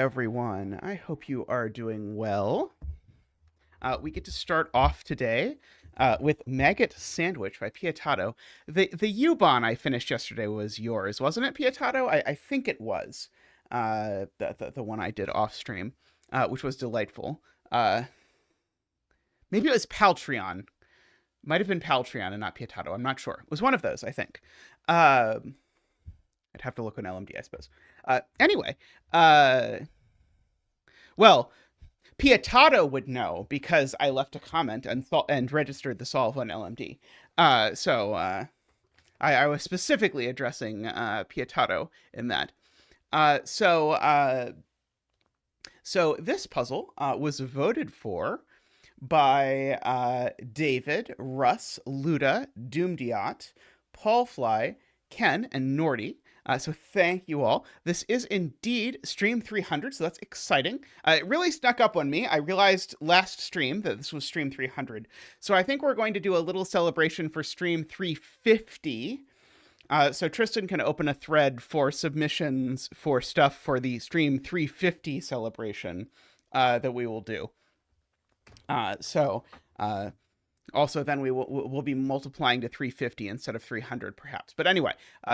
everyone. I hope you are doing well. We get to start off today with Maggot Sandwich by Piatato. The U-Bahn I finished yesterday was yours, wasn't it, Piatato? I think it was. The one I did off stream, which was delightful. Maybe it was Paltreon. Might have been Paltreon and not Piatato. I'm not sure. It was one of those, I think. I'd have to look on LMD, I suppose. Anyway, well, Piatato would know because I left a comment and registered the solve on LMD. I was specifically addressing Piatato in that. So this puzzle was voted for by David, Russ, Luda, Doomdiot, Paulfly, Ken, and Nordy. So thank you all. This is indeed stream 300, so that's exciting. It really snuck up on me. I realized last stream that this was stream 300. So I think we're going to do a little celebration for stream 350. So Tristan can open a thread for submissions for stuff for the stream 350 celebration that we will do. Also, then we'll be multiplying to 350 instead of 300, perhaps. But anyway,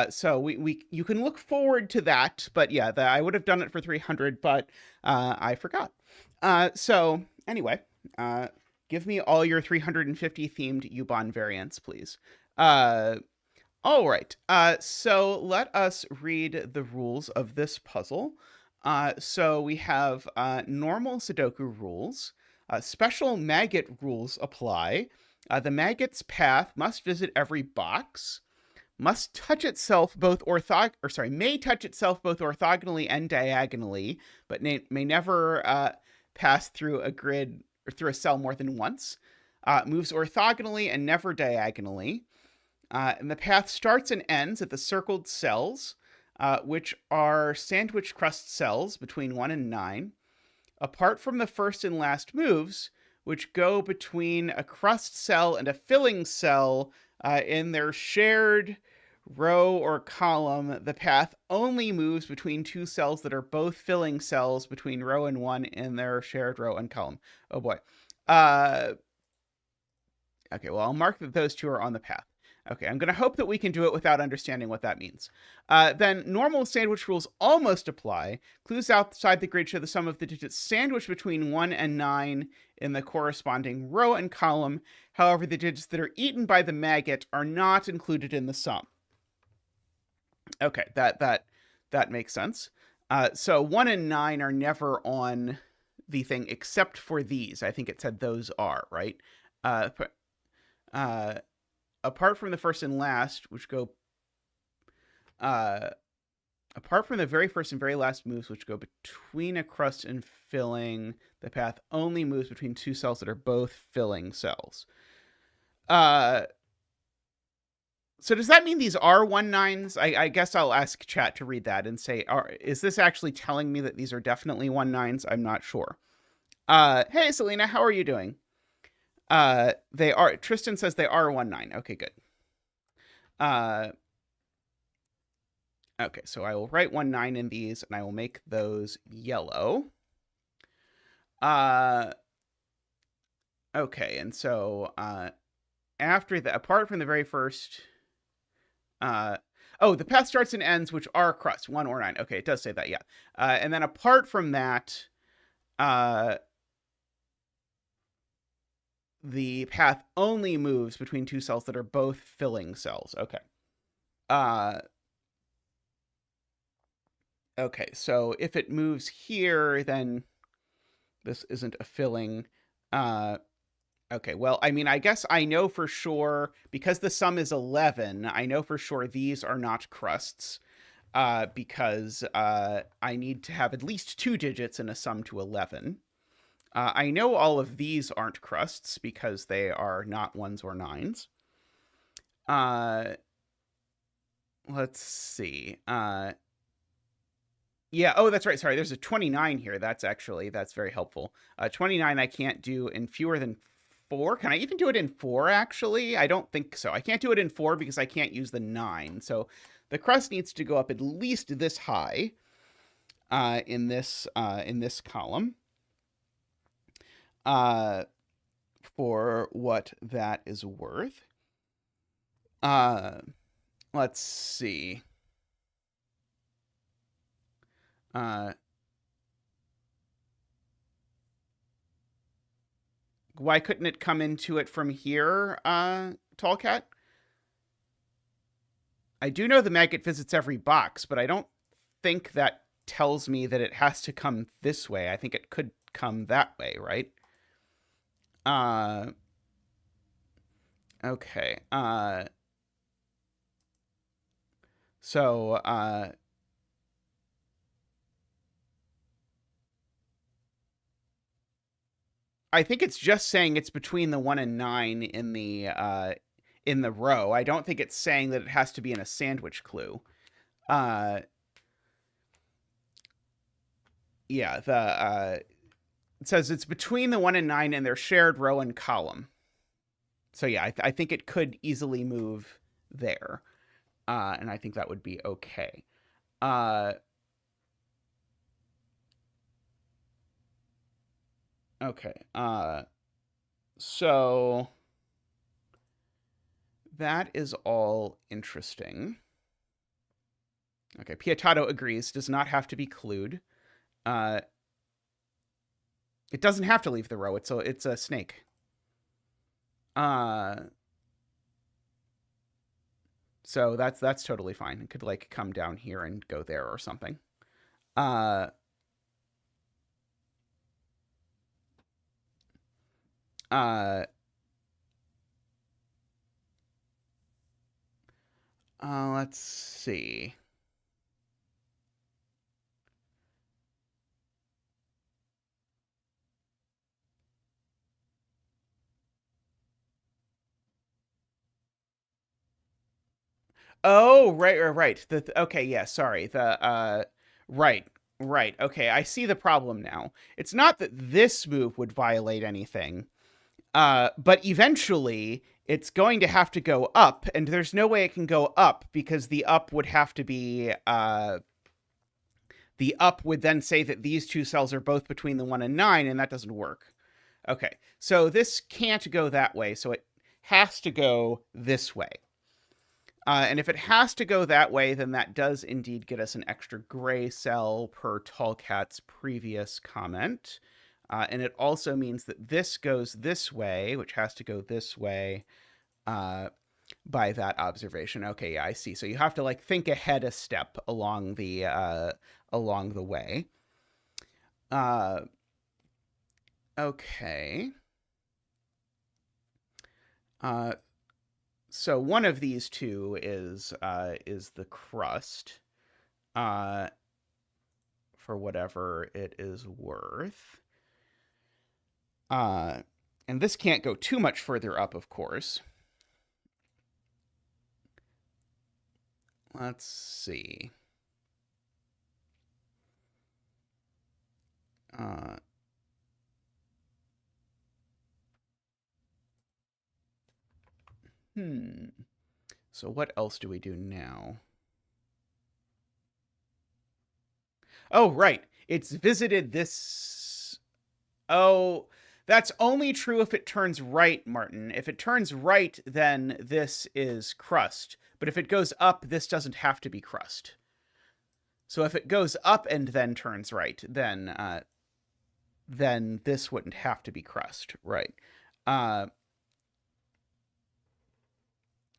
so you can look forward to that. But yeah, I would have done it for 300, but I forgot. So anyway, give me all your 350 themed U-Bahn variants, please. All right. So let us read the rules of this puzzle. So we have normal Sudoku rules. Special maggot rules apply. The maggot's path must visit every box, must touch itself both may touch itself both orthogonally and diagonally, but may never pass through a grid or through a cell more than once. Moves orthogonally and never diagonally. And the path starts and ends at the circled cells, which are sandwich crust cells between 1 and 9. Apart from the first and last moves, which go between a crust cell and a filling cell in their shared row or column, the path only moves between two cells that are both filling cells between row and 1 in their shared row and column. Oh boy. Okay, well, I'll mark that those two are on the path. Okay, I'm going to hope that we can do it without understanding what that means. Then normal sandwich rules almost apply. Clues outside the grid show the sum of the digits sandwiched between 1 and 9 in the corresponding row and column. However, the digits that are eaten by the maggot are not included in the sum. Okay, that makes sense. So 1 and 9 are never on the thing except for these. I think it said those are, right? Apart from the first and last, which go, apart from the very first and very last moves, which go between a crust and filling, the path only moves between two cells that are both filling cells. So does that mean these are 1/9s? I guess I'll ask chat to read that and say, is this actually telling me that these are definitely 1/9s? I'm not sure. Hey, Selena, how are you doing? They are. Tristan says they are 1/9. Okay, good. Okay, so I will write 1/9 in these, and I will make those yellow. Okay, and so after that, apart from the very first, the path starts and ends, which are crust 1 or 9. Okay, it does say that, yeah. And then apart from that, the path only moves between two cells that are both filling cells. Okay. Okay, so if it moves here, then this isn't a filling. Okay, well, I mean, I guess I know for sure, because the sum is 11, I know for sure these are not crusts, because I need to have at least 2 digits in a sum to 11. I know all of these aren't crusts because they are not 1s or 9s. Let's see. Yeah, oh, that's right. Sorry, there's a 29 here. That's very helpful. 29 I can't do in fewer than 4. Can I even do it in 4, actually? I don't think so. I can't do it in 4 because I can't use the 9. So the crust needs to go up at least this high. in this column, for what that is worth. Let's see. Why couldn't it come into it from here, Tallcat? I do know the maggot visits every box, but I don't think that tells me that it has to come this way. I think it could come that way, right? Okay. So, I think it's just saying it's between the 1 and 9 in the row. I don't think it's saying that it has to be in a sandwich clue. Yeah, it says it's between the 1 and 9 and their shared row and column. So yeah, I think it could easily move there. And I think that would be okay. Okay. So that is all interesting. Okay, Piatato agrees. Does not have to be clued. It doesn't have to leave the row. It's a snake. So that's totally fine. It could like come down here and go there or something. Let's see. Oh, right. Okay, yeah, sorry. Right. Okay, I see the problem now. It's not that this move would violate anything. But eventually it's going to have to go up, and there's no way it can go up because the up would have to be the up would then say that these two cells are both between the 1 and 9, and that doesn't work. Okay, so this can't go that way, so it has to go this way. And if it has to go that way, then that does indeed get us an extra gray cell per Tallcat's previous comment. And it also means that this goes this way, which has to go this way by that observation. Okay, yeah, I see. So you have to like think ahead a step along the way. Okay. So one of these two is the crust, for whatever it is worth. And this can't go too much further up, of course. Let's see. So what else do we do now? Oh, right. It's visited this. Oh, that's only true if it turns right, Martin. If it turns right, then this is crust. But if it goes up, this doesn't have to be crust. So if it goes up and then turns right, then this wouldn't have to be crust, right?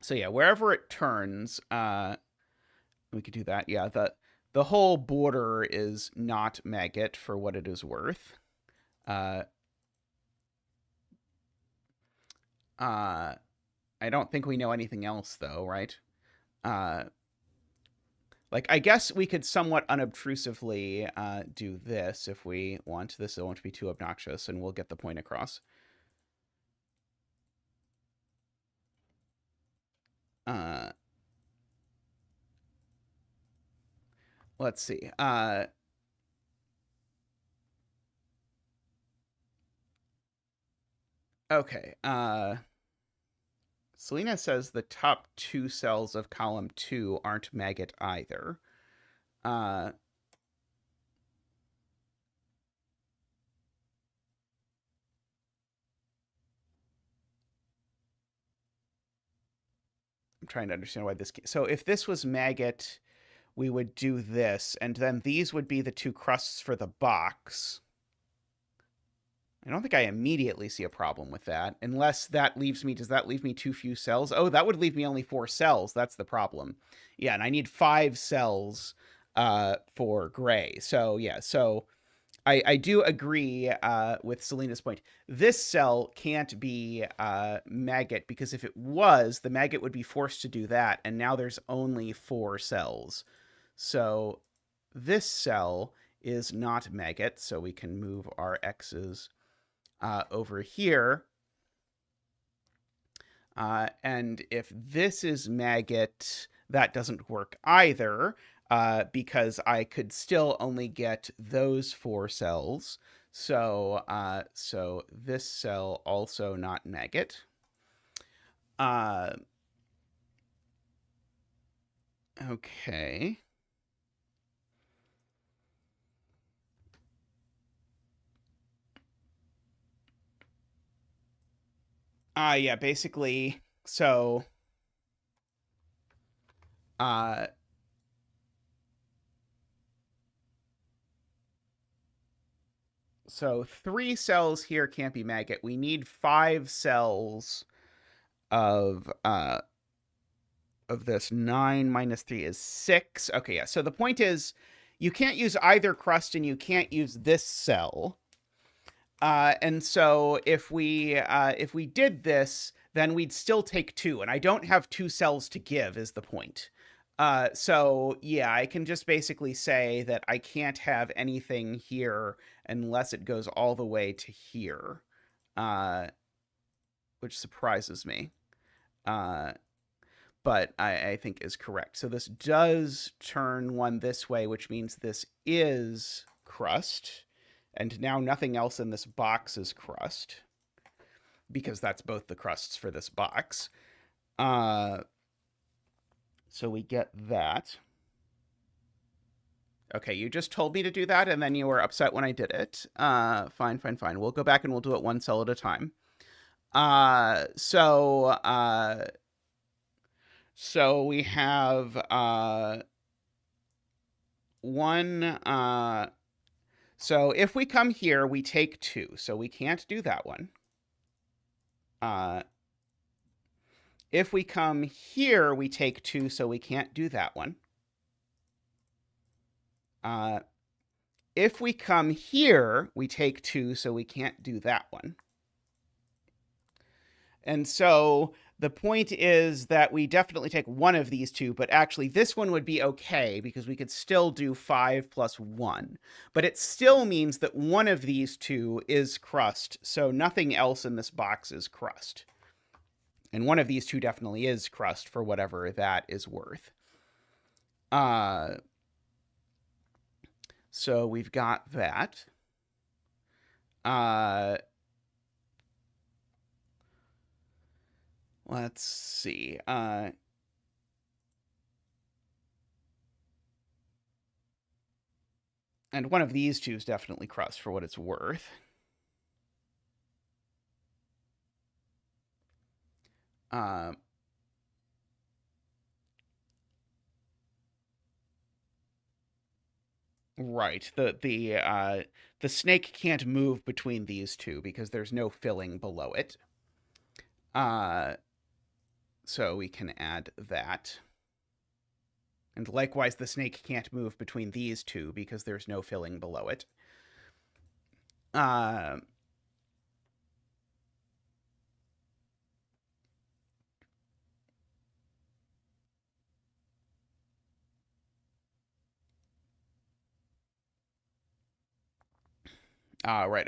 So yeah, wherever it turns, we could do that. Yeah, the whole border is not Maggot for what it is worth. I don't think we know anything else though, right? Like I guess we could somewhat unobtrusively do this if we want. This won't be too obnoxious, and we'll get the point across. Let's see. Okay. Selena says the top two cells of column 2 aren't Maggot either. I'm trying to understand why this. So if this was Maggot, we would do this, and then these would be the two crusts for the box. I don't think I immediately see a problem with that, unless that leaves me, does that leave me too few cells? Oh, that would leave me only 4 cells. That's the problem. Yeah, and I need 5 cells for gray. So yeah, so I do agree with Selena's point. This cell can't be Maggot, because if it was, the Maggot would be forced to do that, and now there's only 4 cells. So this cell is not Maggot, so we can move our X's over here. And if this is Maggot, that doesn't work either, because I could still only get those 4 cells. So, so this cell also not Maggot. Okay. Yeah, basically, so, so 3 cells here can't be Maggot. We need 5 cells of this. 9 minus 3 is 6. Okay, yeah. So the point is, you can't use either crust, and you can't use this cell. And so if we did this, then we'd still take 2, and I don't have 2 cells to give, is the point. So yeah, I can just basically say that I can't have anything here unless it goes all the way to here, which surprises me. But I think is correct. So this does turn 1 this way, which means this is crust. And now nothing else in this box is crust, because that's both the crusts for this box. So we get that. Okay, you just told me to do that, and then you were upset when I did it. Fine. We'll go back and we'll do it 1 cell at a time. So we have 1. So if we come here, we take 2. So we can't do that one. If we come here, we take 2. So we can't do that one. If we come here, we take 2. So we can't do that one. And so the point is that we definitely take 1 of these 2, but actually this one would be okay, because we could still do 5 plus 1. But it still means that 1 of these 2 is crust, so nothing else in this box is crust. And 1 of these 2 definitely is crust, for whatever that is worth. So we've got that. Let's see. And 1 of these 2 is definitely crust, for what it's worth. Right. The snake can't move between these 2 because there's no filling below it. So we can add that. And likewise, the snake can't move between these 2 because there's no filling below it. Right.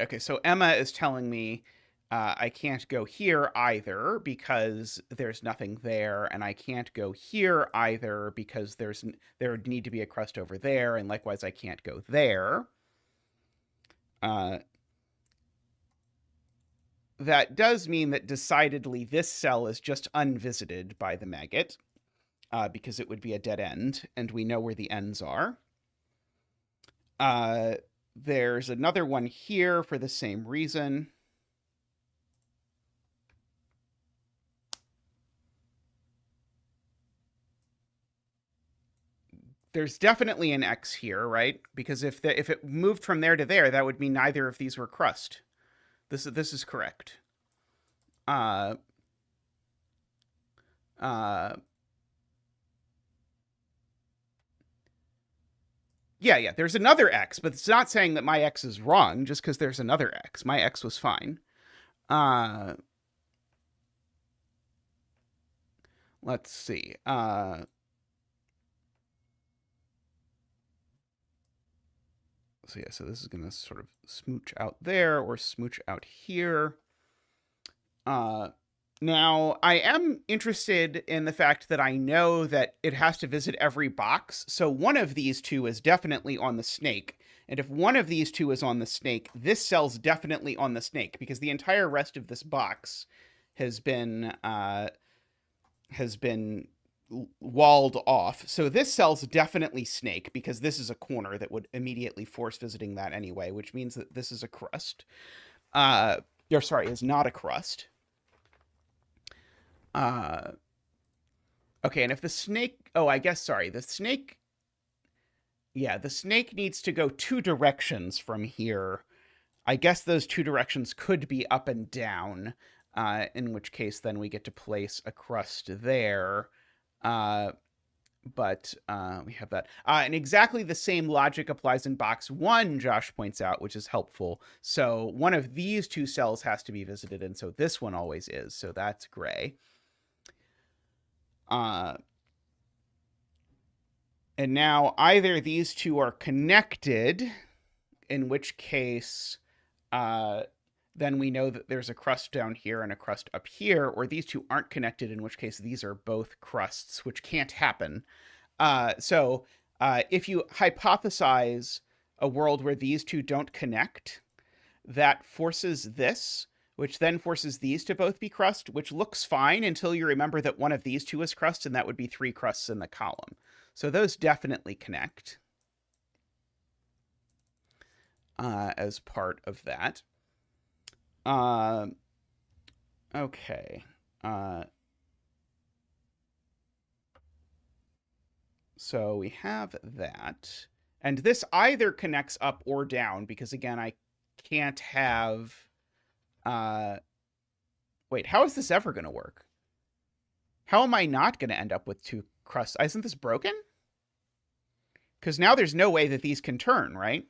Okay. So Emma is telling me I can't go here either because there's nothing there, and I can't go here either because there would need to be a crust over there, and likewise I can't go there. That does mean that decidedly this cell is just unvisited by the maggot, because it would be a dead end, and we know where the ends are. There's another one here for the same reason. there's definitely an X here, right? Because if it moved from there to there, that would mean neither of these were crust. This is correct. Uh, uh, yeah. There's another X, but it's not saying that my X is wrong just because there's another X. My X was fine. Let's see. So yeah, so this is going to sort of smooch out there or smooch out here. Now, I am interested in the fact that I know that it has to visit every box. So one of these two is definitely on the snake. And if one of these two is on the snake, this cell's definitely on the snake because the entire rest of this box has been walled off. So this cell's definitely snake because this is a corner that would immediately force visiting that anyway, which means that this is a crust. Or sorry, is not a crust. Okay, and if the snake, I guess, sorry, the snake, yeah, the snake needs to go 2 directions from here. I guess those 2 directions could be up and down, in which case then we get to place a crust there. But we have that. And exactly the same logic applies in box 1, Josh points out, which is helpful. So one of these 2 cells has to be visited, and so this one always is. So that's gray. And now either these 2 are connected, in which case then we know that there's a crust down here and a crust up here, or these 2 aren't connected, in which case these are both crusts, which can't happen. So if you hypothesize a world where these 2 don't connect, that forces this, which then forces these to both be crust, which looks fine until you remember that one of these 2 is crust, and that would be 3 crusts in the column. So those definitely connect as part of that. Okay. So we have that. And this either connects up or down, because again, I can't have... wait, how is this ever going to work? How am I not going to end up with 2 crusts? Isn't this broken? Because now there's no way that these can turn, right?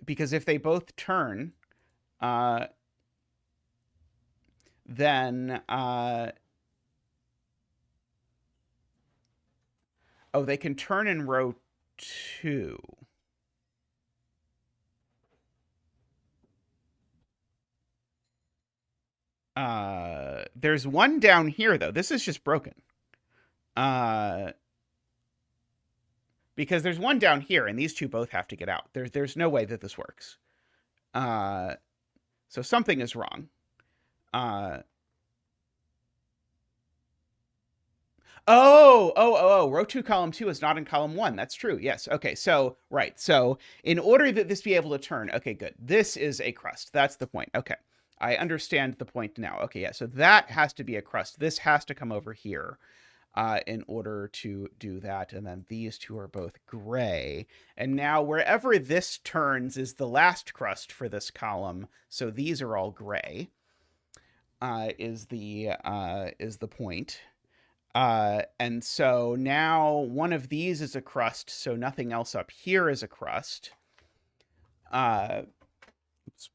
Because if they both turn, then... they can turn in row 2. There's one down here, though. This is just broken. Because there's one down here, and these 2 both have to get out. There's no way that this works. So something is wrong. Row 2, column 2 is not in column 1. That's true. Yes. Okay. So, right. So in order that this be able to turn, okay, good. This is a crust. That's the point. Okay. I understand the point now. Okay. Yeah. So that has to be a crust. This has to come over here in order to do that. And then these 2 are both gray. And now wherever this turns is the last crust for this column. So these are all gray, is the point. And so now one of these is a crust, so nothing else up here is a crust. Oops.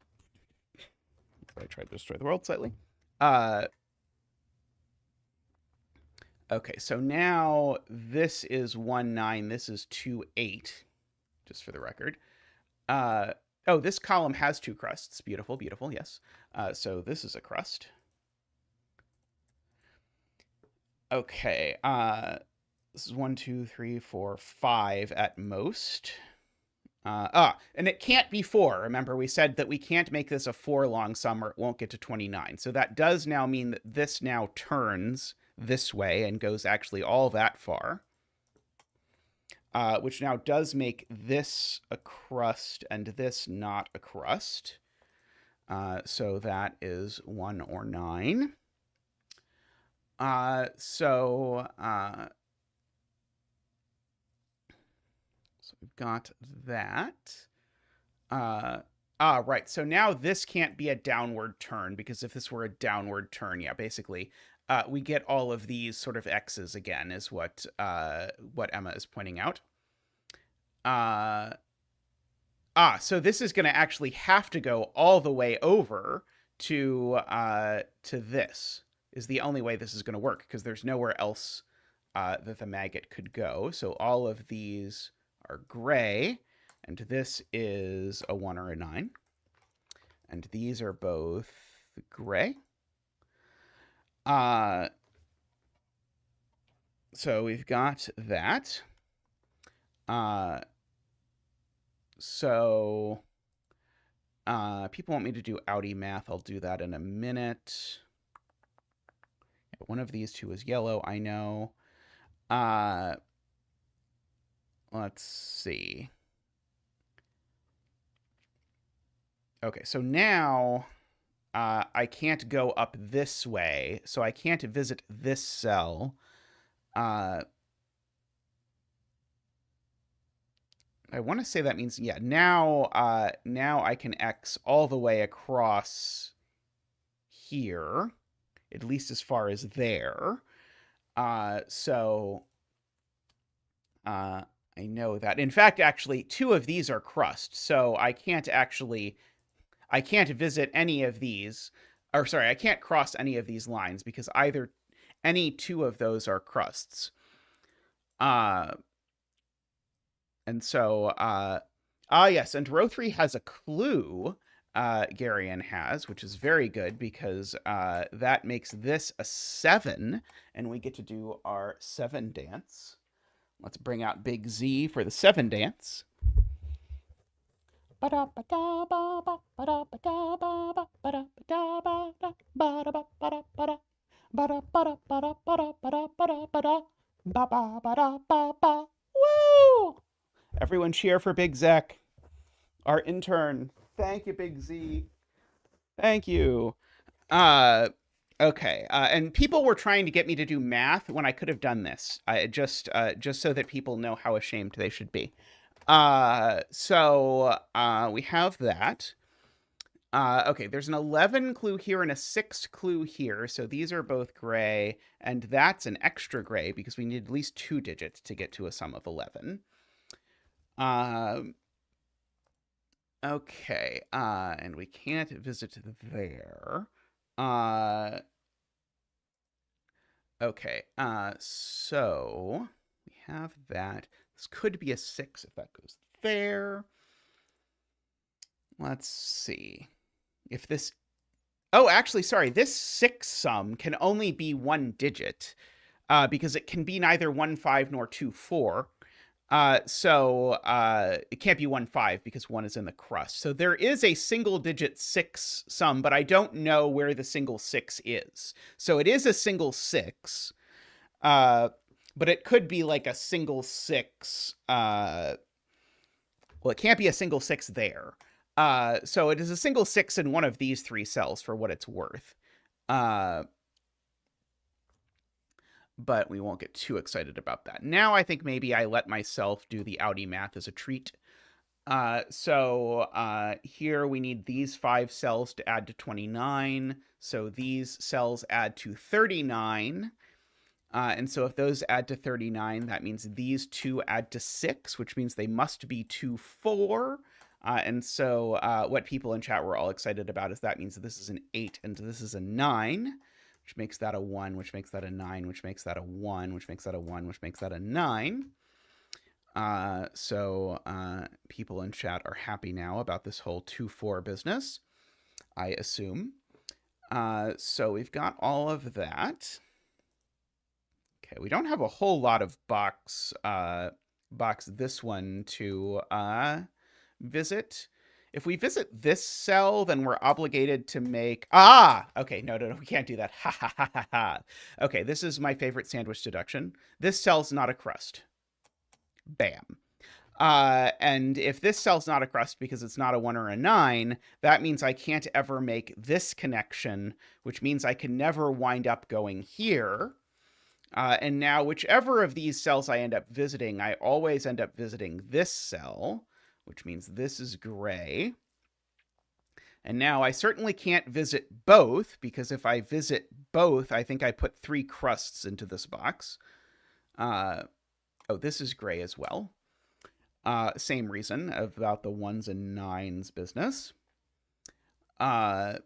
I tried to destroy the world slightly. Okay, so now this is 1, 9, this is 2, 8, just for the record. This column has 2 crusts. Beautiful, beautiful, yes. So this is a crust. Okay, this is 1, 2, 3, 4, 5 at most. And it can't be 4. Remember, we said that we can't make this a 4-long sum or it won't get to 29. So that does now mean that this now turns this way and goes actually all that far. Which now does make this a crust and this not a crust. So that is 1 or 9. So we've got that. Right. So now this can't be a downward turn, because if this were a downward turn, yeah, basically, we get all of these sort of X's again, is what Emma is pointing out. So this is going to actually have to go all the way over to this, is the only way this is going to work, because there's nowhere else that the maggot could go. So all of these are gray, and this is a 1 or a 9. And these are both gray. So we've got that. So people want me to do outie math. I'll do that in a minute. One of these two is yellow, I know. Let's see. Okay, so now I can't go up this way, so I can't visit this cell. I want to say that means, yeah, now I can X all the way across here, at least as far as there. So I know that. In fact, actually, 2 of these are crust, so I can't visit any of these, or sorry, I can't cross any of these lines, because any 2 of those are crusts. And so, yes, and row 3 has a clue, Garion has, which is very good, because that makes this a 7, and we get to do our 7 dance. Let's bring out Big Z for the 7 dance. Woo! Everyone cheer for Big Zek, our intern. Thank you, Big Z. Thank you. Okay. And people were trying to get me to do math when I could have done this. Just so that people know how ashamed they should be. So we have that. Okay, there's an 11 clue here and a 6 clue here. So these are both gray, and that's an extra gray, because we need at least 2 digits to get to a sum of 11. Okay, and we can't visit there. Okay, so we have that. This could be a 6 if that goes there. Let's see. If this... Oh, actually, sorry. This 6 sum can only be 1 digit, because it can be neither 1, 5 nor 2, 4. So it can't be 1, 5, because 1 is in the crust. So there is a single digit 6 sum, but I don't know where the single 6 is. So it is a single 6, but it could be like a single 6. Well, it can't be a single 6 there. So it is a single 6 in one of these 3 cells, for what it's worth. But we won't get too excited about that. Now I think maybe I let myself do the outie math as a treat. So here we need these 5 cells to add to 29. So these cells add to 39. And so if those add to 39, that means these 2 add to 6, which means they must be 2, 4. And so what people in chat were all excited about is that means that this is an 8 and this is a 9. Which makes that a 1, which makes that a 9, which makes that a 1, which makes that a 1, which makes that a 9. So people in chat are happy now about this whole 2-4 business, I assume. So we've got all of that. Okay, we don't have a whole lot of box this one to visit. If we visit this cell, then we're obligated to make... Okay, no, we can't do that. Ha, ha, ha, ha, ha. Okay, this is my favorite sandwich deduction. This cell's not a crust. Bam. And if this cell's not a crust because it's not a 1 or a 9, that means I can't ever make this connection, which means I can never wind up going here. And now whichever of these cells I end up visiting, I always end up visiting this cell, which means this is gray. And now I certainly can't visit both, because if I visit both, I think I put 3 crusts into this box. Oh, this is gray as well. Same reason about the 1s and 9s business. Okay,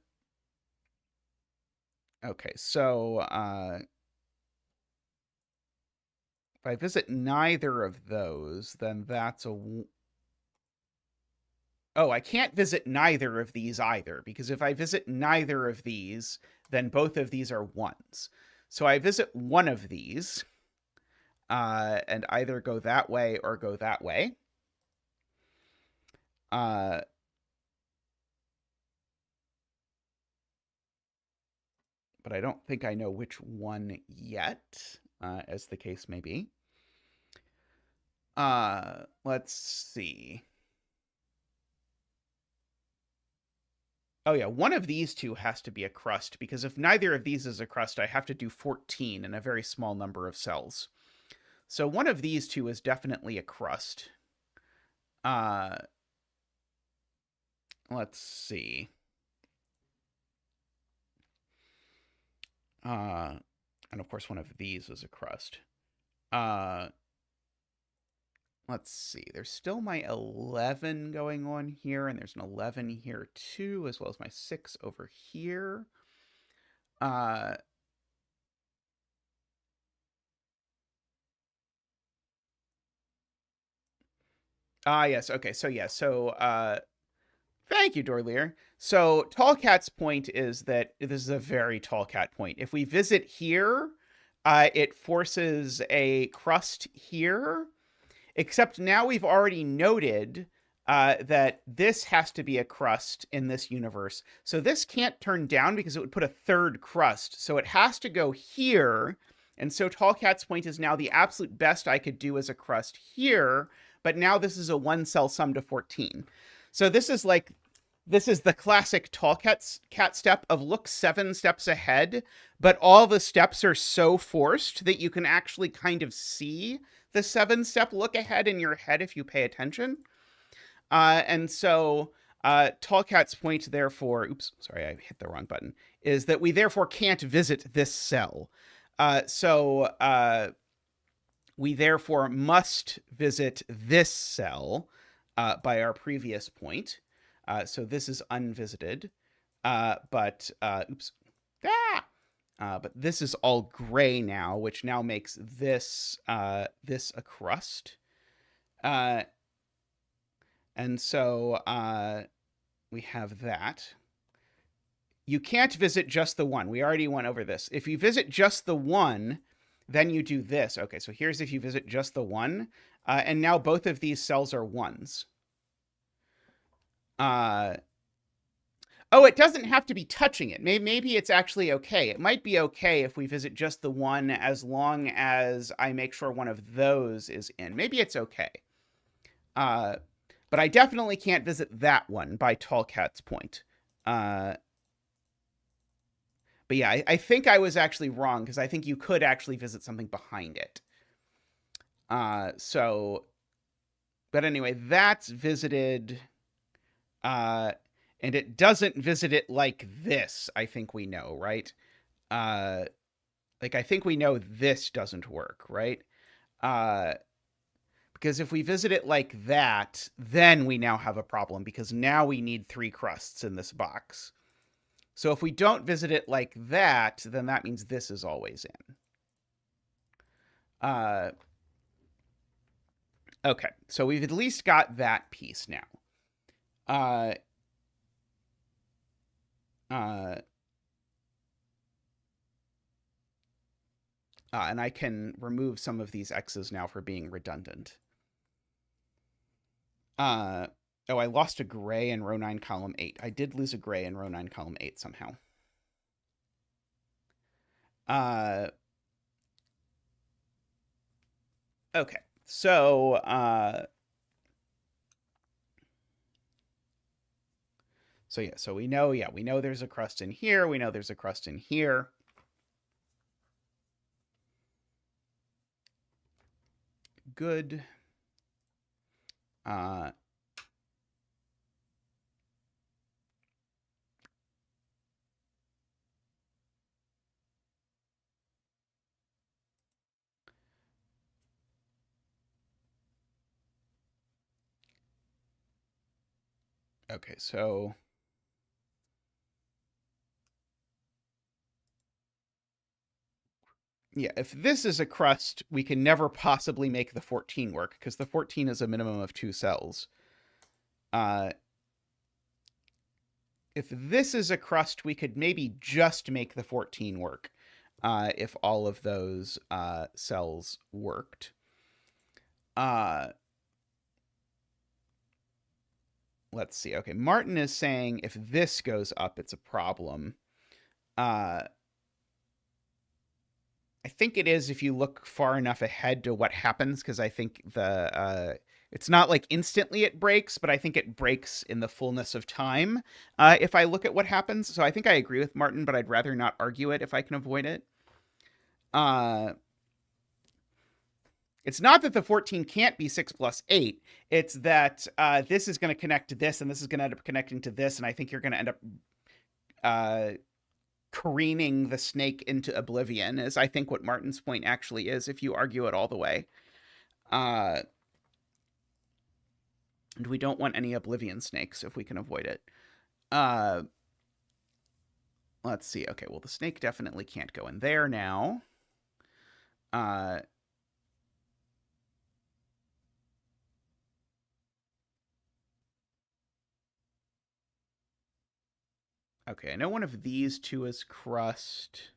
so if I visit neither of those, then that's a... Oh, I can't visit neither of these either, because if I visit neither of these, then both of these are 1s. So I visit one of these, and either go that way or go that way. But I don't think I know which one yet, as the case may be. Let's see. Oh yeah, one of these two has to be a crust, because if neither of these is a crust, I have to do 14 in a very small number of cells. So one of these two is definitely a crust. Let's see. And of course, one of these is a crust. Let's see. There's still my 11 going on here, and there's an 11 here too, as well as my 6 over here. Yes. Okay. So yeah. So thank you, Dorlier. So Tall Cat's point is that this is a very Tall Cat point. If we visit here, it forces a crust here. Except now we've already noted that this has to be a crust in this universe. So this can't turn down because it would put a third crust. So it has to go here. And so Tall Cat's point is now the absolute best I could do as a crust here. But now this is a 1-cell sum to 14. So this is the classic Tall Cat step of look 7 steps ahead, but all the steps are so forced that you can actually kind of see the 7-step look ahead in your head if you pay attention. And so Tall Cat's point, therefore, oops, sorry, I hit the wrong button, is that we therefore can't visit this cell. So we therefore must visit this cell by our previous point. So this is unvisited, but oops, but this is all gray now, which now makes this this a crust, and so we have that. You can't visit just the one. We already went over this. If you visit just the one, then you do this. Okay, so here's if you visit just the one, and now both of these cells are 1s. Oh, it doesn't have to be touching it. Maybe it's actually okay. It might be okay if we visit just the one, as long as I make sure one of those is in. Maybe it's okay. But I definitely can't visit that one by Tall Cat's point. But yeah, I think I was actually wrong, because I think you could actually visit something behind it. But anyway, that's visited. And it doesn't visit it like this, I think we know, right? I think we know this doesn't work, right? Because if we visit it like that, then we now have a problem, because now we need 3 crusts in this box. So if we don't visit it like that, then that means this is always in. Okay, so we've at least got that piece now. And I can remove some of these X's now for being redundant. Oh, I lost a gray in row 9, column 8. I did lose a gray in row 9, column 8 somehow. Okay, so yeah, so we know there's a crust in here. We know there's a crust in here. good. Okay, so yeah, if this is a crust, we can never possibly make the 14 work because the 14 is a minimum of 2 cells. If this is a crust, we could maybe just make the 14 work if all of those cells worked. Let's see. Okay, Martin is saying if this goes up, it's a problem. I think it is if you look far enough ahead to what happens, because I think it's not like instantly it breaks, but I think it breaks in the fullness of time if I look at what happens. So I think I agree with Martin, but I'd rather not argue it if I can avoid it. It's not that the 14 can't be 6 plus 8. It's that this is going to connect to this, and this is going to end up connecting to this, and I think you're going to end up careening the snake into oblivion, is I think what Martin's point actually is, if you argue it all the way. And we don't want any oblivion snakes if we can avoid it. Let's see. Okay, well, the snake definitely can't go in there now. Okay, I know one of these two is crust.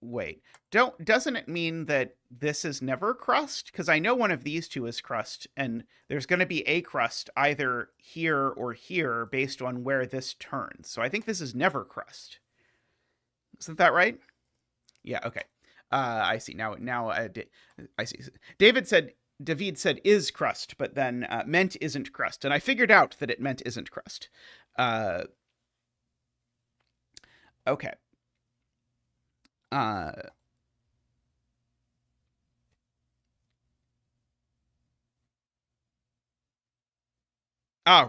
Wait, doesn't it mean that this is never crust? Because I know one of these two is crust, and there's going to be a crust either here or here based on where this turns. So I think this is never crust. Isn't that right? Yeah. Okay. I see. Now I see. David said is crust, but then meant isn't crust, and I figured out that it meant isn't crust. Okay. Oh,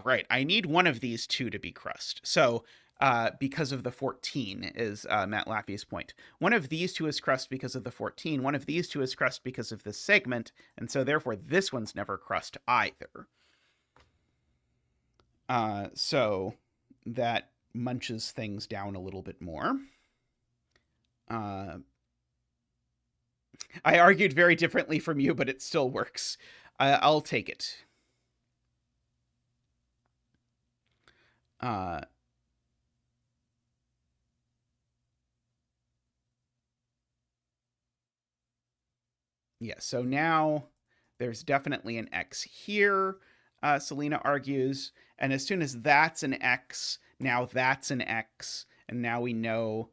right. I need one of these two to be crust. So, because of the 14 is Matt Laffey's point. One of these two is crust because of the 14. One of these two is crust because of this segment. And so, therefore, this one's never crust either. So, that munches things down a little bit more. I argued very differently from you, but it still works. I'll take it. Yeah, so now there's definitely an X here, Selena argues. And as soon as that's an X, now that's an X. And now we know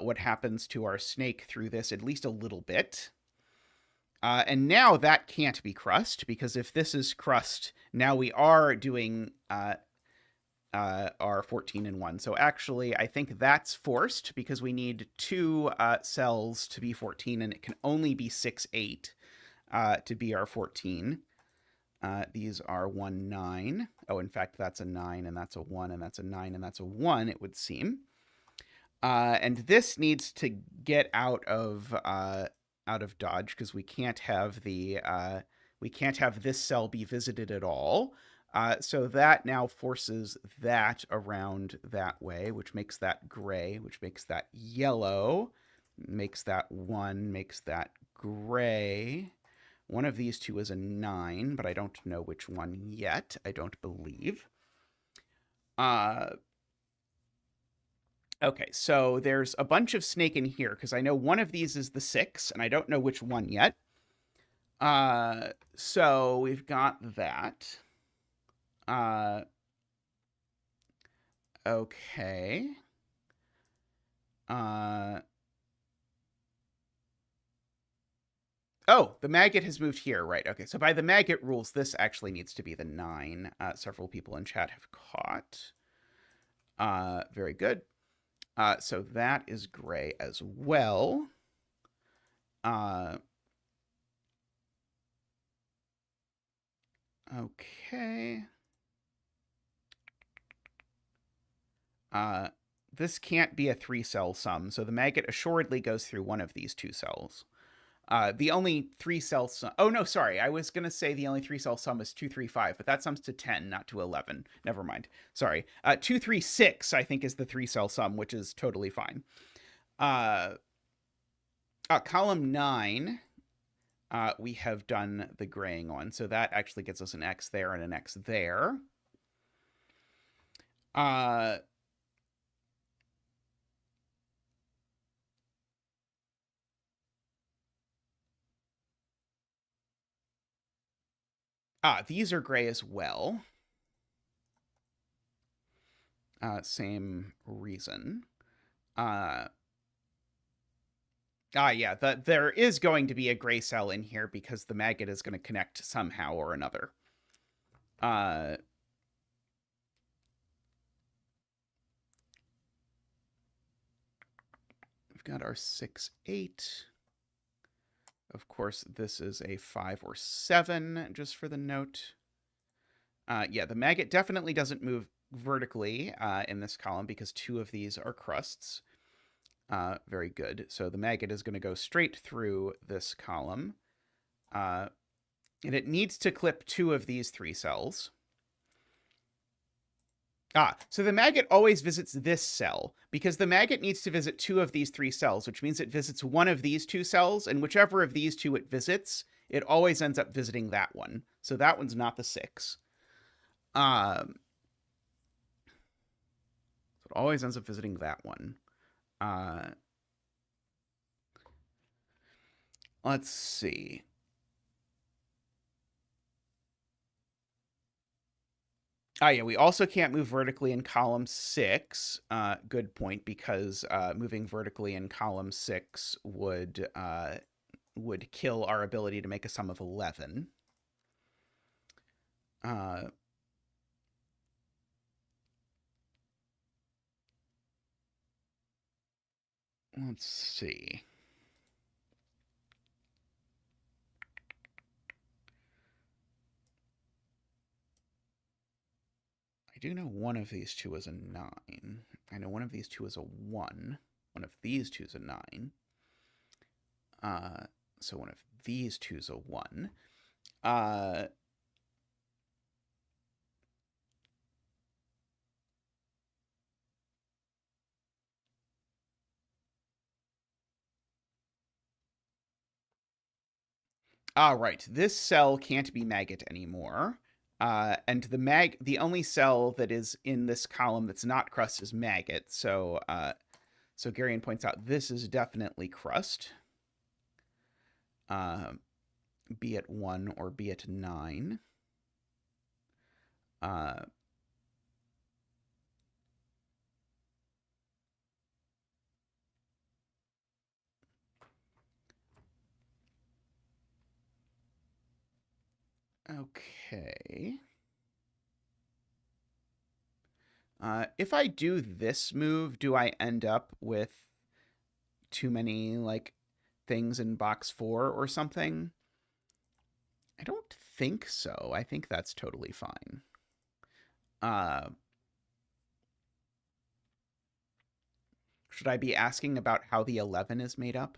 what happens to our snake through this at least a little bit. And now that can't be crust, because if this is crust, now we are doing our 14 and 1. So actually, I think that's forced because we need two cells to be 14, and it can only be 6, 8 to be our 14. These are 1, 9. Oh, in fact, that's a 9, and that's a 1, and that's a 9, and that's a 1, it would seem. And this needs to get out of Dodge, because we can't have this cell be visited at all. So that now forces that around that way, which makes that gray, which makes that yellow, makes that 1, makes that gray. One of these two is a 9, but I don't know which one yet. I don't believe. Okay, so there's a bunch of snake in here, because I know one of these is the 6, and I don't know which one yet. So we've got that. Okay. Oh, the maggot has moved here, right? Okay, so by the maggot rules, this actually needs to be the 9. Several people in chat have caught. Very good. So that is gray as well. Okay. This can't be a 3-cell sum, so the maggot assuredly goes through one of these 2 cells. The only 3-cell sum... Oh, no, sorry. I was going to say the only 3-cell sum is 2, 3, 5, but that sums to 10, not to 11. Never mind. Sorry. 2, 3, 6, I think, is the 3-cell sum, which is totally fine. Column 9, we have done the graying on, so that actually gets us an X there and an X there. These are gray as well. Same reason. Yeah, there is going to be a gray cell in here because the maggot is going to connect somehow or another. We've got our 6, 8. Of course, this is a 5 or 7, just for the note. Yeah, the maggot definitely doesn't move vertically in this column because 2 of these are crusts. Very good. So the maggot is going to go straight through this column. And it needs to clip 2 of these 3 cells. So the maggot always visits this cell because the maggot needs to visit 2 of these 3 cells, which means it visits one of these 2 cells, and whichever of these 2 it visits, it always ends up visiting that one. So that one's not the 6. So it always ends up visiting that one. Let's see. Yeah, we also can't move vertically in column 6. Good point, because moving vertically in column 6 would kill our ability to make a sum of 11. Let's see. I do know one of these 2 is a 9. I know one of these 2 is a 1. One of these 2 is a 9. So one of these 2 is a 1. Right. This cell can't be maggot anymore. And the only cell that is in this column that's not crust is maggot. So Garion points out this is definitely crust. Be it 1 or be it 9. Okay. If I do this move, do I end up with too many, like, things in box 4 or something? I don't think so. I think that's totally fine. Should I be asking about how the 11 is made up?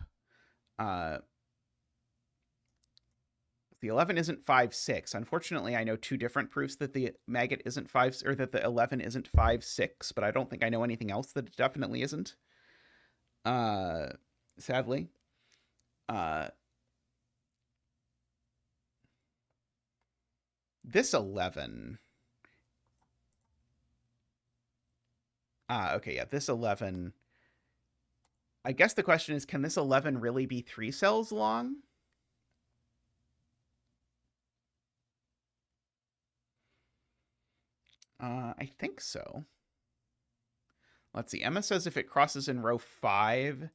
The 11 isn't 5, 6. Unfortunately, I know 2 different proofs that the maggot isn't 5, or that the 11 isn't 5, 6, but I don't think I know anything else that it definitely isn't. Sadly. This 11. Okay, yeah, this 11. I guess the question is, can this 11 really be 3 cells long? I think so. Let's see. Emma says if it crosses in row 5,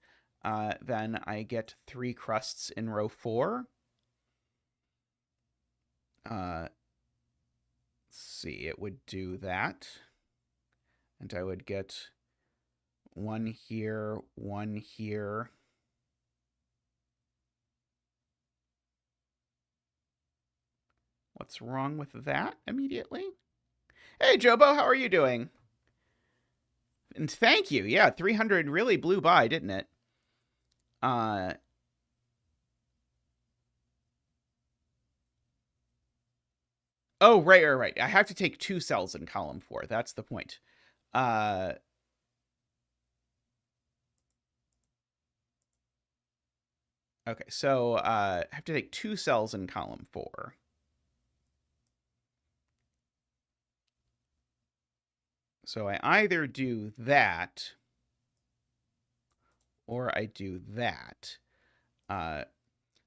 then I get 3 crusts in row 4. Let's see. It would do that. And I would get 1 here, 1 here. what's wrong with that immediately. Hey, Jobo, how are you doing? And thank you. Yeah, 300 really blew by, didn't it? Oh, right. I have to take 2 cells in column 4. That's the point. Okay, so I have to take 2 cells in column 4. So I either do that or I do that.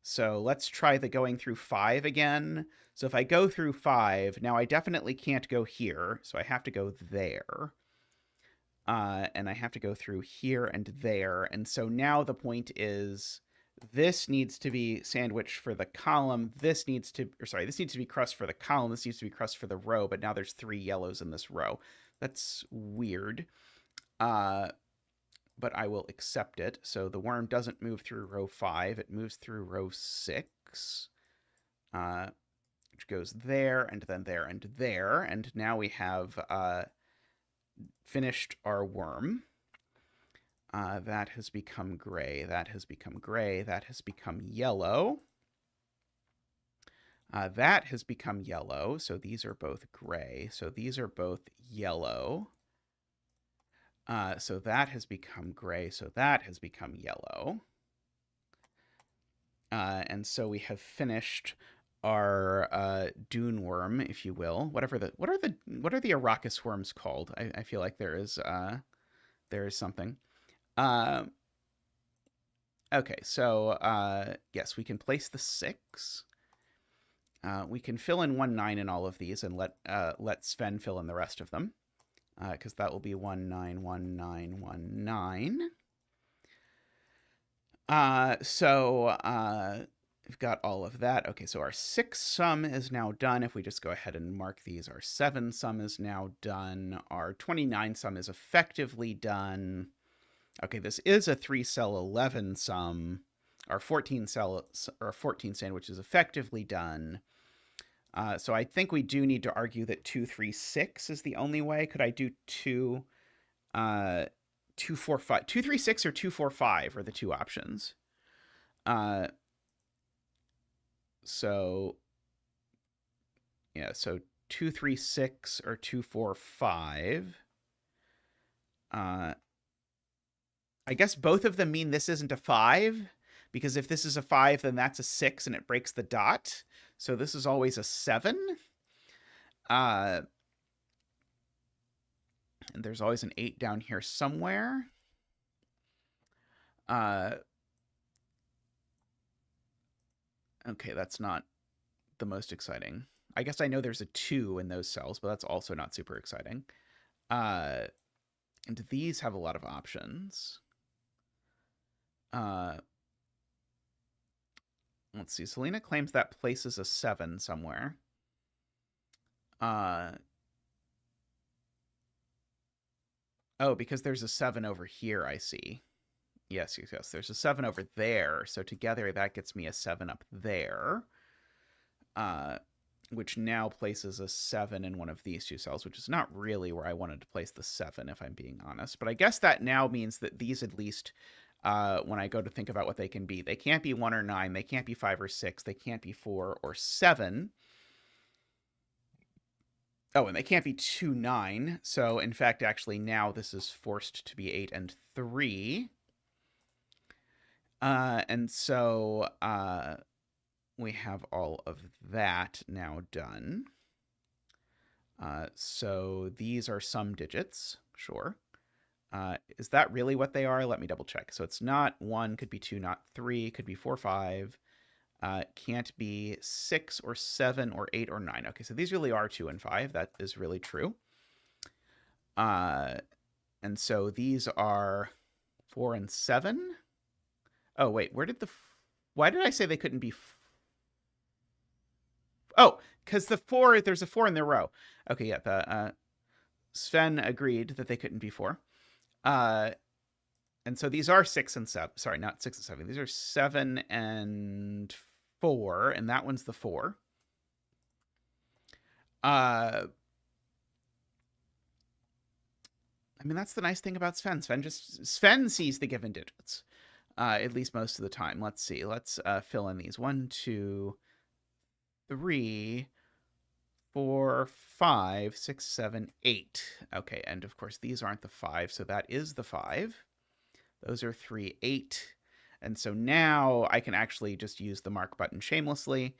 So let's try the going through 5 again. So if I go through 5, now I definitely can't go here, so I have to go there. And I have to go through here and there. And so now the point is this needs to be sandwiched for the column. This needs to be crust for the column. This needs to be crust for the row, but now there's 3 yellows in this row. That's weird. But I will accept it. So the worm doesn't move through row 5. It moves through row 6, which goes there and then there and there. And now we have finished our worm. That has become gray. That has become gray. That has become yellow. That has become yellow. So these are both gray. So these are both yellow. So that has become gray. So that has become yellow. And so we have finished our dune worm, if you will. What are the Arrakis worms called? I feel like there is something. Okay, so yes, we can place the 6. We can fill in 1 9 in all of these and let Sven fill in the rest of them, because that will be 1 9 1 9 1 9. So we've got all of that. Okay, so our 6 sum is now done. If we just go ahead and mark these, our 7 sum is now done. Our 29 sum is effectively done. Okay, this is a 3-cell 11 sum. Our 14 sandwich is effectively done. So I think we do need to argue that 2 3 6 is the only way. Could I do 2 4 5? 2 3 6 or 2 4 5 are the 2 options. So yeah, so 2 3 6 or 2 4 5. I guess both of them mean this isn't a 5, because if this is a 5, then that's a 6 and it breaks the dot. So this is always a 7. And there's always an 8 down here somewhere. Okay, that's not the most exciting. I guess I know there's a 2 in those cells, but that's also not super exciting. And these have a lot of options. Let's see. Selena claims that places a 7 somewhere. Oh, because there's a 7 over here, I see. Yes. There's a 7 over there. So together that gets me a 7 up there. Which now places a 7 in one of these 2 cells, which is not really where I wanted to place the 7, if I'm being honest. But I guess that now means that these, at least, when I go to think about what they can be, they can't be 1 or 9, they can't be 5 or 6, they can't be 4 or 7. Oh, and they can't be 2 9. So, in fact, actually, now this is forced to be 8 and 3. And so we have all of that now done. So these are some digits, sure. Is that really what they are? Let me double check. So it's not 1, could be 2, not 3, could be 4, 5. Can't be 6 or 7 or 8 or 9. Okay, so these really are 2 and 5. That is really true. And so these are 4 and 7. Oh, wait, why did I say they couldn't be? Oh, because there's a 4 in the row. Okay, yeah, Sven agreed that they couldn't be 4. And so these are 6 and 7. Sorry, not 6 and 7. These are 7 and 4, and that one's the 4. I mean, that's the nice thing about Sven. Sven sees the given digits, at least most of the time. Let's see. Let's fill in these. 1, 2, 3, 4, 5, 6, 7, 8. Okay, and of course these aren't the 5, so that is the 5. Those are 3, 8. And so now I can actually just use the mark button shamelessly,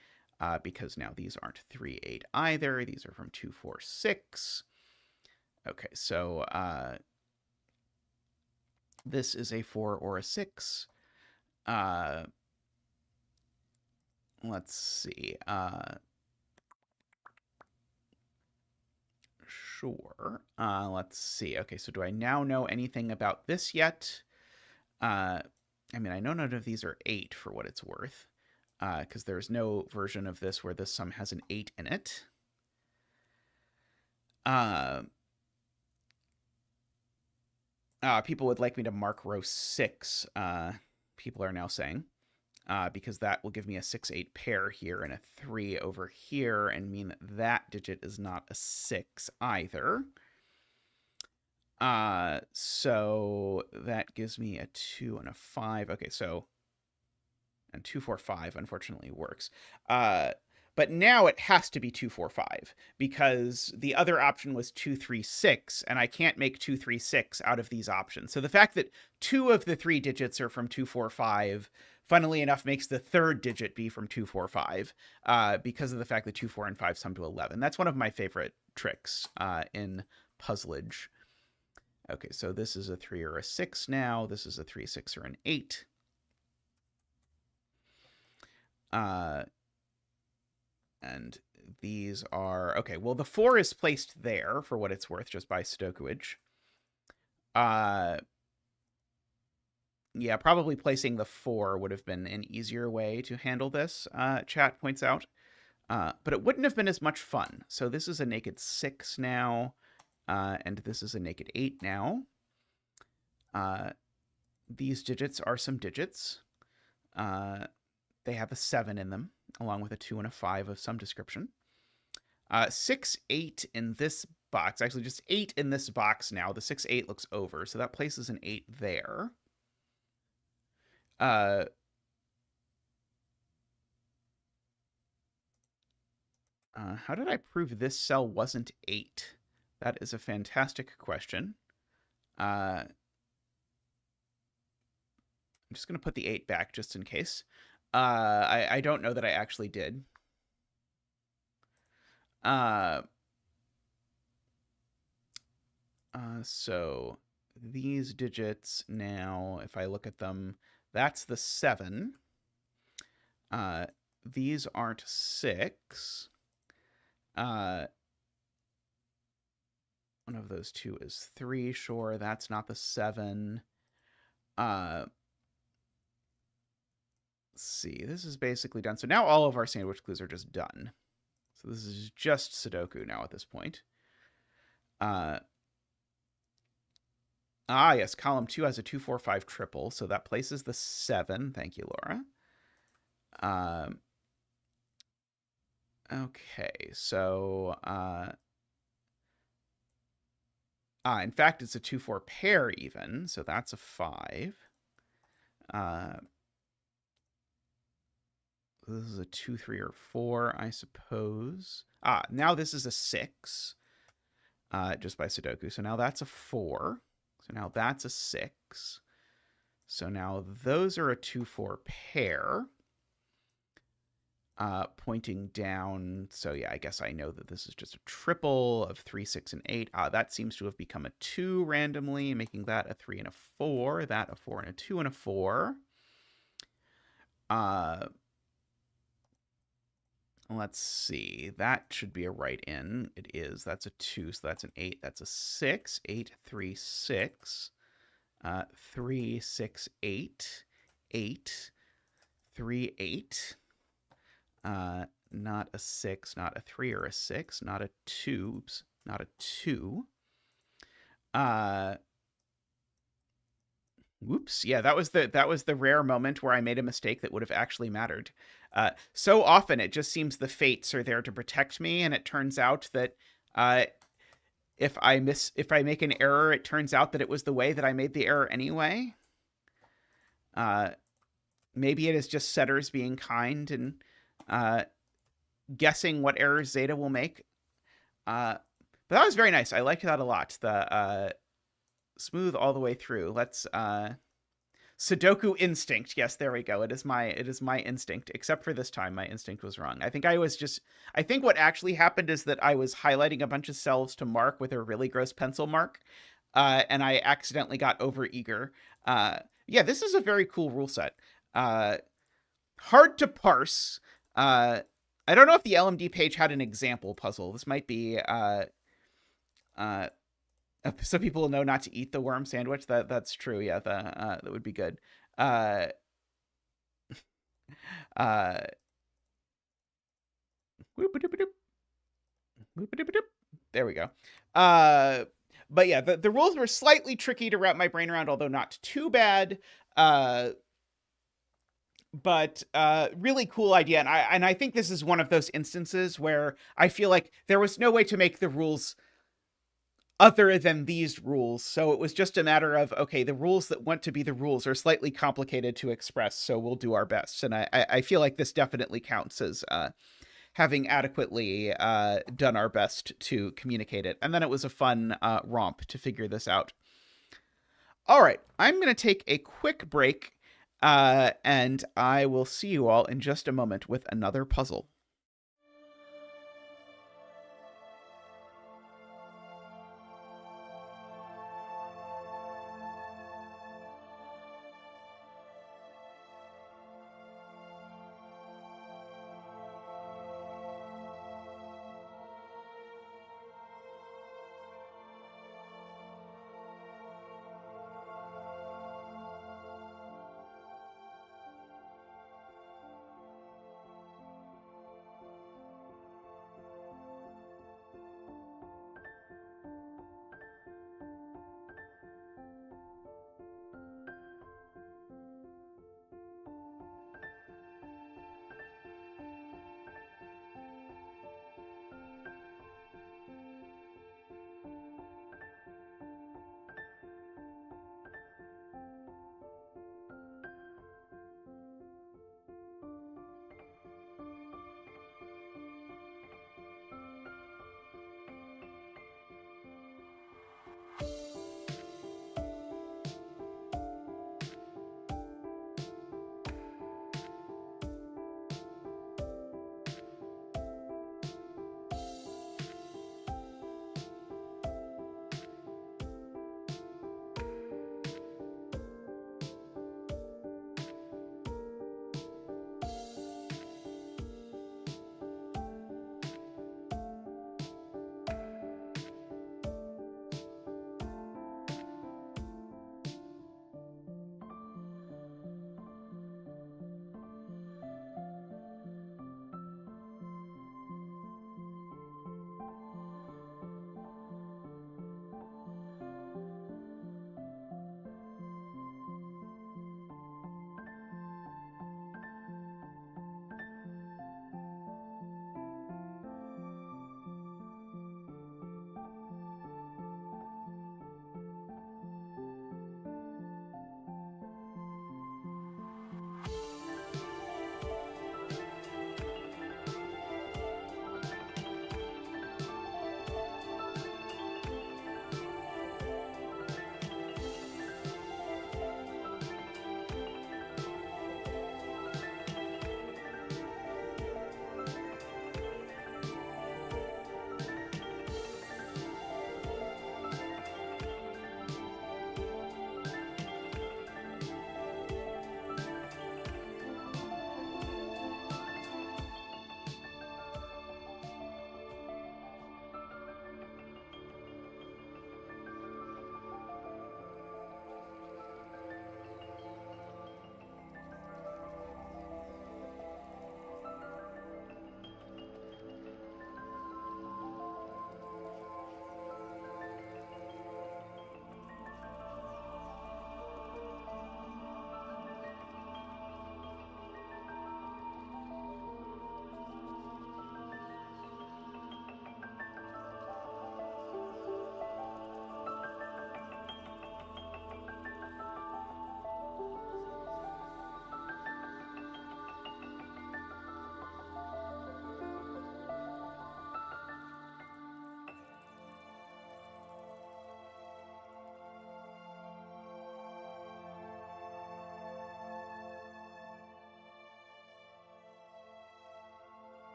because now these aren't 3, 8 either. These are from 2, 4, 6. Okay, so this is a 4 or a 6. Let's see. Sure. Let's see. Okay, so do I now know anything about this yet? I mean, I know none of these are 8 for what it's worth, because there's no version of this where this sum has an 8 in it. People would like me to mark row 6, people are now saying, because that will give me a 6-8 pair here and a 3 over here and mean that that digit is not a 6 either. So that gives me a 2 and a 5. Okay, so, and 2, 4, 5 unfortunately works. But now it has to be 2, 4, 5 because the other option was 2, 3, 6, and I can't make 2, 3, 6 out of these options. So the fact that 2 of the 3 digits are from 2, 4, 5, funnily enough, makes the third digit be from 2, 4, 5, because of the fact that 2, 4, and 5 sum to 11. That's one of my favorite tricks in puzzlage. Okay, so this is a 3 or a 6 now. This is a 3, 6, or an 8. And these are... Okay, well, the 4 is placed there, for what it's worth, just by sudokuage. Yeah, probably placing the 4 would have been an easier way to handle this, chat points out. But it wouldn't have been as much fun. So this is a naked 6 now, and this is a naked 8 now. These digits are some digits. They have a 7 in them, along with a 2 and a 5 of some description. 6, 8 in this box. Actually, just 8 in this box now. The 6, 8 looks over, so that places an 8 there. How did I prove this cell wasn't 8? That is a fantastic question. I'm just going to put the 8 back just in case. I don't know that I actually did. So these digits now, if I look at them, that's the 7. These aren't 6. One of those 2 is 3, sure. That's not the 7. Let's see. This is basically done. So now all of our sandwich clues are just done. So this is just Sudoku now at this point. Yes, column 2 has a 2, 4, 5 triple, so that places the 7. Thank you, Laura. Okay, so in fact, it's a 2, 4 pair even, so that's a 5. This is a 2, 3, or 4, I suppose. Now this is a 6, just by Sudoku. So now that's a 4. So now that's a 6. So now those are a 2, 4 pair. Pointing down. So yeah, I guess I know that this is just a triple of 3, 6, and 8. That seems to have become a 2 randomly, making that a 3 and a 4. That a 4 and a 2 and a 4. Let's see. That should be a right in. It is. That's a 2, so that's an 8. That's a 6. 8, 3, 6. 3, 6, 8. 8, 3, 8. Not a 6, not a 3 or a 6, not a 2. Oops, not a 2. Whoops. Yeah, that was the rare moment where I made a mistake that would have actually mattered. So often it just seems the fates are there to protect me, and it turns out that uh, if I make an error, it turns out that it was the way that I made the error anyway. Uh, Maybe it is just setters being kind and uh, guessing what errors Zeta will make. But that was very nice. I liked that a lot. The smooth all the way through. Let's Sudoku instinct. Yes, there we go. It is my instinct. Except for this time, my instinct was wrong. I think what actually happened is that I was highlighting a bunch of cells to mark with a really gross pencil mark, and I accidentally got over eager. Yeah, this is a very cool rule set. Hard to parse. I don't know if the LMD page had an example puzzle. This might be so people will know not to eat the worm sandwich. That's true. Yeah, that would be good. Uh, uh, there we go. But yeah, the rules were slightly tricky to wrap my brain around, although not too bad. But really cool idea, and I think this is one of those instances where I feel like there was no way to make the rules other than these rules. So it was just a matter of, okay, the rules that want to be the rules are slightly complicated to express, so we'll do our best. And I feel like this definitely counts as having adequately done our best to communicate it. And then it was a fun romp to figure this out. All right, I'm going to take a quick break, and I will see you all in just a moment with another puzzle.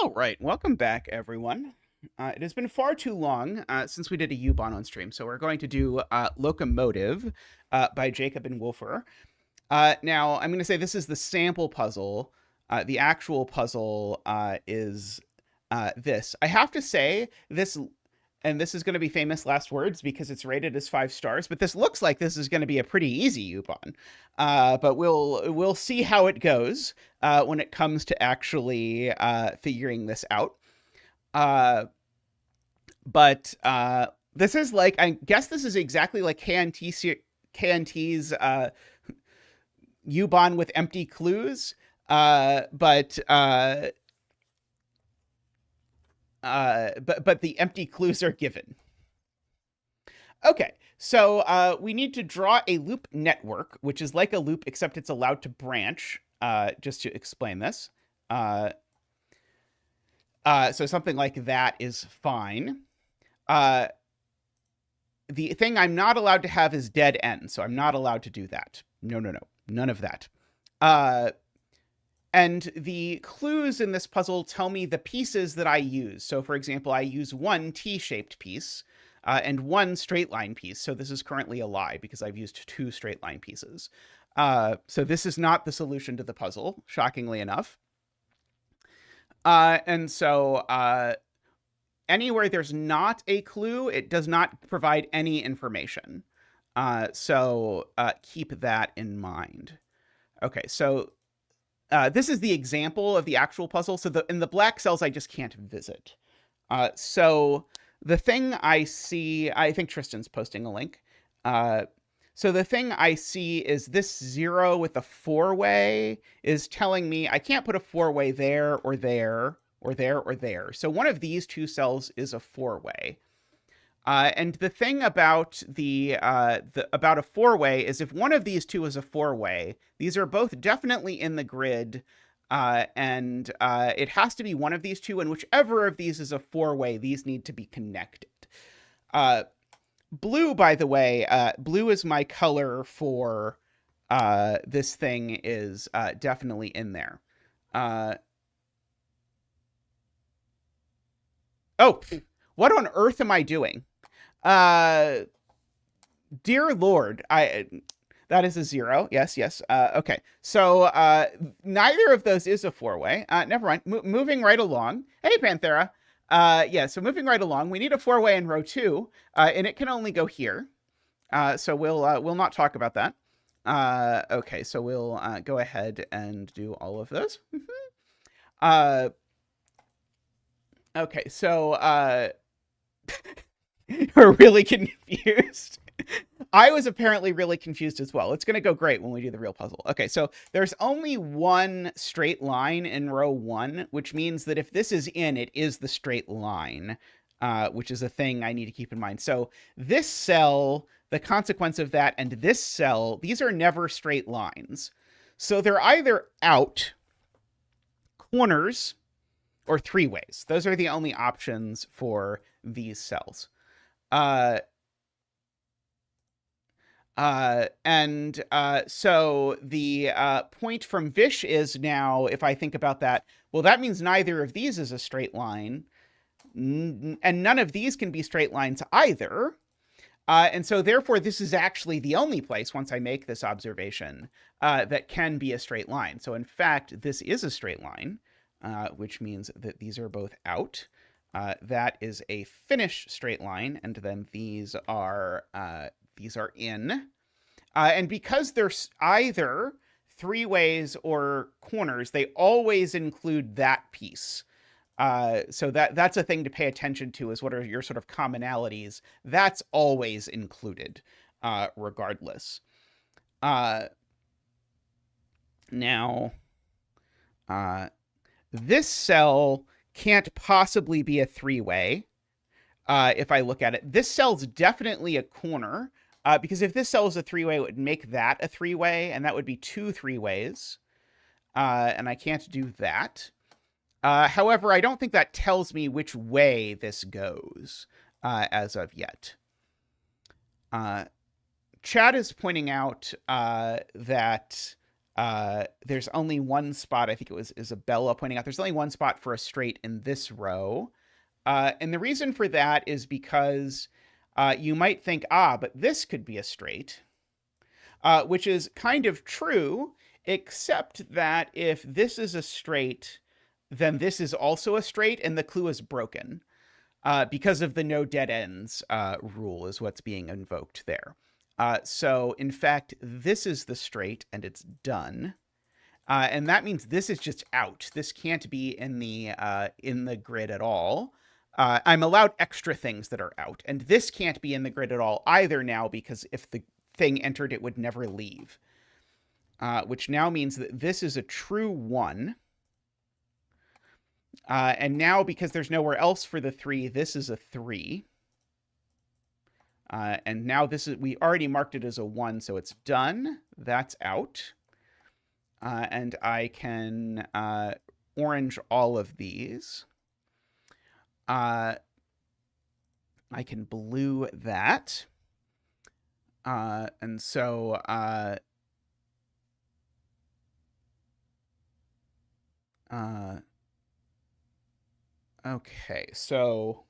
All right, welcome back, everyone. It has been far too long since we did a U-Bahn on stream, so we're going to do Locomotive by Jacob and Wolfer. Now, I'm going to say this is the sample puzzle. The actual puzzle is this. I have to say, this, and this is going to be famous last words because it's rated as 5 stars, but this looks like this is going to be a pretty easy U-Bahn. But we'll see how it goes when it comes to actually figuring this out. But this is like, I guess this is exactly like KNT's U-Bahn with empty clues, but the empty clues are given. Okay, so we need to draw a loop network, which is like a loop, except it's allowed to branch, just to explain this. So something like that is fine. The thing I'm not allowed to have is dead end, so I'm not allowed to do that. No, none of that. And the clues in this puzzle tell me the pieces that I use. So for example, I use one T-shaped piece and one straight line piece. So this is currently a lie because I've used 2 straight line pieces. So this is not the solution to the puzzle, shockingly enough. And so anywhere there's not a clue, it does not provide any information. So keep that in mind. Okay, so this is the example of the actual puzzle. So in the black cells, I just can't visit. So the thing I see, I think Tristan's posting a link. So the thing I see is this 0 with a 4-way is telling me I can't put a 4-way there or there or there or there. So one of these 2 cells is a 4-way. And the thing about about a 4-way is if one of these 2 is a 4-way, these are both definitely in the grid, and it has to be one of these 2, and whichever of these is a 4-way, these need to be connected. Blue, by the way, blue is my color for this thing is definitely in there. Oh, what on earth am I doing? Dear Lord, that is a 0. Yes. Okay. So neither of those is a 4-way. Never mind. Moving right along. Hey, Panthera. Yeah, so moving right along, we need a 4-way in row 2, and it can only go here. So we'll not talk about that. Okay, so we'll go ahead and do all of those. Okay, so we're really confused. I was apparently really confused as well. It's going to go great when we do the real puzzle. Okay, so there's only one straight line in row 1, which means that if this is in, it is the straight line, which is a thing I need to keep in mind. So this cell, the consequence of that, and this cell, these are never straight lines. So they're either out, corners, or 3-ways. Those are the only options for these cells. So the point from Vish is now, if I think about that, well, that means neither of these is a straight line, and none of these can be straight lines either. And so therefore, this is actually the only place, once I make this observation, that can be a straight line. So in fact, this is a straight line, which means that these are both out. That is a finish straight line, and then these are in. And because they're either 3-ways or corners, they always include that piece. So that's a thing to pay attention to, is what are your sort of commonalities. That's always included, regardless. Now, this cell can't possibly be a 3-way. If I look at it, this cell's definitely a corner, because if this cell is a 3-way, it would make that a 3-way, and that would be 2 3-ways. And I can't do that. However, I don't think that tells me which way this goes as of yet. Chad is pointing out that there's only one spot, I think it was Isabella pointing out, there's only one spot for a straight in this row. And the reason for that is because you might think, but this could be a straight, which is kind of true, except that if this is a straight, then this is also a straight, and the clue is broken because of the no dead ends rule is what's being invoked there. So, in fact, this is the straight, and it's done. And that means this is just out. This can't be in the grid at all. I'm allowed extra things that are out, and this can't be in the grid at all either now, because if the thing entered, it would never leave. Which now means that this is a true 1. And now, because there's nowhere else for the 3, this is a 3. And now we already marked it as a 1, so it's done. That's out. And I can orange all of these. I can blue that. And so okay, so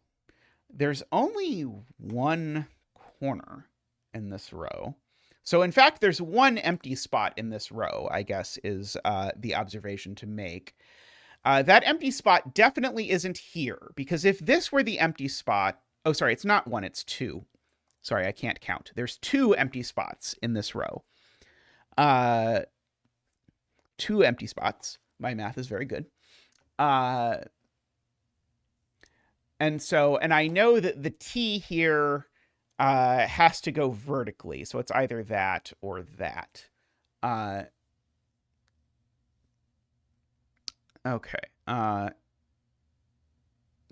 there's only one corner in this row. So in fact, there's one empty spot in this row, I guess, is the observation to make. That empty spot definitely isn't here, because if this were the empty spot... Oh, sorry, it's not 1, it's 2. Sorry, I can't count. There's 2 empty spots in this row. 2 empty spots. My math is very good. And I know that the T here has to go vertically, so it's either that or that. Okay.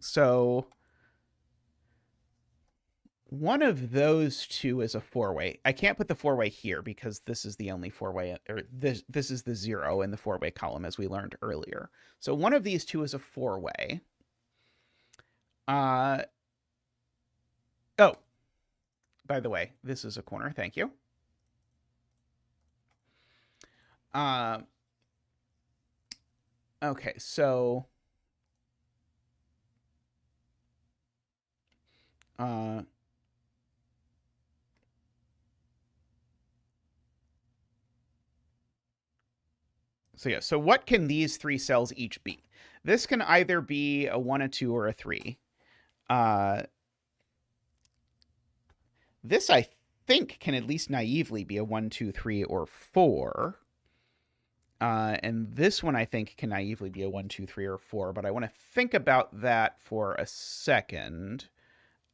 So one of those two is a 4-way. I can't put the 4-way here because this is the only 4-way, or this is the 0 in the 4-way column, as we learned earlier. So one of these two is a 4-way. Oh, by the way, this is a corner. Thank you. Okay, so yeah, so what can these 3 cells each be? This can either be a 1, a 2, or a 3. This, I think, can at least naively be a 1, 2, 3, or 4. And this one, I think, can naively be a 1, 2, 3, or 4, but I want to think about that for a second.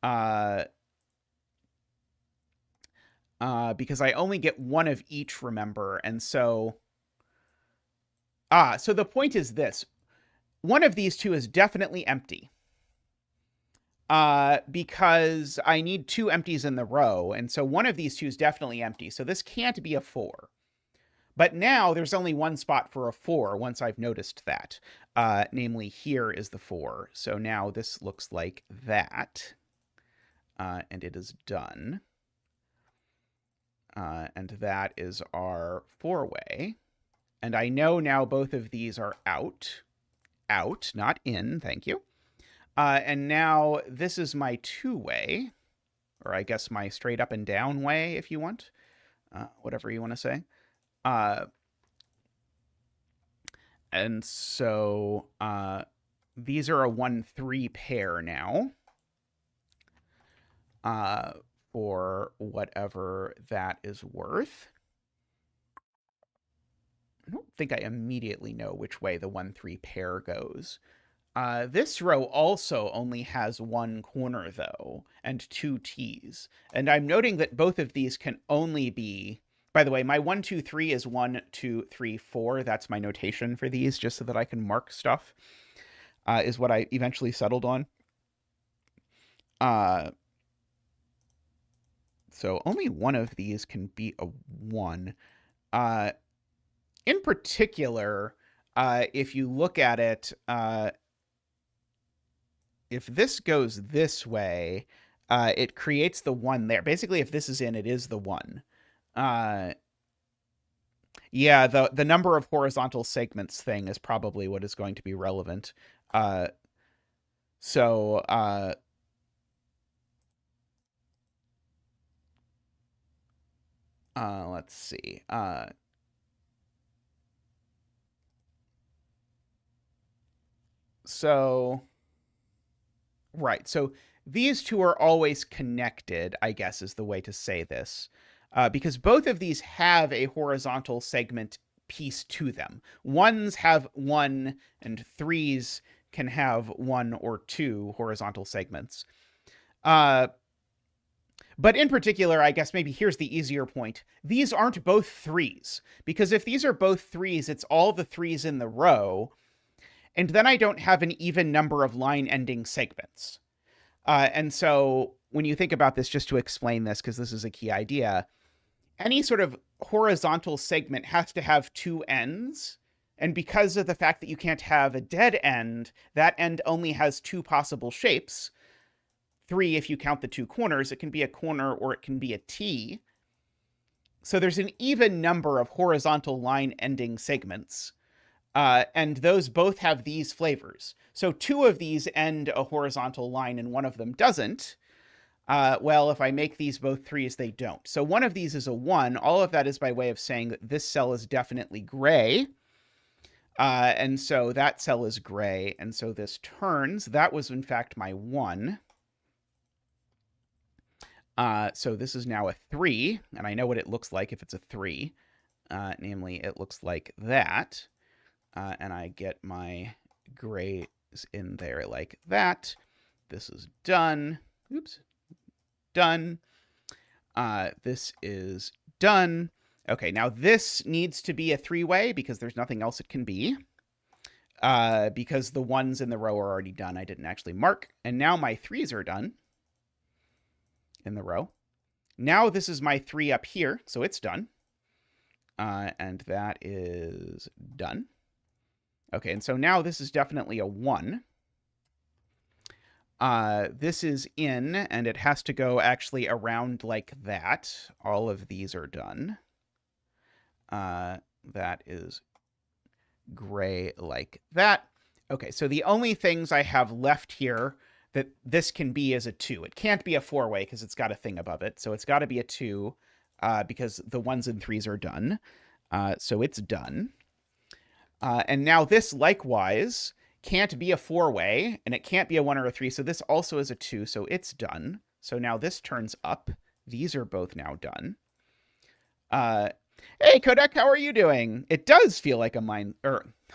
Because I only get one of each, remember, and so... so the point is this. One of these two is definitely empty. Because I need 2 empties in the row, and so one of these two is definitely empty, so this can't be a 4. But now there's only one spot for a 4 once I've noticed that. Namely, here is the 4. So now this looks like that. And it is done. And that is our 4-way. And I know now both of these are out. Out, not in, thank you. And now this is my 2-way. Or I guess my straight up and down way, if you want. Whatever you want to say. And so these are a 1-3 pair now, for whatever that is worth. I don't think I immediately know which way the 1-3 pair goes. This row also only has 1 corner, though, and 2 T's. And I'm noting that both of these can only be... By the way, my 1, 2, 3 is 1, 2, 3, 4. That's my notation for these, just so that I can mark stuff, is what I eventually settled on. So only one of these can be a 1. In particular, if you look at it, if this goes this way, it creates the 1 there. Basically, if this is in, it is the 1. Yeah, the number of horizontal segments thing is probably what is going to be relevant. Uh, so let's see. So right. So these two are always connected, I guess is the way to say this. Because both of these have a horizontal segment piece to them. Ones have one, and threes can have one or two horizontal segments. Uh, but in particular, I guess maybe here's the easier point. These aren't both threes, because if these are both threes, it's all the threes in the row, and then I don't have an even number of line ending segments. And so when you think about this, just to explain this, because this is a key idea, any sort of horizontal segment has to have two ends. And because of the fact that you can't have a dead end, that end only has two possible shapes. Three, if you count the two corners. It can be a corner or it can be a T. So there's an even number of horizontal line ending segments. And those both have these flavors. So two of these end a horizontal line and one of them doesn't. Well, if I make these both threes, they don't. So one of these is a 1. All of that is by way of saying that this cell is definitely gray. And so that cell is gray. And so this turns. That was, in fact, my 1. So this is now a 3. And I know what it looks like if it's a 3. Namely, it looks like that. And I get my grays in there like that. This is done. Oops. Done. This is done. Okay, now this needs to be a 3-way because there's nothing else it can be. Because the ones in the row are already done. I didn't actually mark. And now my 3s are done in the row. Now this is my 3 up here, so it's done. And that is done. Okay, and so now this is definitely a 1. This is in, and it has to go actually around like that. All of these are done. That is gray like that. Okay, so the only things I have left here that this can be is a 2. It can't be a 4-way because it's got a thing above it. So it's got to be a 2 because the 1s and 3s are done. So it's done. And now this likewise can't be a 4-way, and it can't be a 1 or a 3, so this also is a 2, so it's done. So now this turns up. These are both now done. Hey, Kodak, how are you doing? It does feel like a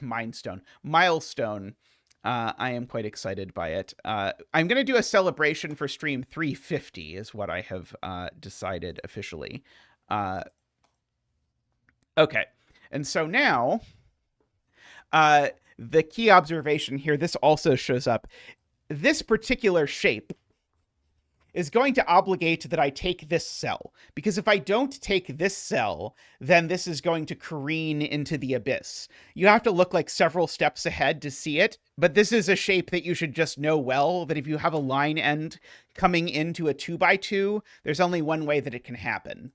milestone. I am quite excited by it. I'm going to do a celebration for stream 350 is what I have decided officially. Okay, and so now... the key observation here, this also shows up. This particular shape is going to obligate that I take this cell. Because if I don't take this cell, then this is going to careen into the abyss. You have to look like several steps ahead to see it. But this is a shape that you should just know well, that if you have a line end coming into a 2x2, there's only one way that it can happen.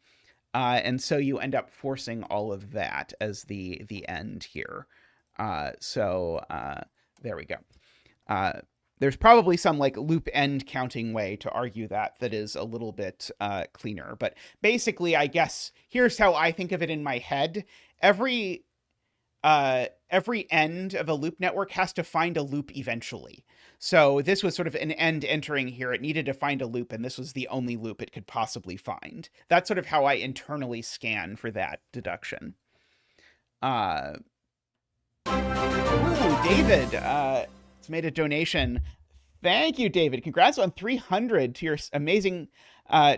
And so you end up forcing all of that as the end here. So there we go. There's probably some like loop end counting way to argue that is a little bit cleaner. But basically, I guess here's how I think of it in my head. Every end of a loop network has to find a loop eventually. So this was sort of an end entering here. It needed to find a loop, and this was the only loop it could possibly find. That's sort of how I internally scan for that deduction. Ooh, David has made a donation. Thank you, David. Congrats on 300 to your amazing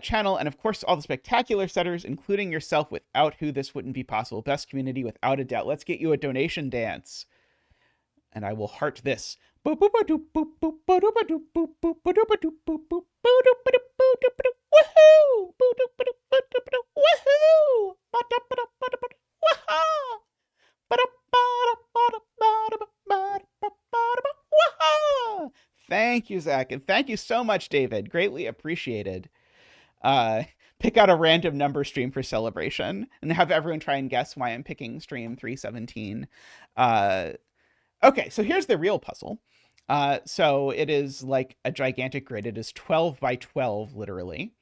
channel. And of course, all the spectacular setters, including yourself, without who this wouldn't be possible. Best community, without a doubt. Let's get you a donation dance. And I will heart this. Woohoo! Thank you, Zach, and thank you so much, David. Greatly appreciated. pick out a random number stream for celebration and have everyone try and guess why I'm picking stream 317. Okay, so here's the real puzzle. So it is like a gigantic grid. It is 12 by 12, literally.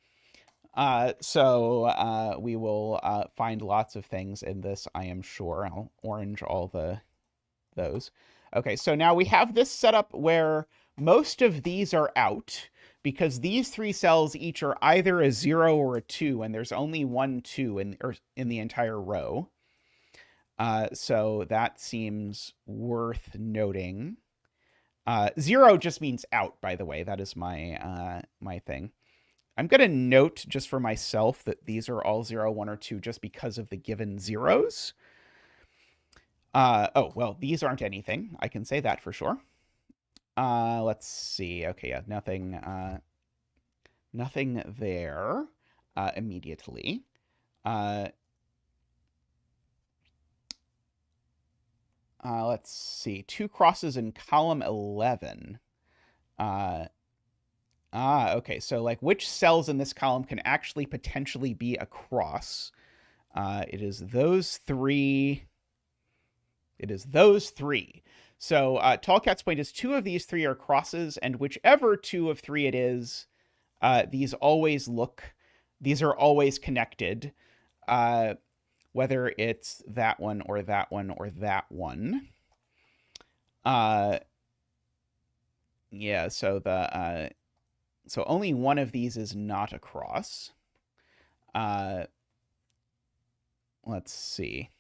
So we will find lots of things in this, I am sure. I'll orange all those. Okay, so now we have this setup where most of these are out because these three cells each are either a 0 or a 2, and there's only 1 2 in the entire row. So that seems worth noting. 0 just means out, by the way. That is my my thing. I'm going to note just for myself that these are all 0, 1, or 2 just because of the given zeros. Oh, well, these aren't anything. I can say that for sure. Let's see. Okay, yeah, nothing there immediately. Let's see. 2 crosses in column 11. Okay, so like which cells in this column can actually potentially be a cross? It is those 3. It is those 3. So Tallcat's point is 2 of these 3 are crosses, and whichever 2 of 3 it is, these are always connected, whether it's that one or that one or that one. Yeah, so so only one of these is not a cross. Let's see.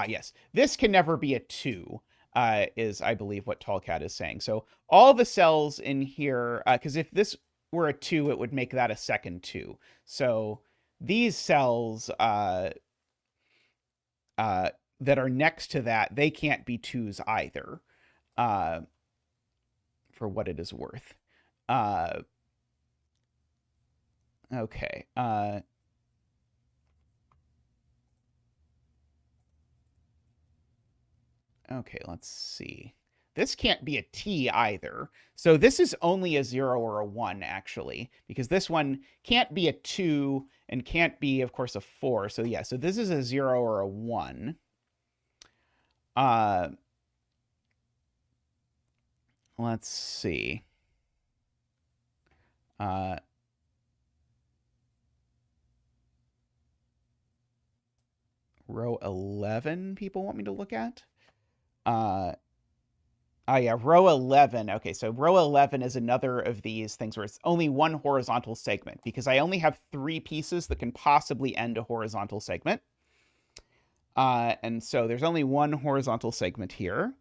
Yes. This can never be a 2, is, I believe, what Tallcat is saying. So all the cells in here, because if this were a 2, it would make that a second 2. So these cells that are next to that, they can't be 2s either, for what it is worth. Okay. Okay, let's see. This can't be a T either. So this is only a 0 or a 1, actually, because this one can't be a 2 and can't be, of course, a 4. So yeah, so this is a 0 or a 1. Let's see. Row 11 people want me to look at? Yeah, row 11. Okay, so row 11 is another of these things where it's only one horizontal segment because I only have 3 pieces that can possibly end a horizontal segment. And so there's only one horizontal segment here.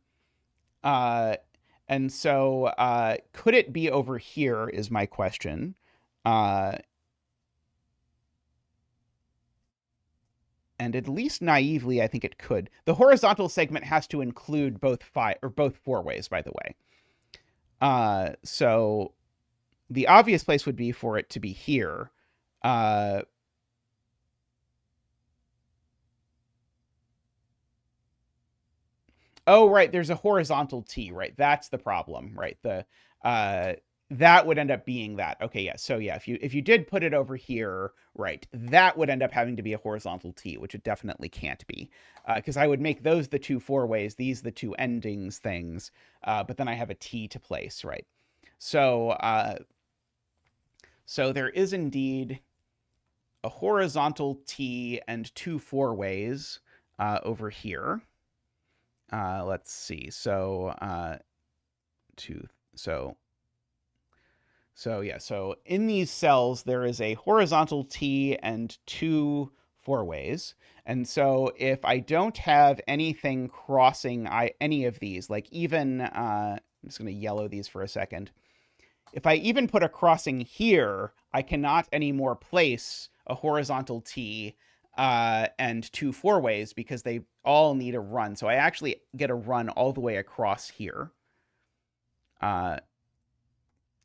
And so could it be over here is my question. And at least naively, I think it could. The horizontal segment has to include both 4 ways, by the way. So the obvious place would be for it to be here. Oh, right. There's a horizontal T, right? That's the problem, right? That would end up being that. Okay, yeah. So yeah, if you did put it over here, right, that would end up having to be a horizontal T, which it definitely can't be, because I would make those the 2 4 ways, these the 2 endings things, but then I have a T to place, right? So so there is indeed a horizontal T and 2 4 ways over here. Let's see. So So yeah, so in these cells, there is a horizontal T and 2 4 ways. And so if I don't have anything crossing any of these, like even, I'm just going to yellow these for a second. If I even put a crossing here, I cannot anymore place a horizontal T and 2 4 ways because they all need a run. So I actually get a run all the way across here.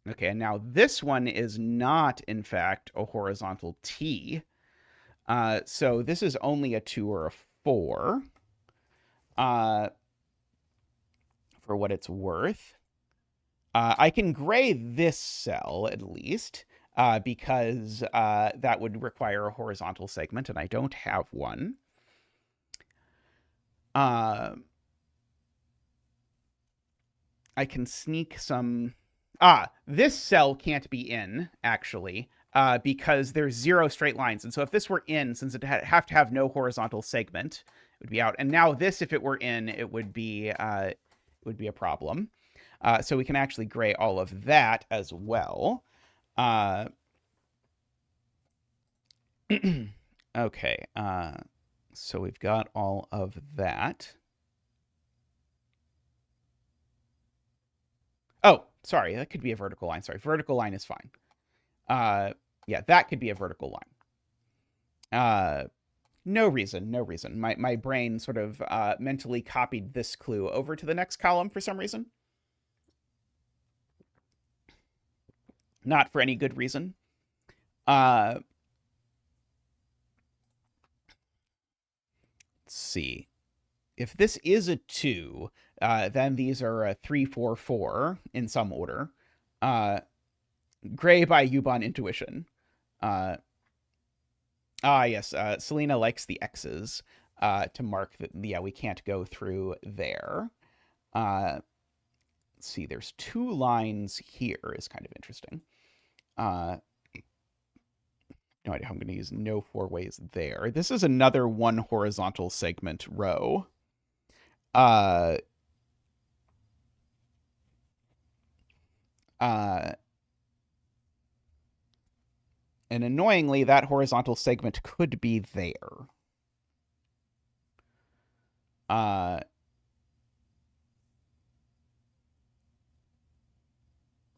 Okay, and now this one is not, in fact, a horizontal T. So this is only a 2 or a 4. for what it's worth. I can gray this cell at least, because that would require a horizontal segment, and I don't have one. I can sneak some... this cell can't be in, actually, because there's 0 straight lines. And so if this were in, since it have to have no horizontal segment, it would be out. And now this, if it were in, it would be a problem. So we can actually gray all of that as well. Okay, so we've got all of that. Oh, sorry, that could be a vertical line. Sorry, vertical line is fine. Yeah, that could be a vertical line. No reason. My brain sort of mentally copied this clue over to the next column for some reason. Not for any good reason. Let's see. If this is a 2, then these are a 3, 4, 4 in some order. Gray by Ubon intuition. Yes, Selena likes the X's to mark that, yeah, we can't go through there. Let's see, there's 2 lines here is kind of interesting. No idea how I'm going to use no 4 ways there. This is another 1 horizontal segment row. And annoyingly, that horizontal segment could be there.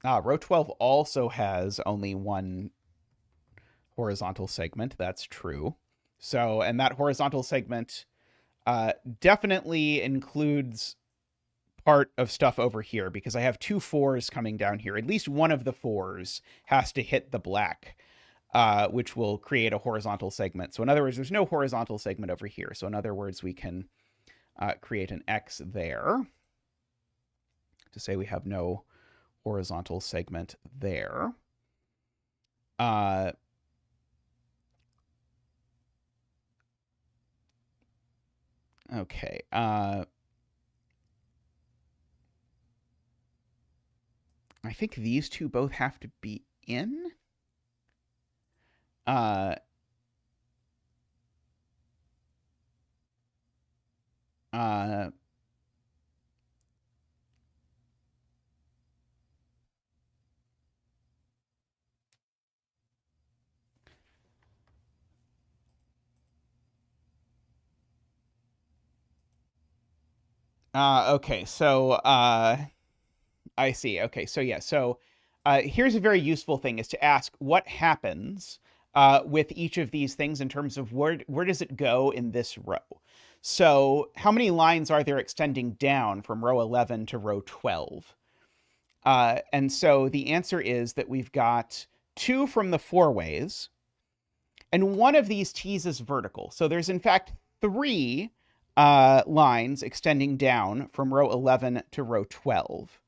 Row 12 also has only 1 horizontal segment. That's true. So, and that horizontal segment definitely includes part of stuff over here, because I have 2 4s coming down here. At least one of the 4s has to hit the black, which will create a horizontal segment. So in other words, there's no horizontal segment over here. So in other words, we can create an X there to say we have no horizontal segment there. Okay. I think these 2 both have to be in. Okay, so I see. Okay, so yeah, so here's a very useful thing, is to ask what happens with each of these things in terms of where does it go in this row. So how many lines are there extending down from row 11 to row 12? And so the answer is that we've got 2 from the 4 ways, and one of these t's is vertical. So there's in fact 3 lines extending down from row 11 to row 12.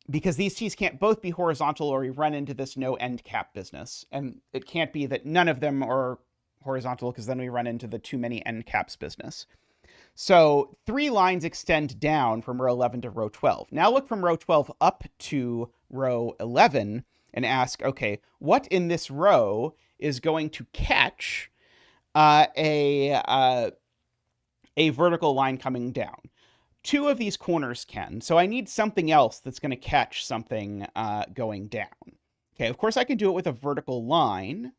Because these t's can't both be horizontal, or we run into this no end cap business. And it can't be that none of them are horizontal, because then we run into the too many end caps business. So 3 lines extend down from row 11 to row 12. Now look from row 12 up to row 11 and ask, okay, what in this row is going to catch a vertical line coming down? 2 of these corners can. So I need something else that's going to catch something going down. Okay, of course I can do it with a vertical line,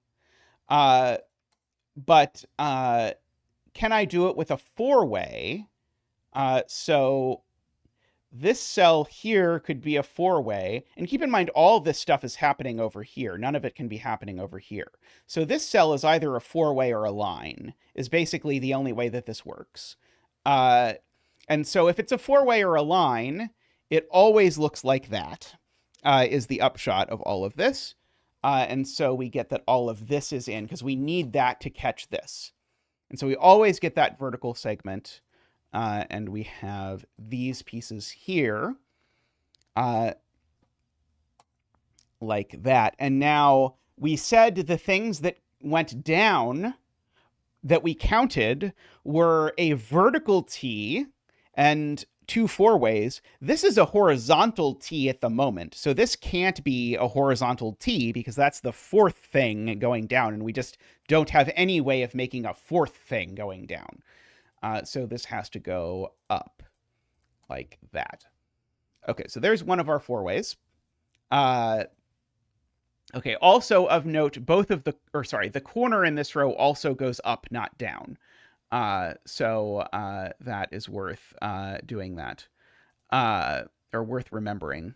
but can I do it with a 4-way? So this cell here could be a 4-way. And keep in mind, all this stuff is happening over here. None of it can be happening over here. So this cell is either a 4-way or a line, is basically the only way that this works. And so if it's a 4-way or a line, it always looks like that, is the upshot of all of this. And so we get that all of this is in, because we need that to catch this. And so we always get that vertical segment and we have these pieces here, like that. And now we said the things that went down that we counted were a vertical T and 2 four-ways. This is a horizontal T at the moment. So this can't be a horizontal T because that's the 4th thing going down, and we just don't have any way of making a 4th thing going down. So this has to go up like that. Okay, so there's one of our 4-ways. Okay, also of note, the corner in this row also goes up, not down. So that is worth doing that, or worth remembering.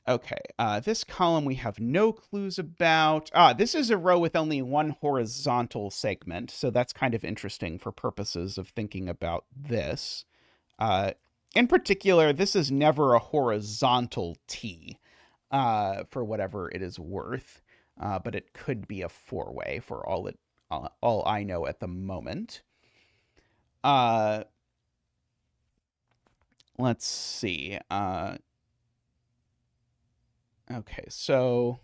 Okay, this column we have no clues about. This is a row with only one horizontal segment, so that's kind of interesting for purposes of thinking about this. In particular, this is never a horizontal T. For whatever it is worth, but it could be a 4-way for all I know at the moment. Let's see. Okay, so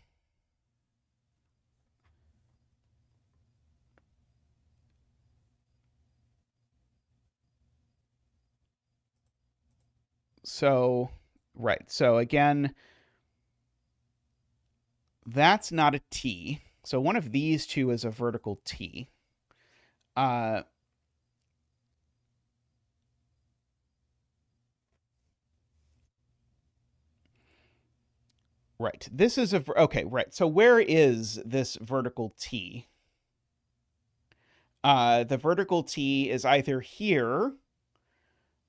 right. So again, that's not a T. So one of these two is a vertical T. Right. This is okay, right. So where is this vertical T? The vertical T is either here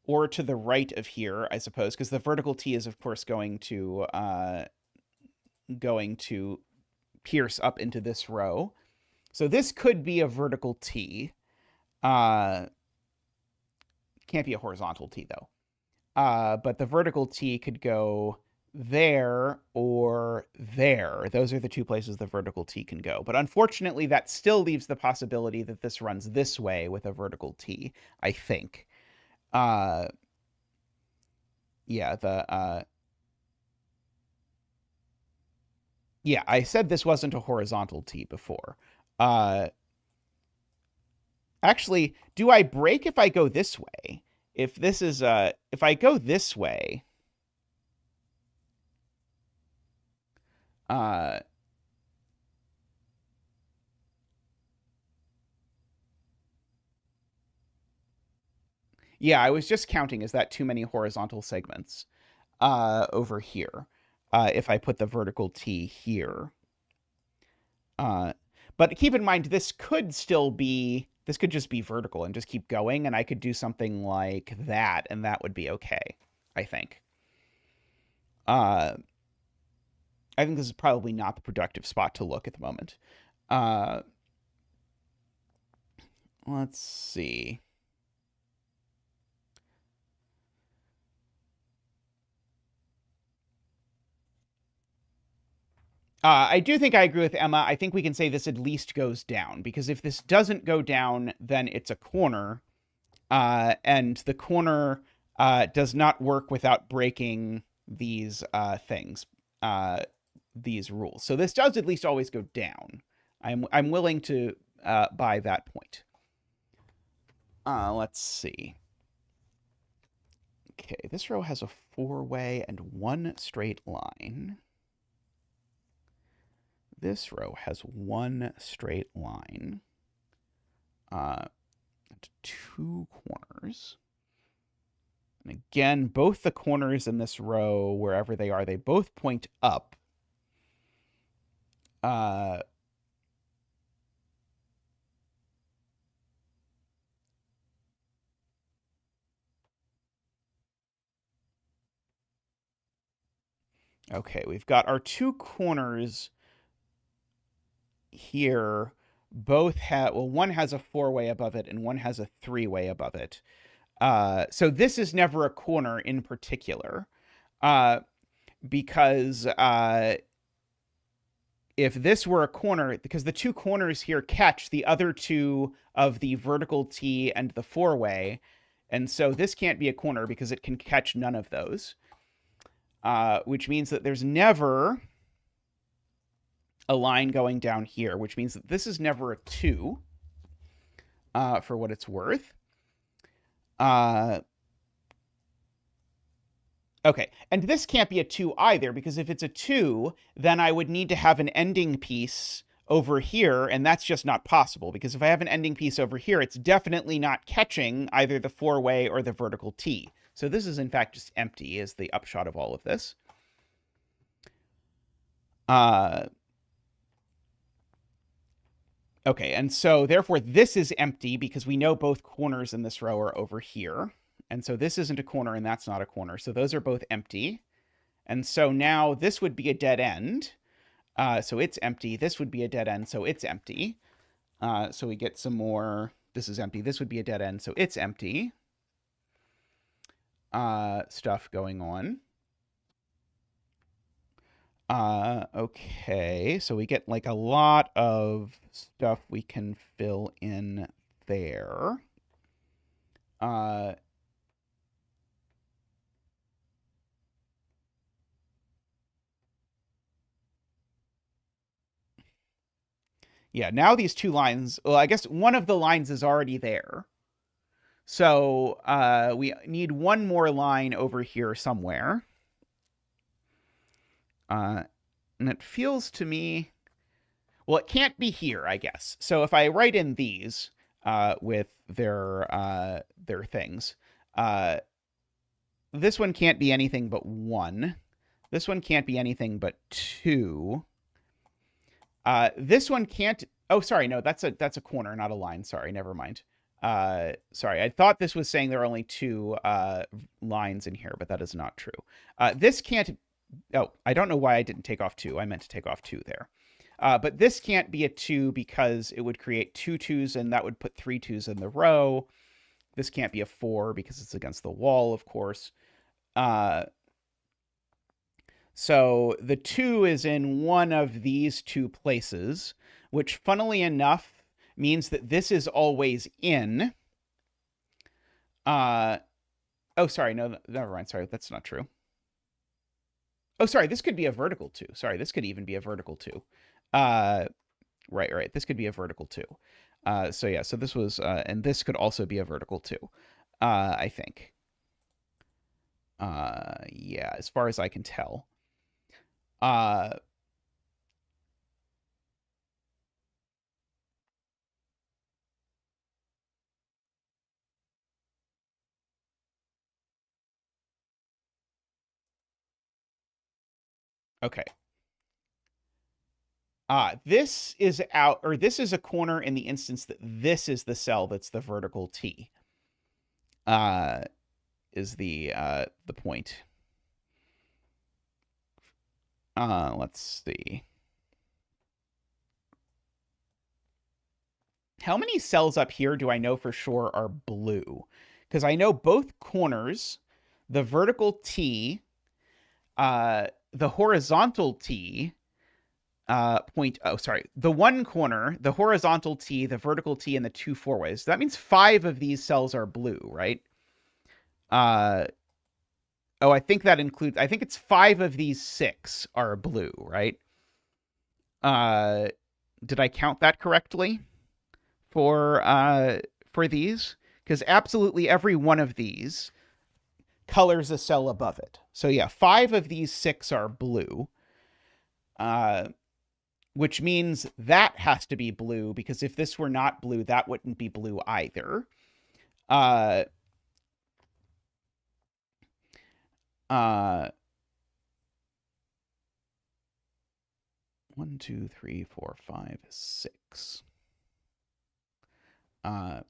or to the right of here, I suppose, because the vertical T is, of course, going to pierce up into this row. So this could be a vertical T. Can't be a horizontal T, though. But the vertical T could go there or there. Those are the 2 places the vertical T can go. But unfortunately, that still leaves the possibility that this runs this way with a vertical T, I think. Yeah, yeah, I said this wasn't a horizontal T before. Actually, do I break if I go this way? If I go this way, yeah, I was just counting. Is that too many horizontal segments over here? If I put the vertical T here. But keep in mind, this could just be vertical and just keep going, and I could do something like that, and that would be okay, I think. I think this is probably not the productive spot to look at the moment. Let's see. I do think I agree with Emma. I think we can say this at least goes down, because if this doesn't go down, then it's a corner. And the corner does not work without breaking these things, these rules. So this does at least always go down. I'm willing to buy that point. Let's see. Okay, this row has a 4-way and 1 straight line. This row has 1 straight line, 2 corners. And again, both the corners in this row, wherever they are, they both point up. Okay, we've got our 2 corners here. Both have, well, one has a 4-way above it and one has a 3-way above it. So this is never a corner in particular, because if this were a corner, because the two corners here catch the other two of the vertical T and the four-way, and so this can't be a corner because it can catch none of those, which means that there's never a line going down here, which means that this is never a 2, for what it's worth. Okay, and this can't be a 2 either, because if it's a 2, then I would need to have an ending piece over here, and that's just not possible, because if I have an ending piece over here, it's definitely not catching either the four-way or the vertical T. So this is, in fact, just empty, is the upshot of all of this. Okay, and so therefore this is empty, because we know both corners in this row are over here. And so this isn't a corner and that's not a corner. So those are both empty. And so now this would be a dead end. So it's empty. This would be a dead end. So it's empty. So we get some more. This is empty. This would be a dead end. So it's empty. Stuff going on. Okay. So we get like a lot of stuff we can fill in there. Yeah, now these two lines, well, I guess one of the lines is already there. So we need one more line over here somewhere. And it feels to me, well, it can't be here, I guess. So if I write in these with their things, this one can't be anything but 1. This one can't be anything but 2. This one can't. Oh, sorry. No, that's a corner, not a line. Sorry, never mind. Sorry, I thought this was saying there are only 2 lines in here, but that is not true. This can't. Oh, I don't know why I didn't take off 2. I meant to take off 2 there. But this can't be a 2 because it would create 2 2s, and that would put 3 2s in the row. This can't be a 4 because it's against the wall, of course. So the 2 is in one of these 2 places, which funnily enough means that this is always in. Oh, sorry. No, never mind. Sorry, that's not true. Oh, sorry. This could be a vertical 2. Sorry, this could even be a vertical 2. Right. This could be a vertical 2. So yeah, so this was, and this could also be a vertical 2, I think. Yeah, as far as I can tell. Okay. This is out, or this is a corner in the instance that this is the cell that's the vertical T. Is the point. Let's see. How many cells up here do I know for sure are blue? Because I know both corners, the vertical T, the horizontal T, the one corner, the horizontal T, the vertical T, and the 2 four-ways. That means 5 of these cells are blue, right? Oh, I think that includes, I think it's 5 of these 6 are blue, right? Did I count that correctly for these? Because absolutely every one of these colors a cell above it. So yeah, 5 of these 6 are blue. Which means that has to be blue, because if this were not blue, that wouldn't be blue either. 1, 2, 3, 4, 5, 6. So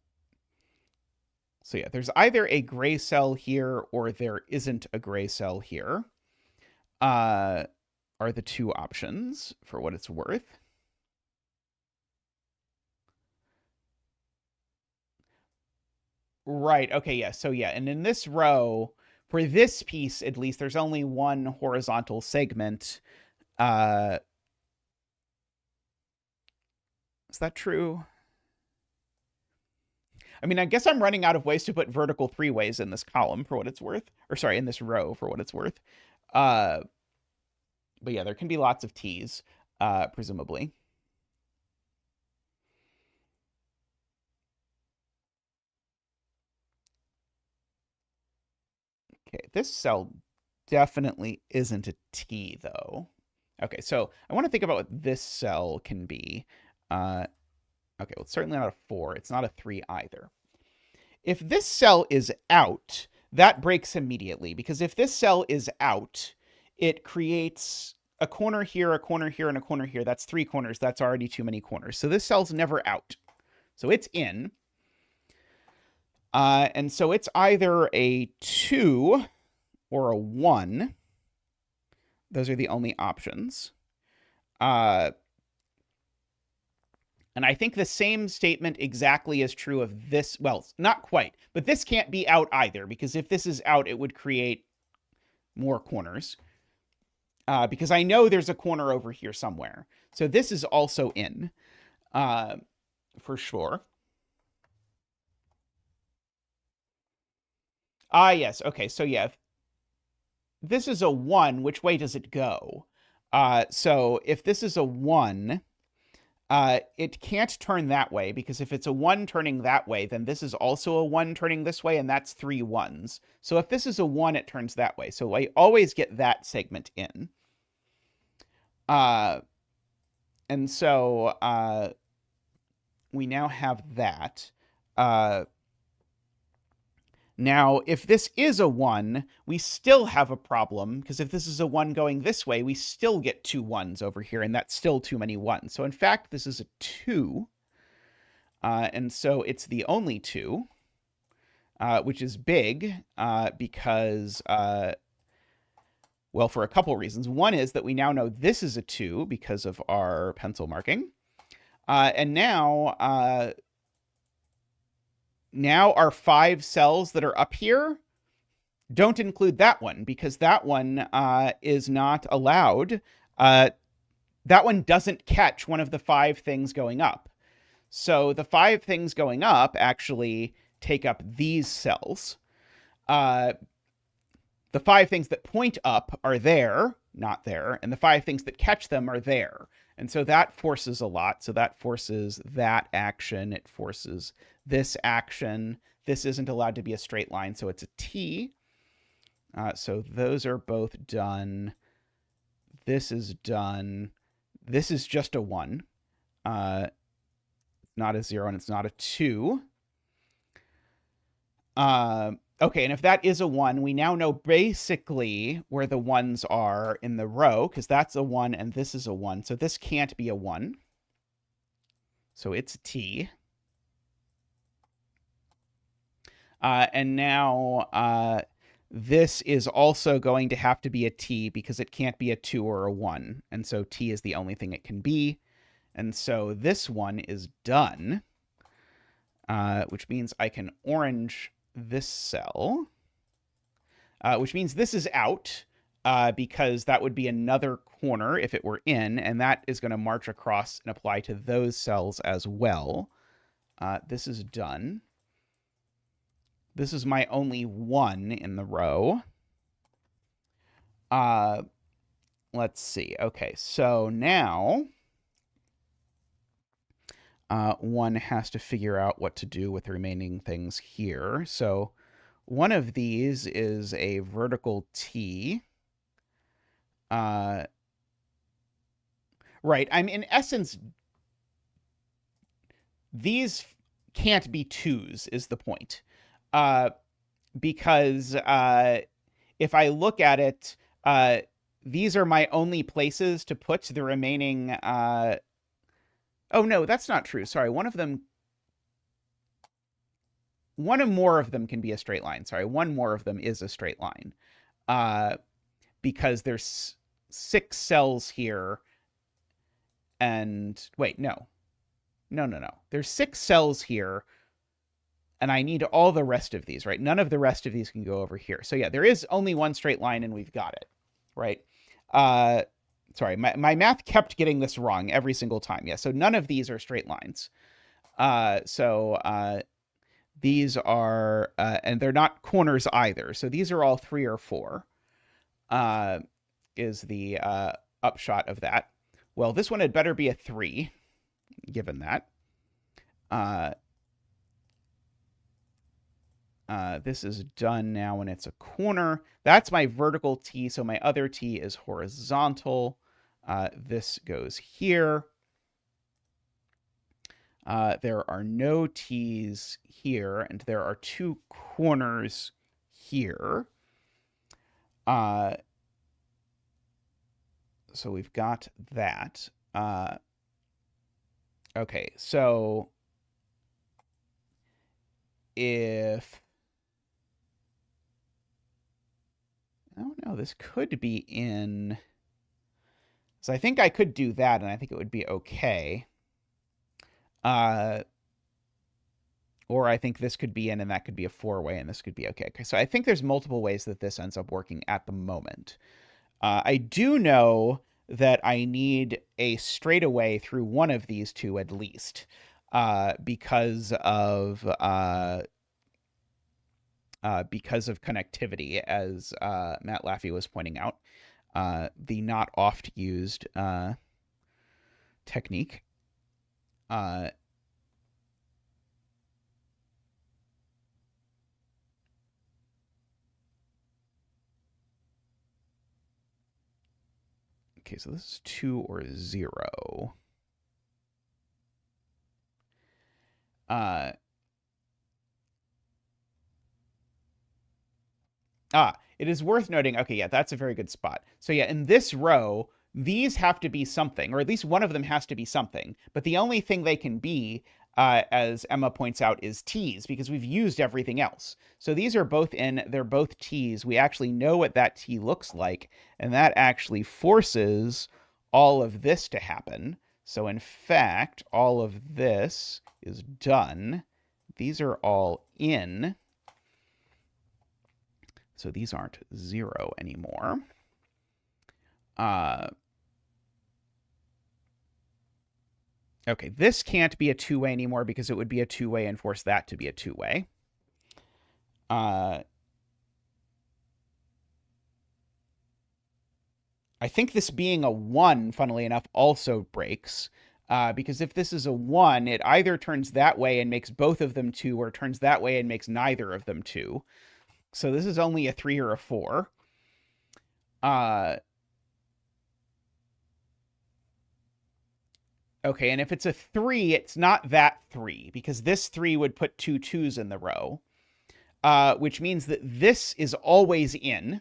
yeah, there's either a gray cell here or there isn't a gray cell here. Are the 2 options for what it's worth. Right. Okay. Yeah. So yeah, and in this row, for this piece at least, there's only one horizontal segment. Is that true? I mean, I guess I'm running out of ways to put vertical three ways in this column for what it's worth. Or sorry, in this row for what it's worth. But yeah, there can be lots of t's, presumably. Okay, this cell definitely isn't a t, though. Okay, so I want to think about what this cell can be. Okay, well, it's certainly not a 4. It's not a 3 either. If this cell is out, that breaks immediately, because if this cell is out, it creates a corner here, a corner here, and a corner here. That's 3 corners. That's already too many corners. So this cell's never out. So it's in. And so it's either a 2 or a 1. Those are the only options. And I think the same statement exactly is true of this. Well, not quite, but this can't be out either, because if this is out, it would create more corners. Because I know there's a corner over here somewhere. So this is also in, for sure. Yes. Okay, so yeah, if this is a 1, which way does it go? So if this is a 1... it can't turn that way, because if it's a 1 turning that way, then this is also a 1 turning this way, and that's 3 1s. So if this is a 1, it turns that way. So I always get that segment in. And so we now have that. Now, if this is a 1, we still have a problem, because if this is a 1 going this way, we still get 2 1s over here, and that's still too many 1s. So in fact, this is a 2, and so it's the only 2, which is big, because, well, for a couple reasons. One is that we now know this is a 2 because of our pencil marking, and now our 5 cells that are up here don't include that one, because that one is not allowed. That one doesn't catch one of the 5 things going up. So the 5 things going up actually take up these cells. The 5 things that point up are there, not there, and the 5 things that catch them are there. And so that forces a lot. So that forces that action. It forces this action. This isn't allowed to be a straight line, so it's a T. So those are both done. This is done. This is just a 1. Not a 0, and it's not a 2. Okay, and if that is a 1, we now know basically where the 1s are in the row, because that's a 1 and this is a 1. So this can't be a 1. So it's a T. And now this is also going to have to be a T, because it can't be a 2 or a 1. And so T is the only thing it can be. And so this one is done, which means I can orange this cell, which means this is out, because that would be another corner if it were in, and that is going to march across and apply to those cells as well. This is done. This is my only 1 in the row. Let's see. Okay, so now one has to figure out what to do with the remaining things here. So one of these is a vertical T. Right, I'm in essence, these can't be 2s is the point. Because if I look at it, these are my only places to put the remaining... Oh, no, that's not true. Sorry, one or more of them can be a straight line. Sorry, one more of them is a straight line. Because there's 6 cells here. And wait, no. No. There's 6 cells here. And I need all the rest of these, right? None of the rest of these can go over here. So yeah, there is only one straight line, and we've got it, right? sorry, my math kept getting this wrong every single time. Yeah, so none of these are straight lines. These are, and they're not corners either. So these are all 3 or 4, is the upshot of that. Well, this one had better be a 3, given that. This is done now and it's a corner. That's my vertical T, so my other T is horizontal. This goes here. There are no T's here, and there are 2 corners here. So we've got that. Okay, so if... I don't know, this could be in... So I think I could do that, and I think it would be okay. Or I think this could be in, and that could be a 4-way, and this could be okay. So I think there's multiple ways that this ends up working at the moment. I do know that I need a straightaway through one of these 2 at least, because of connectivity, as Matt Laffey was pointing out, the not oft used technique. Okay, so this is 2 or 0. It is worth noting. Okay, yeah, that's a very good spot. So yeah, in this row, these have to be something, or at least one of them has to be something. But the only thing they can be, as Emma points out, is T's, because we've used everything else. So these are both in, they're both T's. We actually know what that T looks like, and that actually forces all of this to happen. So in fact, all of this is done. These are all in. So these aren't 0 anymore. Okay, this can't be a 2-way anymore because it would be a 2-way and force that to be a 2-way. I think this being a 1, funnily enough, also breaks. Because if this is a 1, it either turns that way and makes both of them 2, or turns that way and makes neither of them 2. So this is only a 3 or a 4. Okay, and if it's a 3, it's not that 3, because this 3 would put 2 2s in the row, which means that this is always in.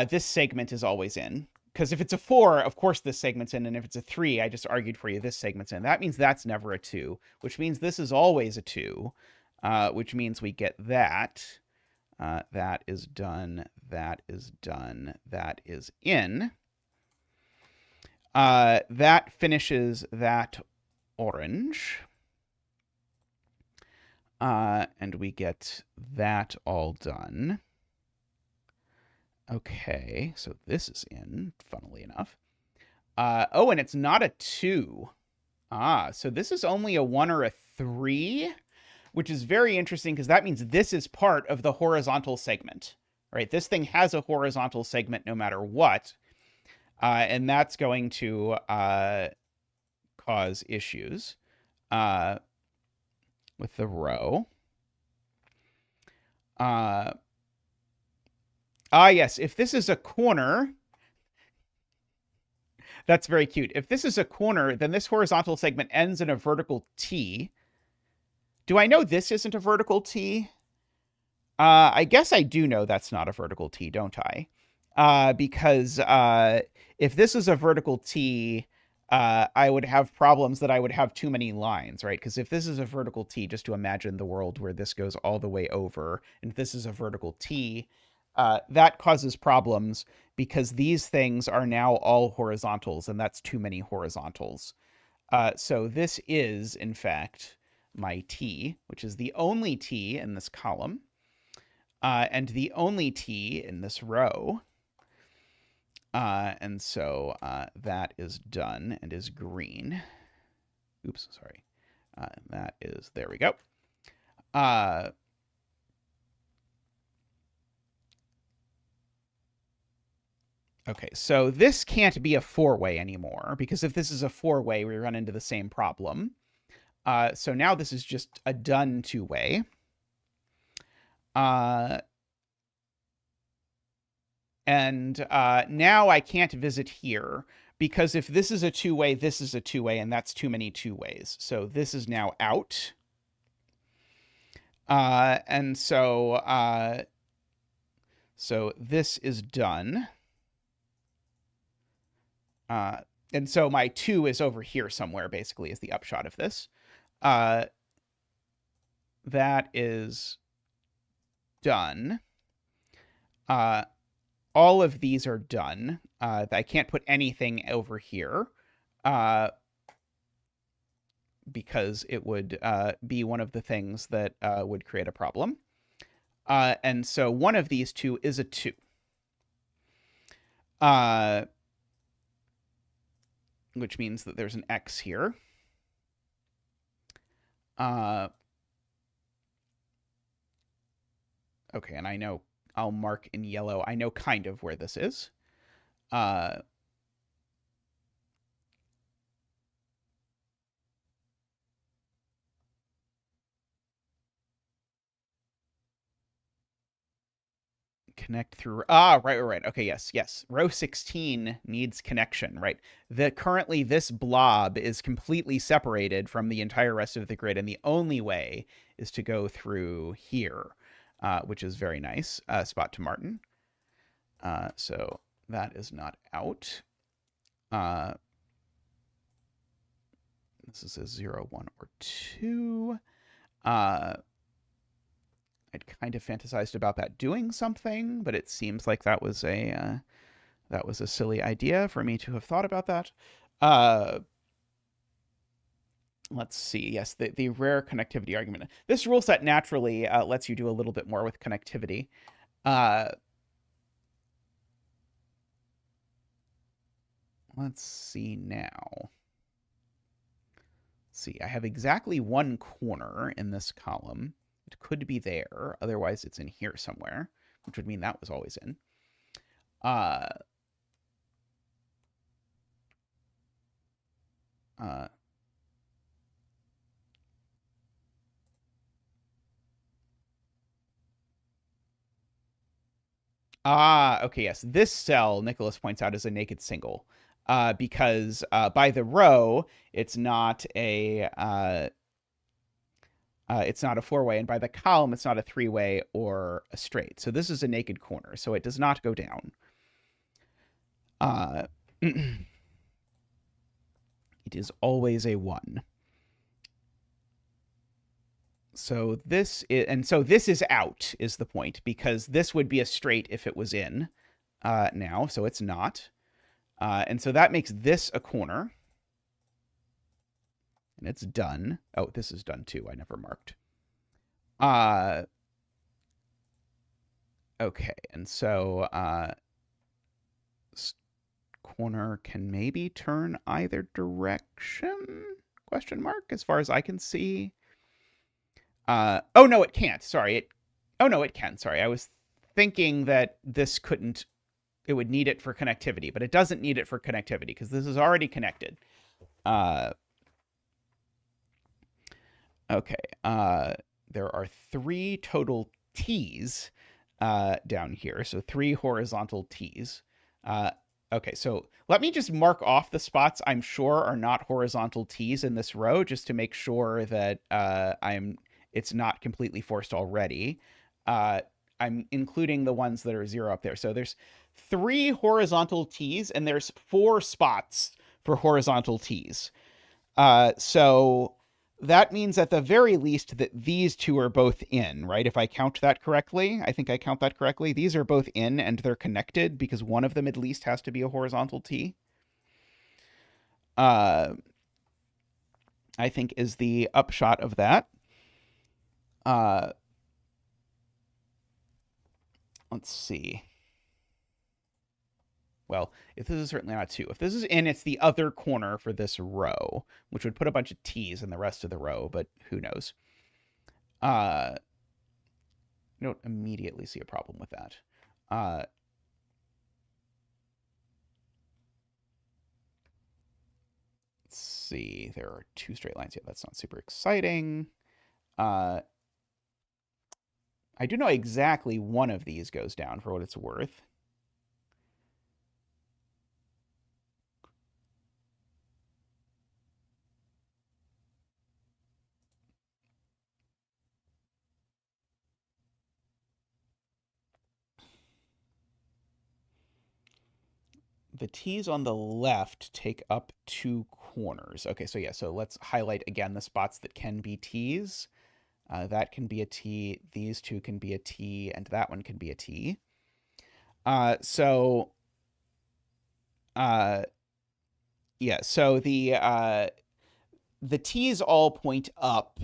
This segment is always in. Because if it's a 4, of course this segment's in, and if it's a 3, I just argued for you, this segment's in. That means that's never a 2, which means this is always a 2, which means we get that. That is done. That is done. That is in. That finishes that orange. And we get that all done. Okay, so this is in, funnily enough. Oh, and it's not a 2. So this is only a 1 or a 3, which is very interesting because that means this is part of the horizontal segment, right? This thing has a horizontal segment no matter what, and that's going to cause issues with the row. Yes, if this is a corner, that's very cute. If this is a corner, then this horizontal segment ends in a vertical T. Do I know this isn't a vertical T? I guess I do know that's not a vertical T, don't I? Because if this is a vertical T, I would have problems that I would have too many lines, right? Because if this is a vertical T, just to imagine the world where this goes all the way over, and if this is a vertical T, that causes problems because these things are now all horizontals, and that's too many horizontals. So this is, in fact, my T, which is the only T in this column, and the only T in this row. And so that is done and is green. Oops, sorry. That is, there we go. Okay, so this can't be a four-way anymore, because if this is a four-way, we run into the same problem. So now this is just a done two-way. And now I can't visit here, because if this is a two-way, this is a two-way, and that's too many two-ways. So this is now out. And so this is done. And so my 2 is over here somewhere, basically, is the upshot of this. That is done. All of these are done. I can't put anything over here because it would be one of the things that would create a problem. And so one of these two is a 2. Which means that there's an X here. Okay, and I know I'll mark in yellow. I know kind of where this is. Connect through, right. Okay, yes. Row 16 needs connection, right? Currently this blob is completely separated from the entire rest of the grid, and the only way is to go through here, which is very nice. Spot to Martin. So that is not out. This is a 0, 1, or 2. I'd kind of fantasized about that doing something, but it seems like that was a silly idea for me to have thought about that. Let's see. Yes, the rare connectivity argument. This rule set naturally lets you do a little bit more with connectivity. Let's see now. See, I have exactly one corner in this column. It could be there. Otherwise, it's in here somewhere, which would mean that was always in. Okay, yes. This cell, Nicholas points out, is a naked single. Because by the row, it's not a four-way, and by the column, it's not a three-way or a straight. So this is a naked corner, so it does not go down. It is always a 1. So this is out, is the point, because this would be a straight if it was in now, so it's not. And so that makes this a corner. And it's done. Oh, this is done too. I never marked. Okay, and so corner can maybe turn either direction? Question mark, as far as I can see. Oh no, it can't. Sorry. Oh no, it can. Sorry. I was thinking that this couldn't, it would need it for connectivity, but it doesn't need it for connectivity because this is already connected. Okay. There are 3 total T's down here. So 3 horizontal T's. Okay, so let me just mark off the spots I'm sure are not horizontal T's in this row, just to make sure that it's not completely forced already. I'm including the ones that are 0 up there. So there's 3 horizontal T's, and there's 4 spots for horizontal T's. So that means at the very least that these 2 are both in, right? If I count that correctly, I think I count that correctly. These are both in, and they're connected because one of them at least has to be a horizontal T. I think is the upshot of that. Let's see. well, if this is certainly not 2, if this is in, it's the other corner for this row, which would put a bunch of T's in the rest of the row, but who knows? I don't immediately see a problem with that. Let's see. There are 2 straight lines. Yeah, that's not super exciting. I do know exactly one of these goes down for what it's worth. The T's on the left take up 2 corners. Okay, so yeah, so let's highlight again the spots that can be T's. That can be a T, these 2 can be a T, and that one can be a T. Yeah, so the T's all point up,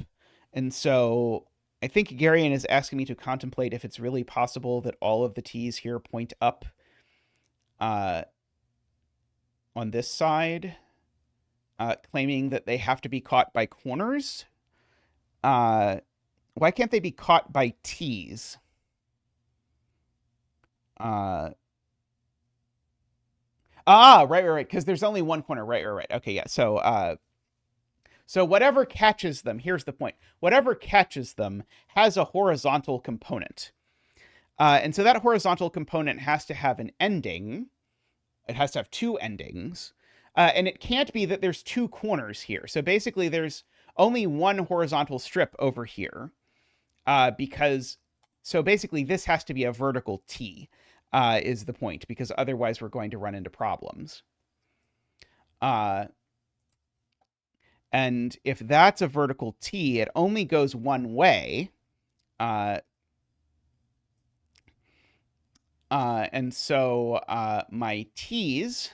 and so I think Garion is asking me to contemplate if it's really possible that all of the T's here point up on this side, claiming that they have to be caught by corners. Why can't they be caught by T's? Right, because there's only one corner. Right. Okay, yeah. So whatever catches them, here's the point. Whatever catches them has a horizontal component. And so that horizontal component has to have an ending. It has to have 2 endings. And it can't be that there's 2 corners here. So basically there's only one horizontal strip over here. So basically this has to be a vertical T, is the point, because otherwise we're going to run into problems. And if that's a vertical T, it only goes one way. And so my T's,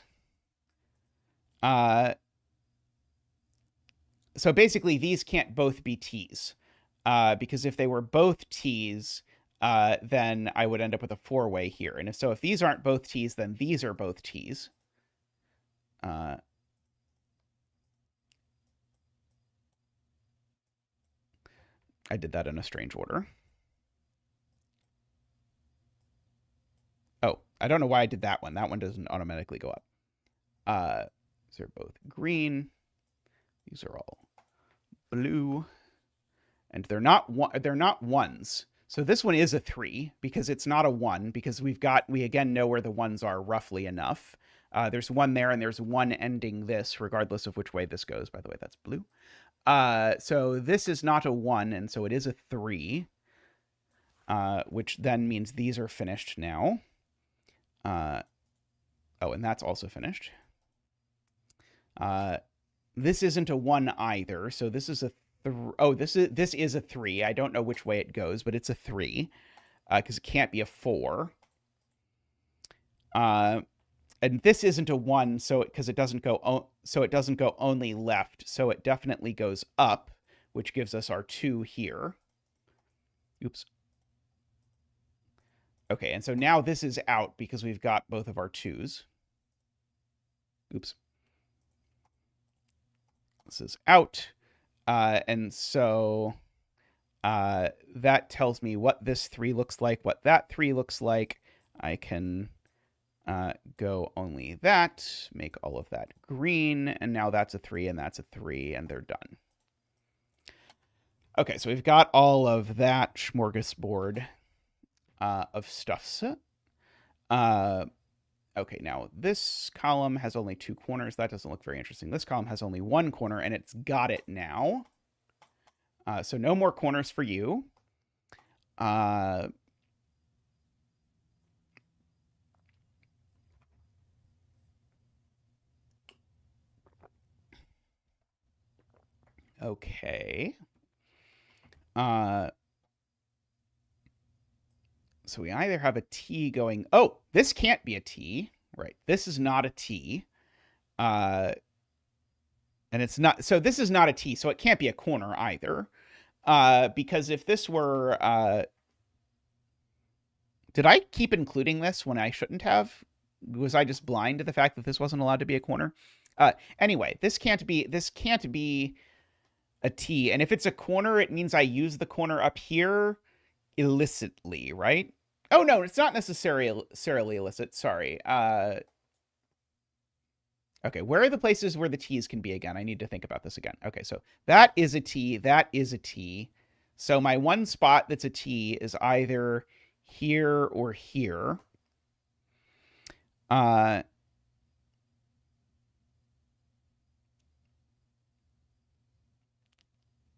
so basically these can't both be T's, because if they were both T's, then I would end up with a 4-way here. And if these aren't both T's, then these are both T's. I did that in a strange order. Oh, I don't know why I did that one. That one doesn't automatically go up. These are both green. These are all blue. And they're not ones. So this one is a 3 because it's not a 1, because we again know where the ones are roughly enough. There's 1 there, and there's 1 ending this, regardless of which way this goes. By the way, that's blue. So this is not a 1, and so it is a 3, which then means these are finished now. Oh, and that's also finished. This isn't a 1 either, so this is a this is a 3. I don't know which way it goes, but it's a 3, because it can't be a 4. And this isn't a 1, so because it doesn't go only left, so it definitely goes up, which gives us our 2 here. Oops. Okay, and so now this is out because we've got both of our 2's. Oops. This is out. And so that tells me what this 3 looks like, what that 3 looks like. I can go only that, make all of that green, and now that's a 3 and that's a 3, and they're done. Okay, so we've got all of that smorgasbord of stuffs. Okay, now this column has only 2 corners. That doesn't look very interesting. This column has only 1 corner, and it's got it now. So no more corners for you. Okay. So we either have a T going... Oh, this can't be a T. Right. This is not a T. And it's not... So this is not a T, so it can't be a corner either. Because if this were... Did I keep including this when I shouldn't have? Was I just blind to the fact that this wasn't allowed to be a corner? Anyway, this can't be a T. And if it's a corner, it means I use the corner up here illicitly, right? Oh, no, it's not necessarily illicit. Sorry. Okay, where are the places where the T's can be again? I need to think about this again. Okay, so that is a T. That is a T. So my one spot that's a T is either here or here.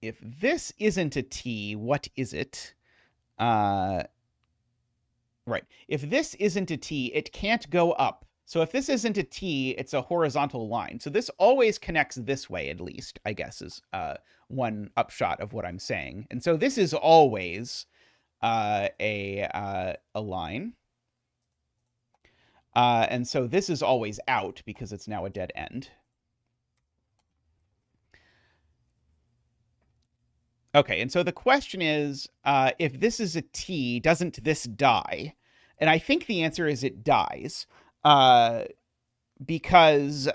If this isn't a T, what is it? Right. If this isn't a T, it can't go up. So if this isn't a T, it's a horizontal line. So this always connects this way, at least, I guess, is one upshot of what I'm saying. And so this is always a line. And so this is always out because it's now a dead end. Okay, and so the question is, if this is a T, doesn't this die? And I think the answer is it dies, because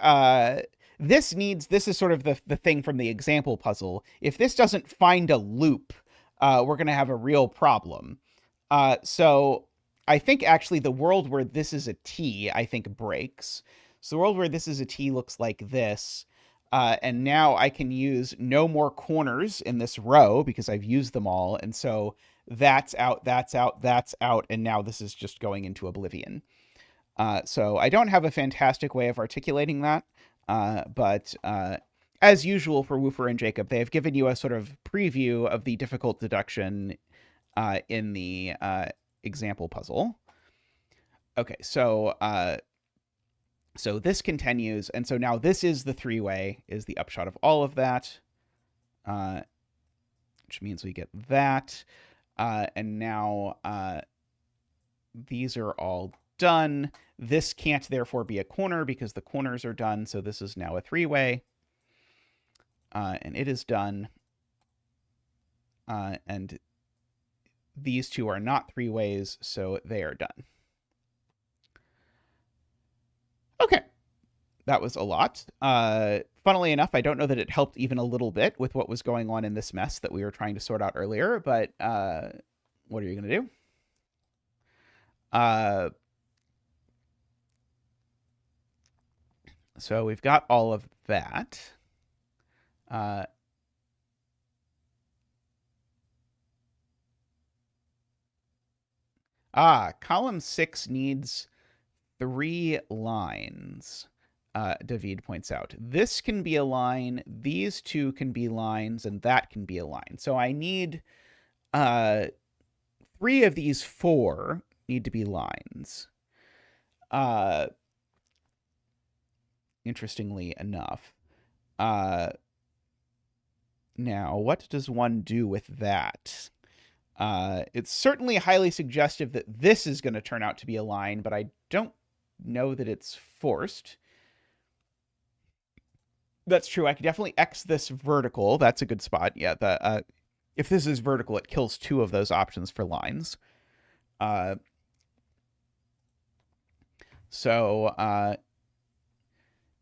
this is sort of the thing from the example puzzle. If this doesn't find a loop, we're going to have a real problem. So I think actually the world where this is a T, I think breaks. So the world where this is a T looks like this. And now I can use no more corners in this row because I've used them all. And so that's out, that's out, that's out. And now this is just going into oblivion. So I don't have a fantastic way of articulating that. But as usual for Woofer and Jacob, they have given you a sort of preview of the difficult deduction in the example puzzle. Okay, so this continues, and so now this is the three-way, is the upshot of all of that, which means we get that, and now these are all done. This can't therefore be a corner because the corners are done, so this is now a three-way, and it is done, and these two are not three ways, so they are done. Okay, that was a lot. Funnily enough, I don't know that it helped even a little bit with what was going on in this mess that we were trying to sort out earlier, but what are you going to do? So we've got all of that. Column 6 needs 3 lines, David points out. This can be a line, these two can be lines, and that can be a line. So I need 3 of these 4 need to be lines. Interestingly enough. Now, what does one do with that? It's certainly highly suggestive that this is going to turn out to be a line, but I don't know that it's forced. That's true. I could definitely X this vertical. That's a good spot. Yeah, if this is vertical, it kills 2 of those options for lines.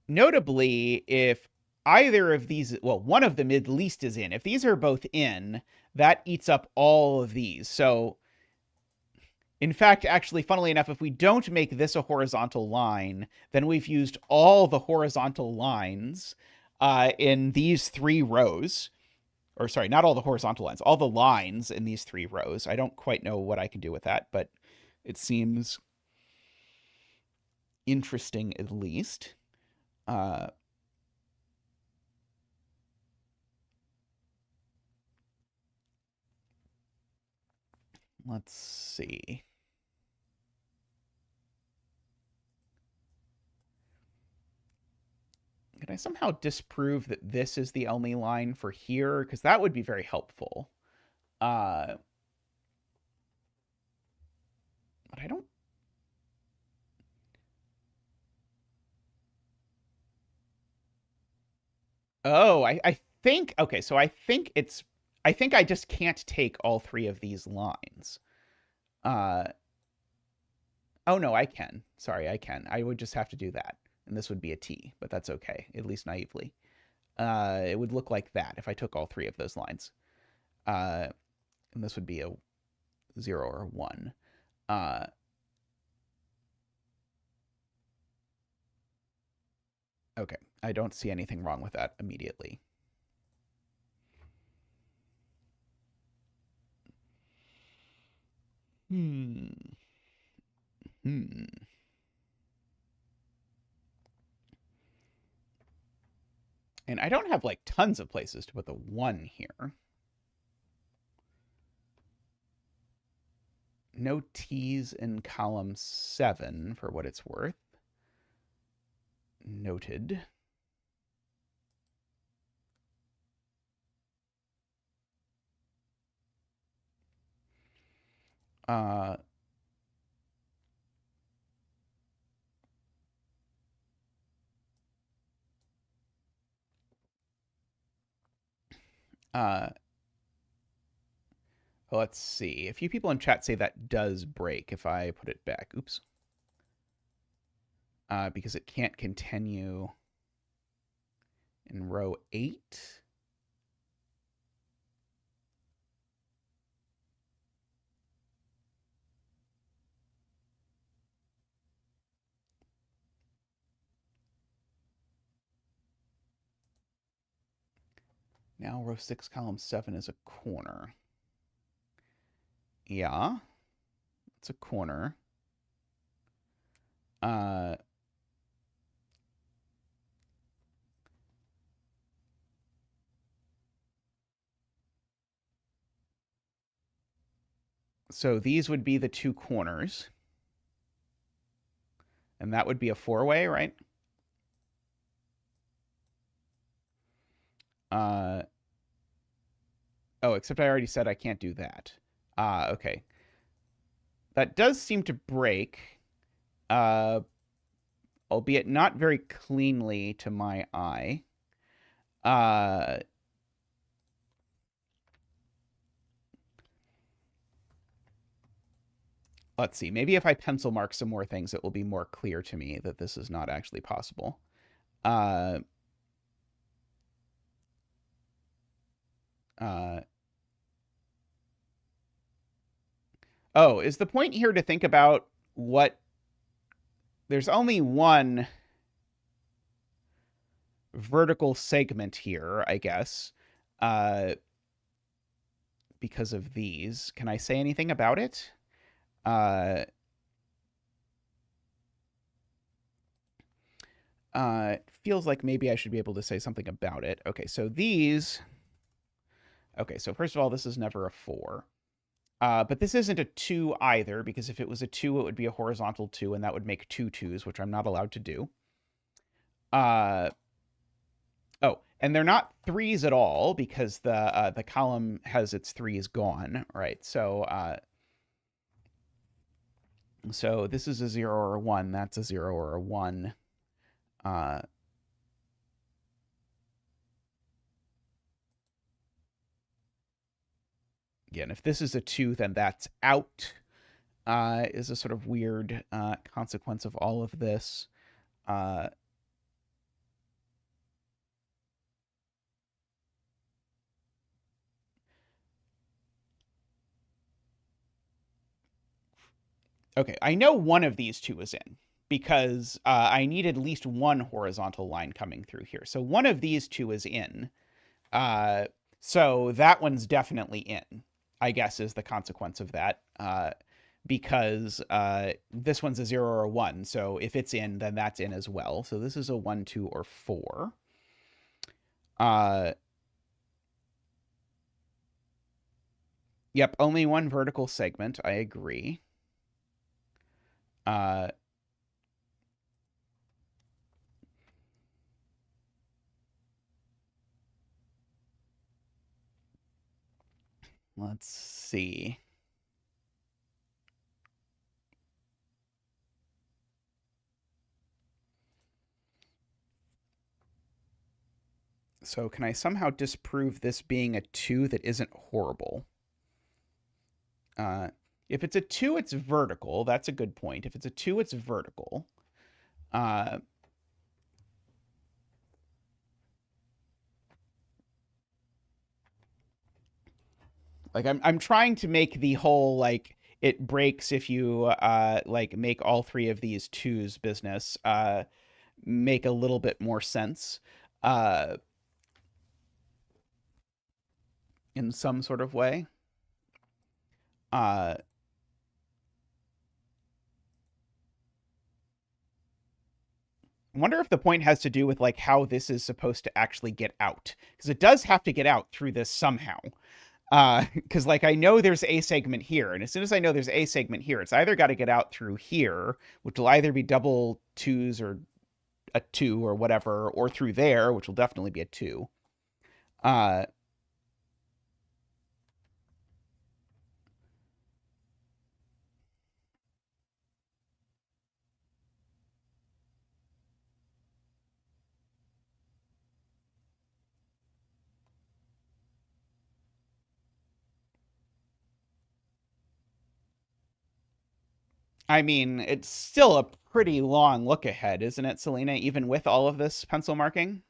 Notably, if either of these, well, one of them at least is in. If these are both in, that eats up all of these. So, in fact, actually, funnily enough, if we don't make this a horizontal line, then we've used all the horizontal lines in these 3 rows. Or sorry, not all the horizontal lines, all the lines in these 3 rows. I don't quite know what I can do with that, but it seems interesting at least. Let's see. Can I somehow disprove that this is the only line for here? Because that would be very helpful. But I don't... Oh, I think... Okay, so I think it's... I think I just can't take all 3 of these lines. Oh, no, I can. Sorry, I can. I would just have to do that. And this would be a T, but that's okay, at least naively. It would look like that if I took all three of those lines. And this would be a 0 or a 1. Okay, I don't see anything wrong with that immediately. Hmm. And I don't have like tons of places to put the 1 here. No T's in column 7 for what it's worth. Noted. Let's see. A few people in chat say that does break if I put it back. Oops. Because it can't continue in row 8. Now row 6, column 7 is a corner. Yeah, it's a corner. So these would be the two corners. And that would be a 4-way, right? Oh, except I already said I can't do that. Okay. That does seem to break, albeit not very cleanly to my eye. Let's see. Maybe if I pencil mark some more things, it will be more clear to me that this is not actually possible. Oh, is the point here to think about what... There's only one vertical segment here, I guess, because of these. Can I say anything about it? It feels like maybe I should be able to say something about it. Okay, so these... Okay, so first of all, this is never a 4. But this isn't a 2 either, because if it was a 2, it would be a horizontal 2, and that would make 2 2s, which I'm not allowed to do. Oh, and they're not 3s at all, because the column has its 3s gone, right? So this is a 0 or a 1. That's a 0 or a 1. Again, if this is a 2, then that's out, is a sort of weird consequence of all of this. Okay, I know one of these two is in, because I need at least one horizontal line coming through here. So one of these two is in. So that one's definitely in, I guess, is the consequence of that. Because this one's a 0 or a 1. So if it's in, then that's in as well. So this is a 1, 2, or 4. Yep, only one vertical segment. I agree. Let's see. So can I somehow disprove this being a 2 that isn't horrible? If it's a 2, it's vertical. That's a good point. If it's a 2, it's vertical. Like I'm trying to make the whole like it breaks if you like make all 3 of these 2s business make a little bit more sense uh in some sort of way. I wonder if the point has to do with like how this is supposed to actually get out, because it does have to get out through this somehow. Because like I know there's a segment here, and as soon as I know there's a segment here, it's either got to get out through here, which will either be double 2s or a 2 or whatever, or through there, which will definitely be a 2. Uh, I mean, it's still a pretty long look ahead, isn't it, Selena, even with all of this pencil marking?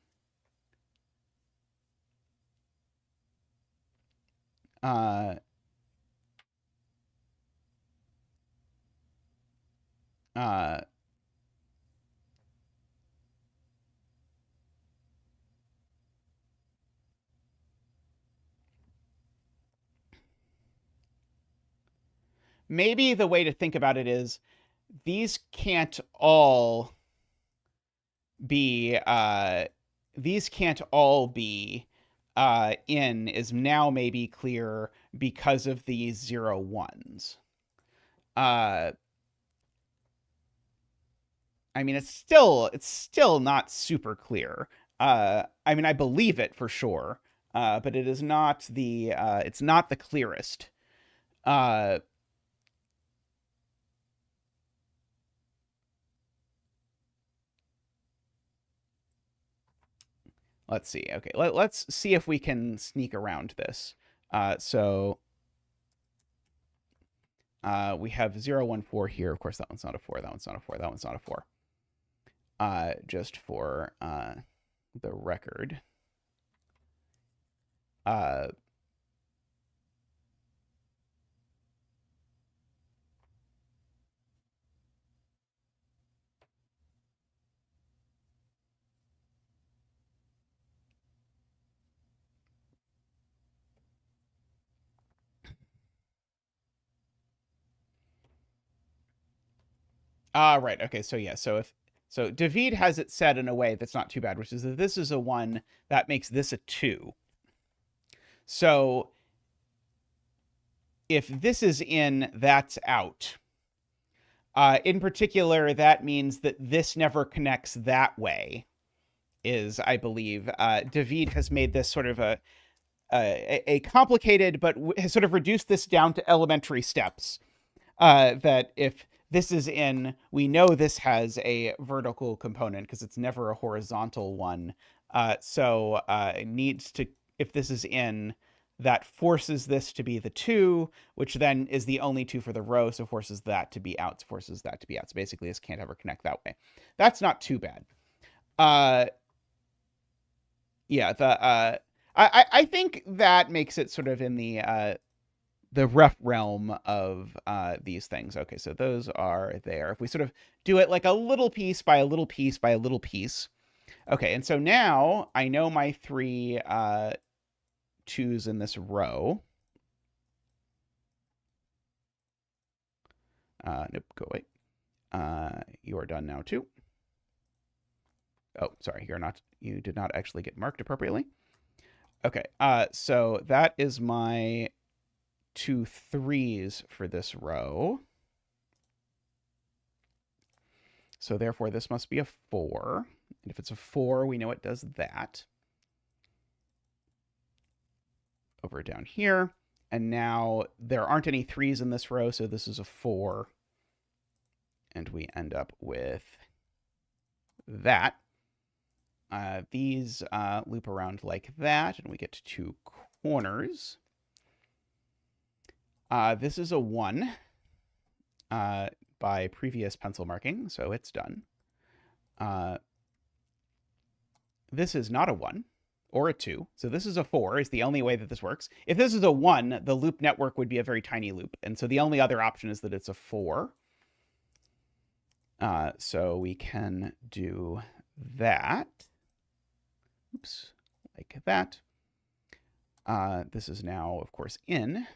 Uh, uh, Maybe the way to think about it is these can't all be in is now maybe clear because of these 0 1s. Uh, I mean, it's still not super clear. I mean, I believe it for sure, but it is not the it's not the clearest. Uh, let's see. Okay, let's see if we can sneak around this. So we have 0 1 4 here. Of course, that one's not a 4. That one's not a 4. That one's not a 4. Just for the record. Right. Okay. So yeah. So David has it set in a way that's not too bad, which is that this is a 1 that makes this a 2. So if this is in, that's out. In particular, that means that this never connects that way. Is I believe David has made this sort of a complicated, but has sort of reduced this down to elementary steps. That if this is in, we know this has a vertical component because it's never a horizontal one. So it needs to, if this is in, that forces this to be the 2, which then is the only 2 for the row, so forces that to be out, forces that to be out. So basically, this can't ever connect that way. That's not too bad. Yeah, I think that makes it sort of in the rough realm of these things. Okay, so those are there. If we sort of do it like a little piece by a little piece by a little piece. Okay, and so now I know my 3 2s in this row. Nope, go away. You are done now too. Oh, sorry, you did not actually get marked appropriately. Okay, so that is my 2 3s for this row. So therefore, this must be a 4. And if it's a 4, we know it does that. Over down here. And now there aren't any 3s in this row, so this is a 4. And we end up with that. These loop around like that, and we get to 2 corners. This is a 1. by previous pencil marking, so it's done. This is not a 1 or a 2, so this is a 4 is the only way that this works. If this is a 1, the loop network would be a very tiny loop, and so the only other option is that it's a 4. So we can do that. Oops, like that. This is now, of course, in.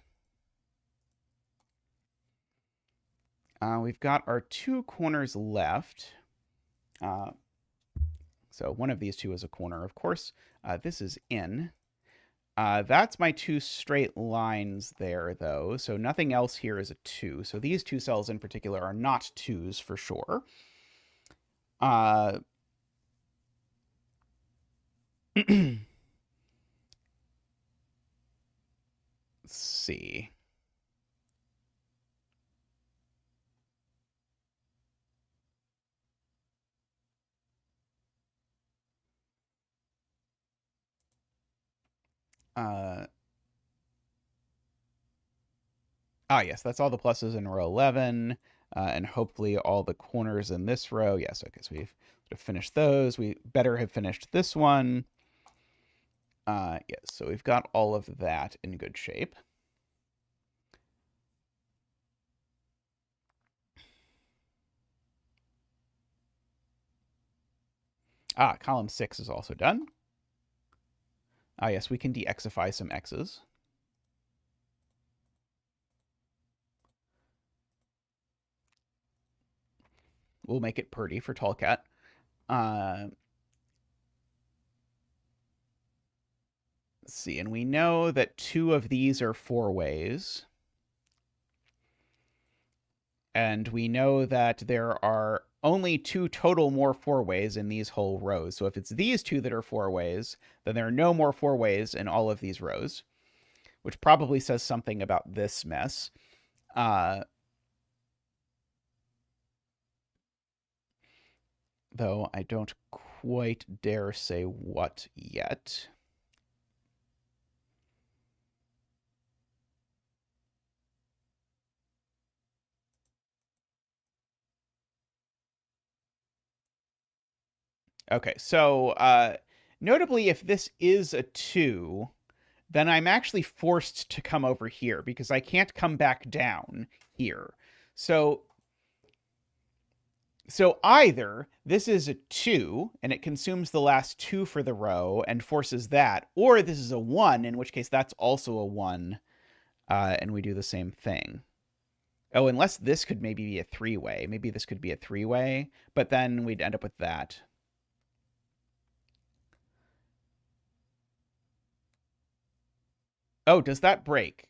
We've got our 2 corners left. So one of these 2 is a corner, of course. This is in. That's my 2 straight lines there, though. So nothing else here is a 2. So these 2 cells in particular are not 2s for sure. Let's see. Yes, that's all the pluses in row 11, and hopefully all the corners in this row. Yes, okay, so we've finished those. We better have finished this one. Yes, so we've got all of that in good shape. Column 6 is also done. Yes, we can de-xify some x's. We'll make it pretty for tall cat. Let's see, and we know that 2 of these are 4 ways. And we know that there are only 2 total more 4 ways in these whole rows. So if it's these 2 that are 4 ways, then there are no more 4 ways in all of these rows, which probably says something about this mess. Though I don't quite dare say what yet. Okay, so notably, if this is a 2, then I'm actually forced to come over here because I can't come back down here. So either this is a 2 and it consumes the last 2 for the row and forces that, or this is a 1, in which case that's also a 1, and we do the same thing. Oh, unless this could maybe be a 3-way. Maybe this could be a 3-way, but then we'd end up with that. Oh, does that break?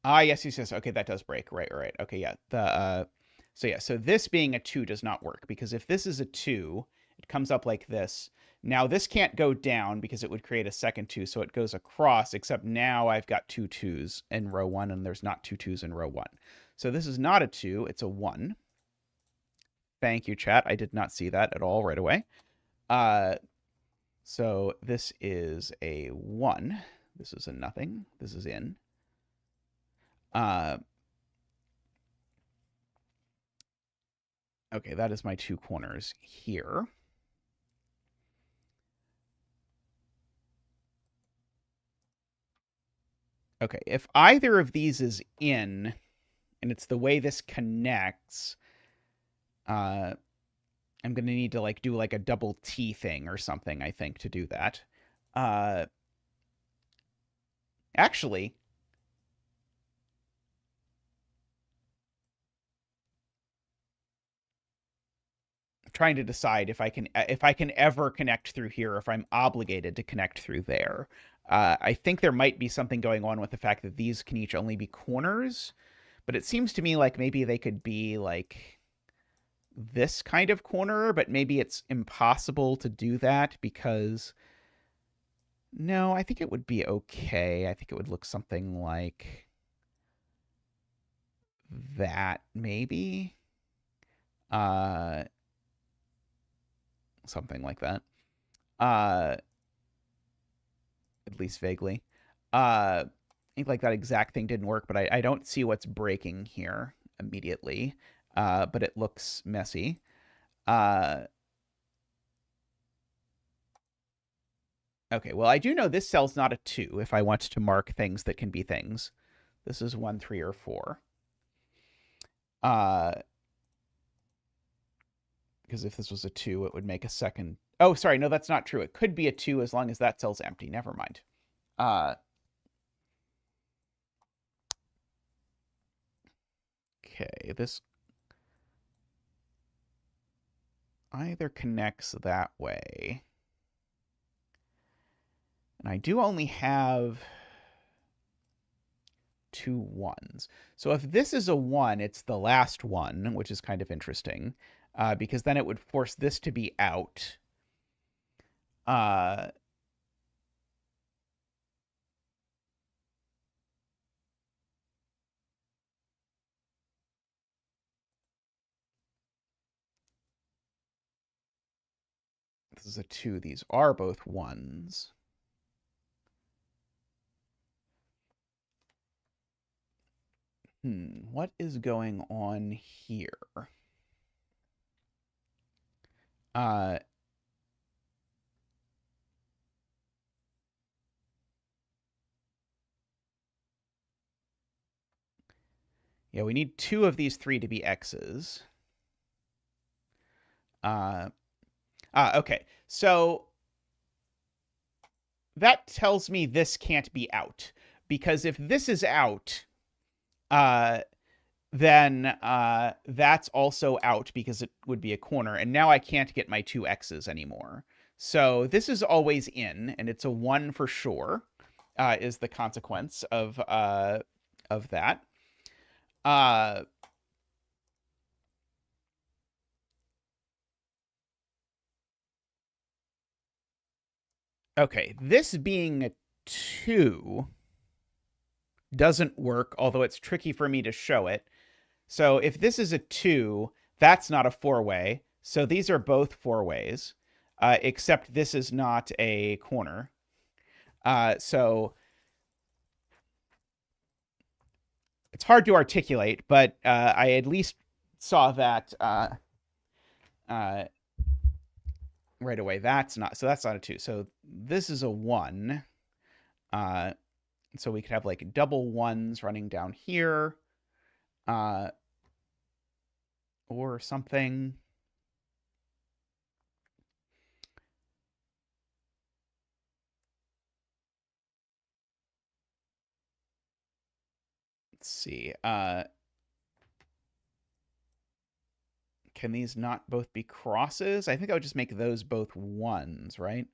Yes. Okay, that does break. Right. Okay, yeah. So this being a 2 does not work because if this is a 2, it comes up like this. Now this can't go down because it would create a second 2, so it goes across, except now I've got 2 2s in row 1 and there's not 2 2s in row 1. So this is not a 2, it's a 1. Thank you, chat. I did not see that at all right away. So this is a 1. This is a nothing. This is in. Okay, that is my 2 corners here. Okay, if either of these is in, and it's the way this connects, I'm going to need to like do like a double T thing or something, I think, to do that. Actually, I'm trying to decide if I can ever connect through here, if I'm obligated to connect through there. I think there might be something going on with the fact that these can each only be corners, but it seems to me like maybe they could be like this kind of corner, but maybe it's impossible to do that because no, I think it would be okay. I think it would look something like that, maybe. Something like that. At least vaguely. think like that exact thing didn't work, but I don't see what's breaking here immediately. But it looks messy. Okay, well, I do know this cell's not a 2 if I want to mark things that can be things. This is 1, 3, or 4. Because if this was a 2, it would make a second. Oh, sorry, no, that's not true. It could be a 2 as long as that cell's empty. Never mind. Okay, this either connects that way. And I do only have 2 1s. So if this is a 1, it's the last one, which is kind of interesting, because then it would force this to be out. This is a 2. These are both 1s. What is going on here? Yeah, we need 2 of these 3 to be x's. Okay, so that tells me this can't be out, because if this is out, then that's also out because it would be a corner, and now I can't get my 2 x's anymore. So this is always in, and it's a 1 for sure, is the consequence of that. Okay, this being a 2 doesn't work, although it's tricky for me to show it. So if this is a 2, that's not a 4-way. So these are both 4-ways, except this is not a corner. So it's hard to articulate, but I at least saw that right away. That's not a 2. So this is a 1. So we could have like double 1s running down here, or something. Let's see. Can these not both be crosses? I think I would just make those both 1s, right?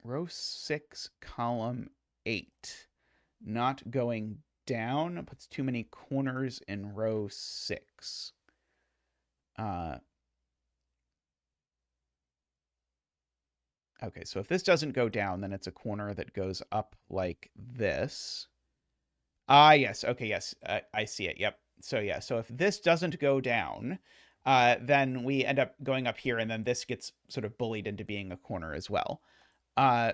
Row 6, column 8. Not going down puts too many corners in row 6. Okay, so if this doesn't go down, then it's a corner that goes up like this. Yes. Okay, yes. I see it. Yep. So yeah, so if this doesn't go down, then we end up going up here, and then this gets sort of bullied into being a corner as well.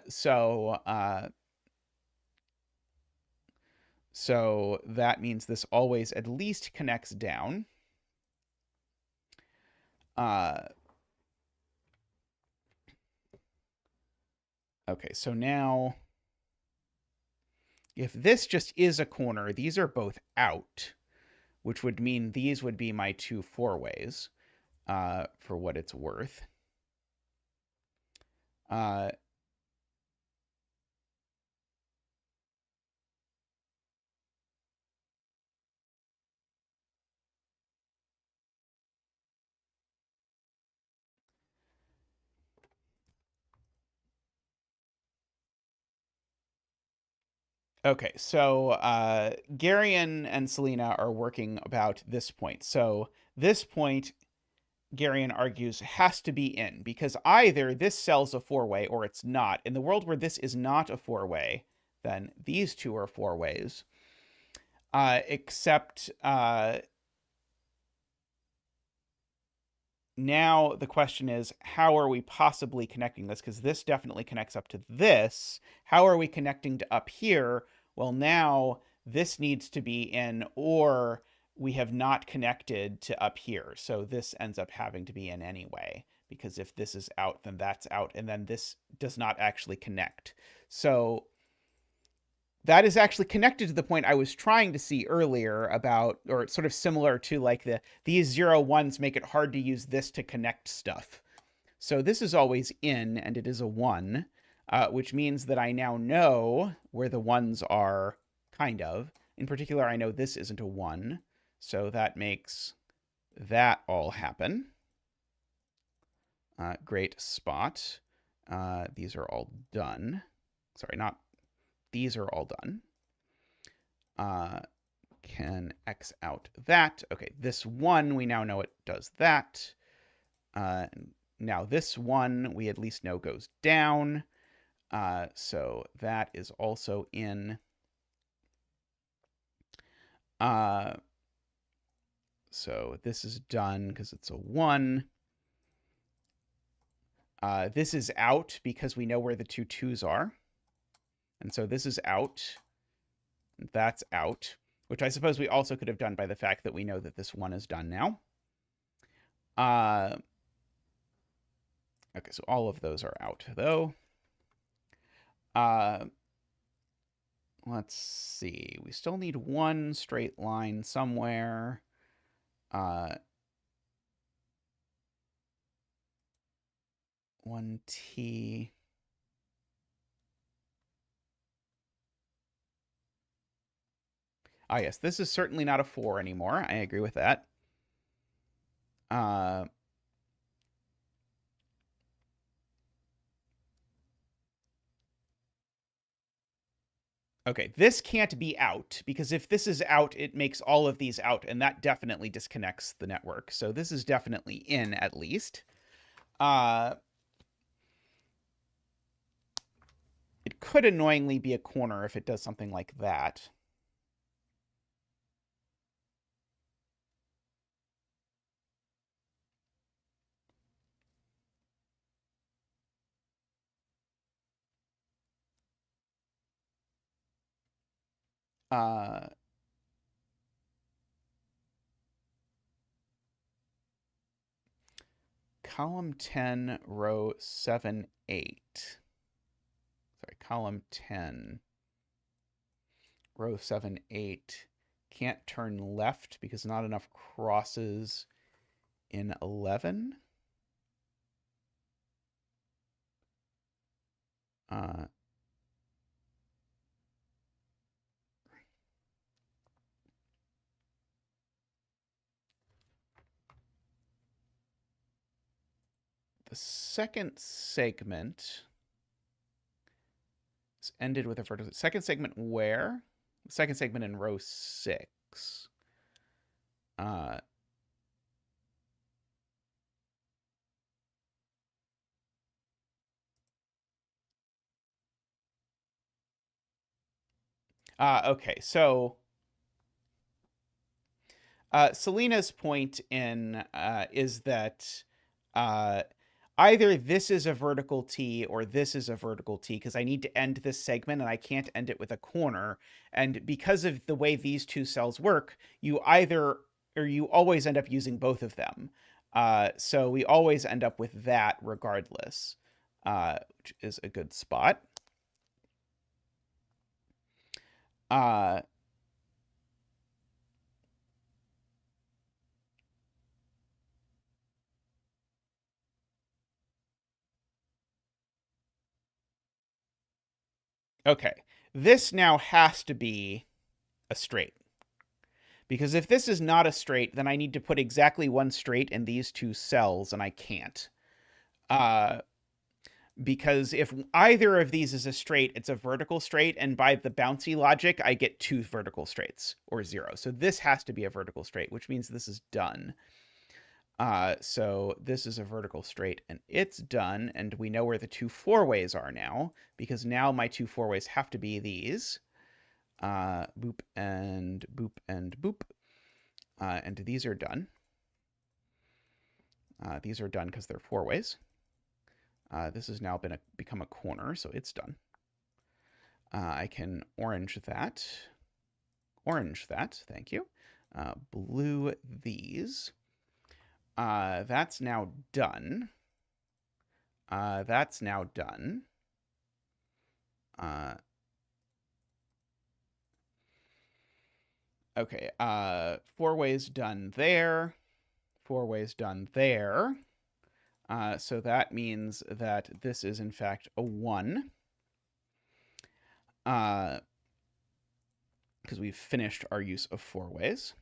So that means this always at least connects down. Okay, so now if this just is a corner, these are both out, which would mean these would be my 2 4-ways, for what it's worth. Okay, so Garion and Selena are working about this point. So this point, Garion argues, has to be in, because either this cell's a 4-way or it's not. In the world where this is not a 4-way, then these 2 are 4-ways. Except now the question is, how are we possibly connecting this? Because this definitely connects up to this. How are we connecting to up here? Well, now this needs to be in, or we have not connected to up here. So this ends up having to be in anyway, because if this is out, then that's out, and then this does not actually connect. So that is actually connected to the point I was trying to see earlier about, or sort of similar to like these 0 1s make it hard to use this to connect stuff. So this is always in, and it is a 1, which means that I now know where the 1s are, kind of. In particular, I know this isn't a 1, so that makes that all happen. Great spot. These are all done. Sorry, not these are all done. Can X out that. Okay, this 1, we now know it does that. Now this 1, we at least know goes down. So that is also in. So this is done because it's a 1. This is out because we know where the 2 2s are. And so this is out. That's out, which I suppose we also could have done by the fact that we know that this 1 is done now. Okay, so all of those are out, though. Let's see. We still need 1 straight line somewhere. 1t. Ah, yes, this is certainly not a 4 anymore. I agree with that. Okay, this can't be out, because if this is out, it makes all of these out, and that definitely disconnects the network. So this is definitely in, at least. It could annoyingly be a corner if it does something like that. Column 10, row 7, 8. Sorry, column 10, row 7, 8. Can't turn left because not enough crosses in 11. The second segment is ended with a vertical. Second segment where? The second segment in row 6. Okay, so Selena's point in is that either this is a vertical T or this is a vertical T, because I need to end this segment and I can't end it with a corner. And because of the way these two cells work, you always end up using both of them. So we always end up with that regardless, which is a good spot. Okay, this now has to be a straight. Because if this is not a straight, then I need to put exactly 1 straight in these 2 cells, and I can't. Because if either of these is a straight, it's a vertical straight, and by the bouncy logic, I get 2 vertical straights, or 0. So this has to be a vertical straight, which means this is done. So this is a vertical straight, and it's done, and we know where the 2 four-ways are now, because now my 2 four-ways have to be these. Boop and boop and boop. And these are done. These are done because they're four ways. This has now become a corner, so it's done. I can orange that. Orange that, thank you. Blue these. That's now done. That's now done. Okay, four ways done there. Four ways done there. So that means that this is, in fact, a 1. Because we've finished our use of four ways.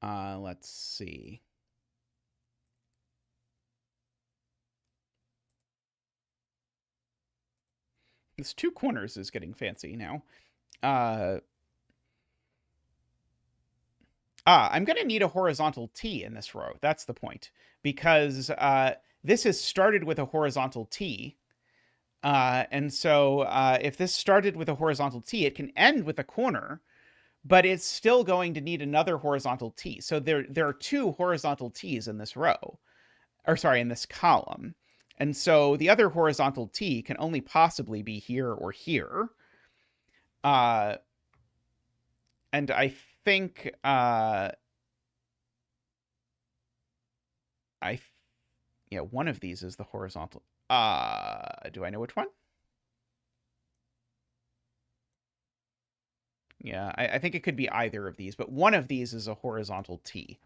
Let's see. This 2 corners is getting fancy now. I'm going to need a horizontal T in this row. That's the point. Because this has started with a horizontal T. And so if this started with a horizontal T, it can end with a corner, but it's still going to need another horizontal T. So there are 2 horizontal T's in this row. Or sorry, in this column. And so the other horizontal T can only possibly be here or here. And I think one of these is the horizontal. Do I know which one? Yeah, I think it could be either of these, but one of these is a horizontal T,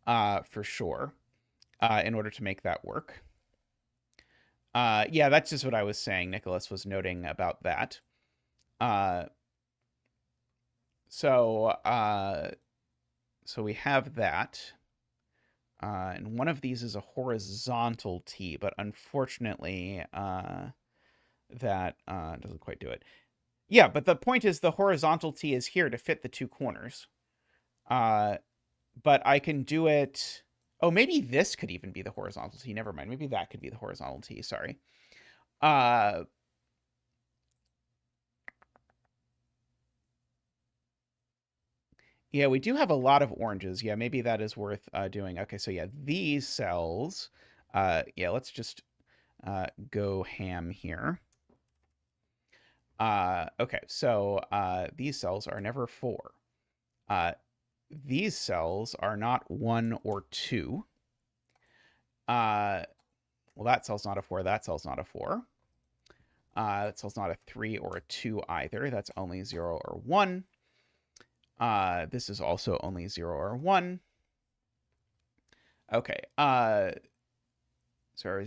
for sure, in order to make that work. Yeah, that's just what I was saying. Nicholas was noting about that. So we have that. And one of these is a horizontal T, but unfortunately, that doesn't quite do it. Yeah, but the point is the horizontal T is here to fit the 2 corners. But I can do it... Oh, maybe this could even be the horizontal T. Never mind. Maybe that could be the horizontal T. Sorry. Yeah, we do have a lot of oranges. Yeah, maybe that is worth doing. Okay, so yeah, these cells... yeah, let's just go ham here. Okay, so these cells are never 4. These cells are not 1 or 2. Well, that cell's not a 4. That cell's not a 4. That cell's not a 3 or a 2 either. That's only 0 or 1. This is also only 0 or 1. Okay.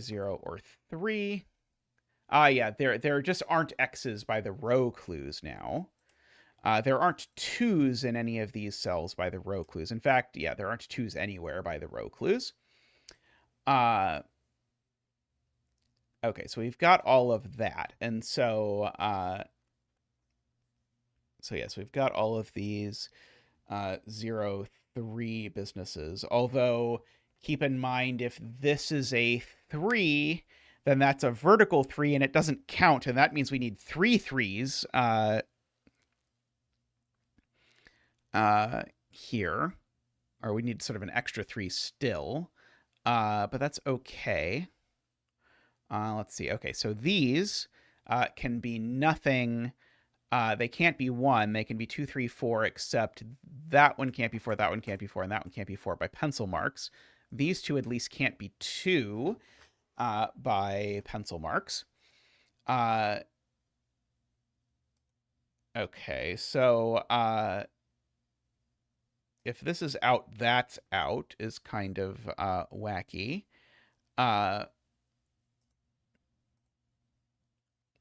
0 or 3. Yeah, there just aren't X's by the row clues now. There aren't 2's in any of these cells by the row clues. In fact, yeah, there aren't 2's anywhere by the row clues. Okay, so we've got all of that. And so, yes, we've got all of these 0, 3 businesses. Although, keep in mind, if this is a 3, then that's a vertical 3, and it doesn't count, and that means we need 3 3's here. Or we need sort of an extra 3 still. But that's okay. Let's see. Okay, so these can be nothing. They can't be 1. They can be 2, 3, 4, except that one can't be 4, that one can't be 4, and that one can't be 4 by pencil marks. These 2 at least can't be 2 by pencil marks. Okay, so if this is out, that's out is kind of wacky. Let's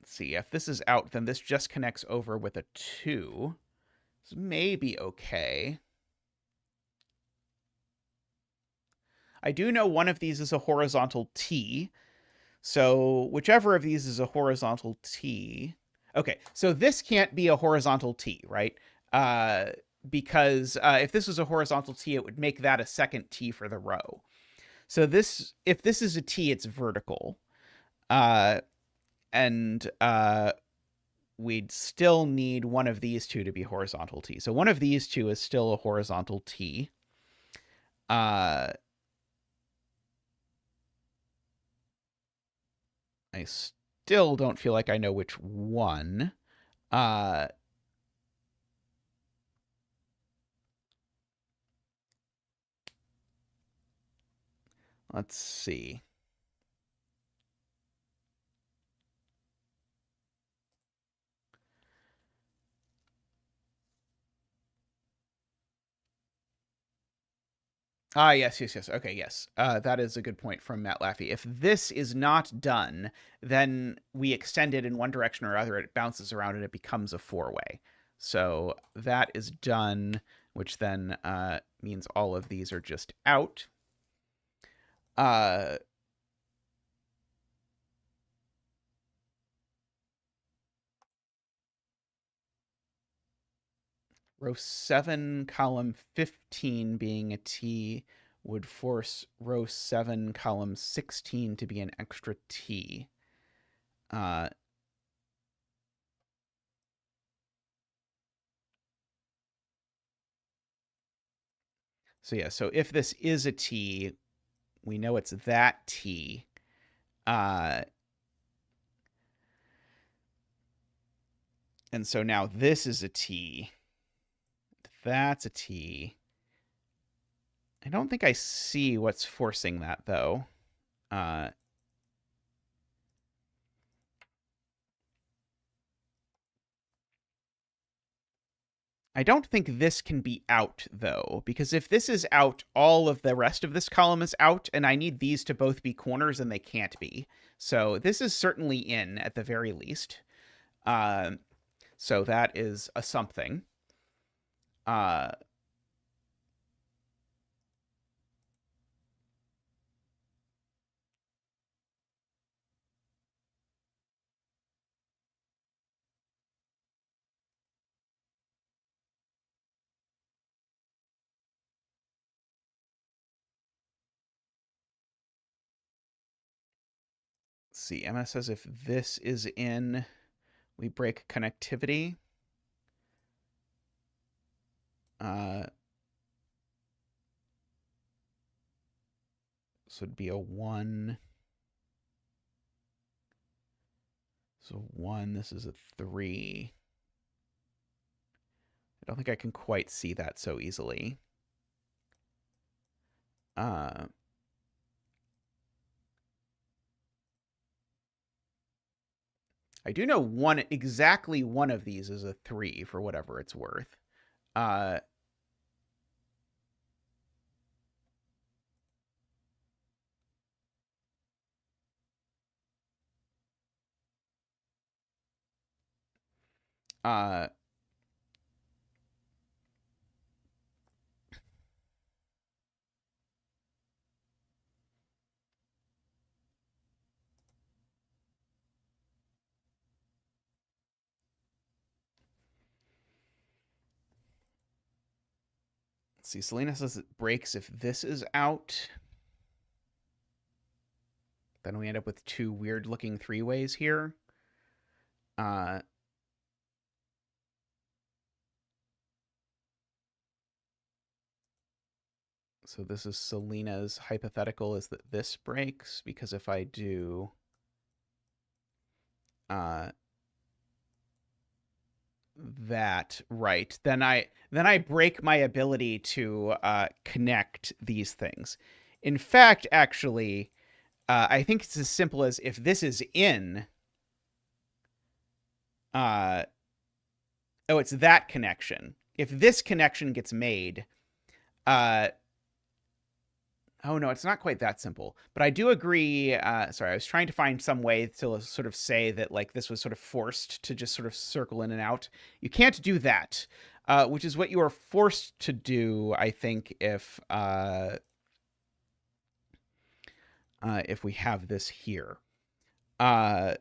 see, if this is out, then this just connects over with a 2. This may be okay. I do know one of these is a horizontal T. So whichever of these is a horizontal T. Okay, so this can't be a horizontal T, right? Because if this was a horizontal T, it would make that a second T for the row. So if this is a T, it's vertical. And we'd still need one of these 2 to be horizontal T. So one of these 2 is still a horizontal T. I still don't feel like I know which one. Uh, let's see. Ah, yes, yes, yes. Okay, yes. That is a good point from Matt Laffey. If this is not done, then we extend it in one direction or other. It bounces around and it becomes a four-way. So that is done, which then means all of these are just out. Uh, row 7, column 15 being a T would force row 7, column 16 to be an extra T. Uh, so yeah, so if this is a T, we know it's that T. Uh, and so now this is a T. That's a T. I don't think I see what's forcing that, though. Uh, I don't think this can be out, though, because if this is out, all of the rest of this column is out, and I need these to both be corners, and they can't be. So this is certainly in, at the very least. So that is a something. Uh, let's see, MS says if this is in, we break connectivity. So it'd be a 1. So 1, this is a 3. I don't think I can quite see that so easily. I do know exactly one of these is a 3 for whatever it's worth. Uh, uh, let's see, Selena says it breaks if this is out. Then we end up with 2 weird looking 3-ways here. Uh, so this is Selena's hypothetical is that this breaks, because if I do that right, then I break my ability to connect these things. In fact, actually, I think it's as simple as if this is in, oh, it's that connection. If this connection gets made, oh no, it's not quite that simple. But I do agree. Sorry, I was trying to find some way to sort of say that like this was sort of forced to just sort of circle in and out. You can't do that, which is what you are forced to do, I think, if we have this here. Uh,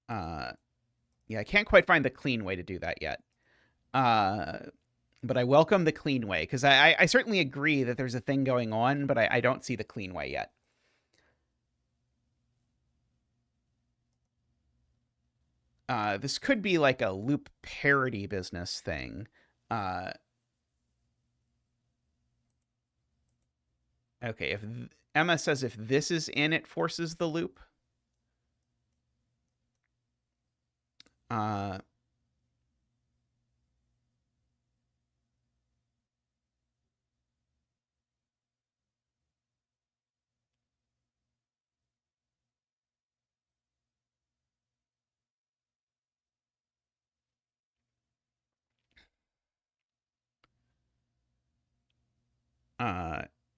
uh, yeah, I can't quite find the clean way to do that yet. Uh, But I welcome the clean way, because I certainly agree that there's a thing going on, but I don't see the clean way yet. This could be like a loop parity business thing. Okay, if Emma says if this is in, it forces the loop. Uh,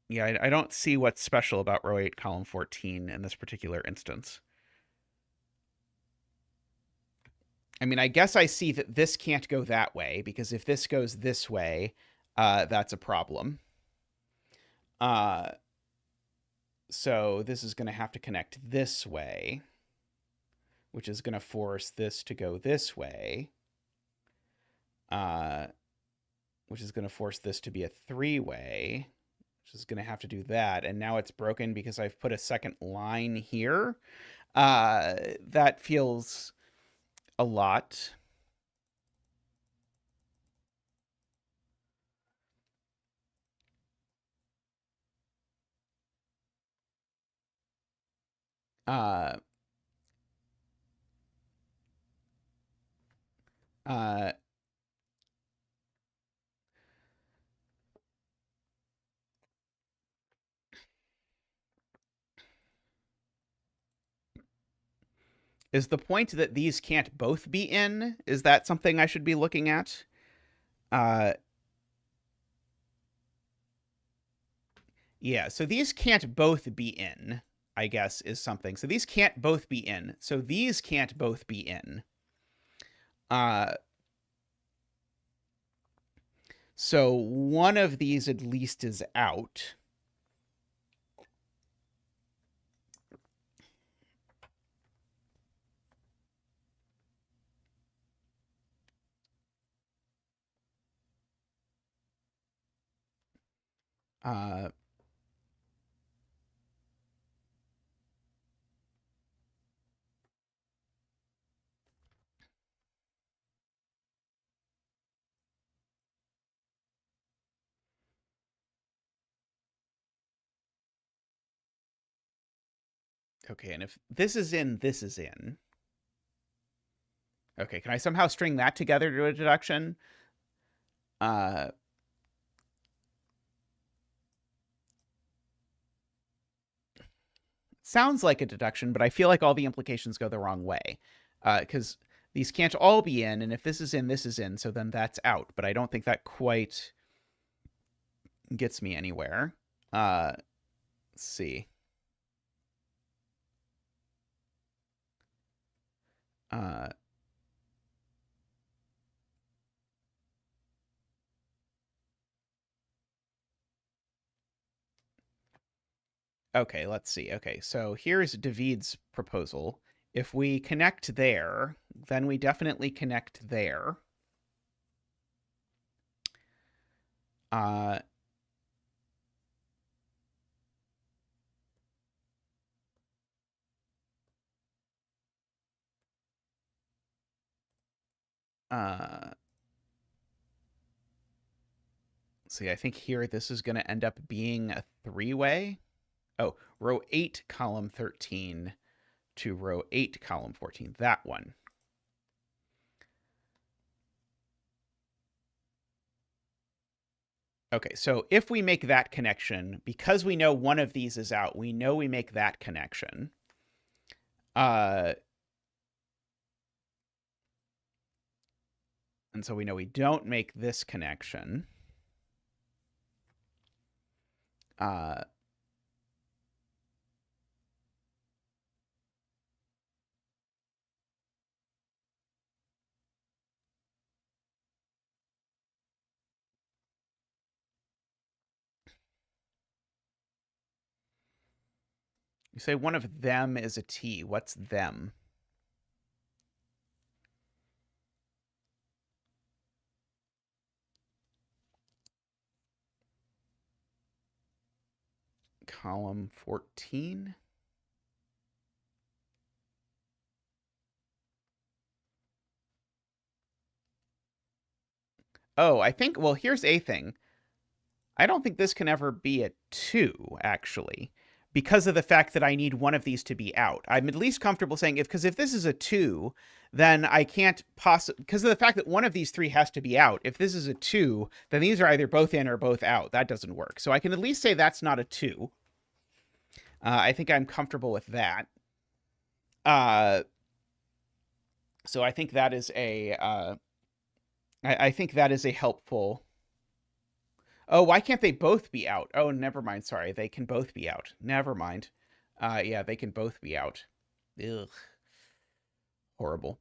yeah, I don't see what's special about row 8, column 14 in this particular instance. I mean, I guess I see that this can't go that way, because if this goes this way, that's a problem. So this is going to have to connect this way, which is going to force this to go this way, which is going to force this to be a three-way, which is going to have to do that. And now it's broken because I've put a second line here. That feels a lot. Uh, uh, is the point that these can't both be in? Is that something I should be looking at? Yeah, so these can't both be in, I guess, is something. So these can't both be in. So these can't both be in. So one of these at least is out. Uh, okay, and if this is in, this is in. Okay, can I somehow string that together to a deduction? Sounds like a deduction, but I feel like all the implications go the wrong way. Because these can't all be in, and if this is in, this is in, so then that's out. But I don't think that quite gets me anywhere. Let's see. Okay, let's see. Okay, so here's David's proposal. If we connect there, then we definitely connect there. See, I think here this is going to end up being a three-way. Oh, row 8, column 13 to row 8, column 14. That one. Okay, so if we make that connection, because we know one of these is out, we know we make that connection. And so we know we don't make this connection. You say one of them is a T. What's them? column 14. Oh, I think, well, here's a thing. I don't think this can ever be a 2, actually, because of the fact that I need one of these to be out. I'm at least comfortable saying because if this is a 2, then I can't possibly, because of the fact that one of these 3 has to be out. If this is a 2, then these are either both in or both out. That doesn't work. So I can at least say that's not a 2. I think I'm comfortable with that. So I think that is a, I think that is a helpful. Oh, why can't they both be out? Oh, never mind. Sorry, they can both be out. Never mind. Yeah, they can both be out. Ugh. Horrible.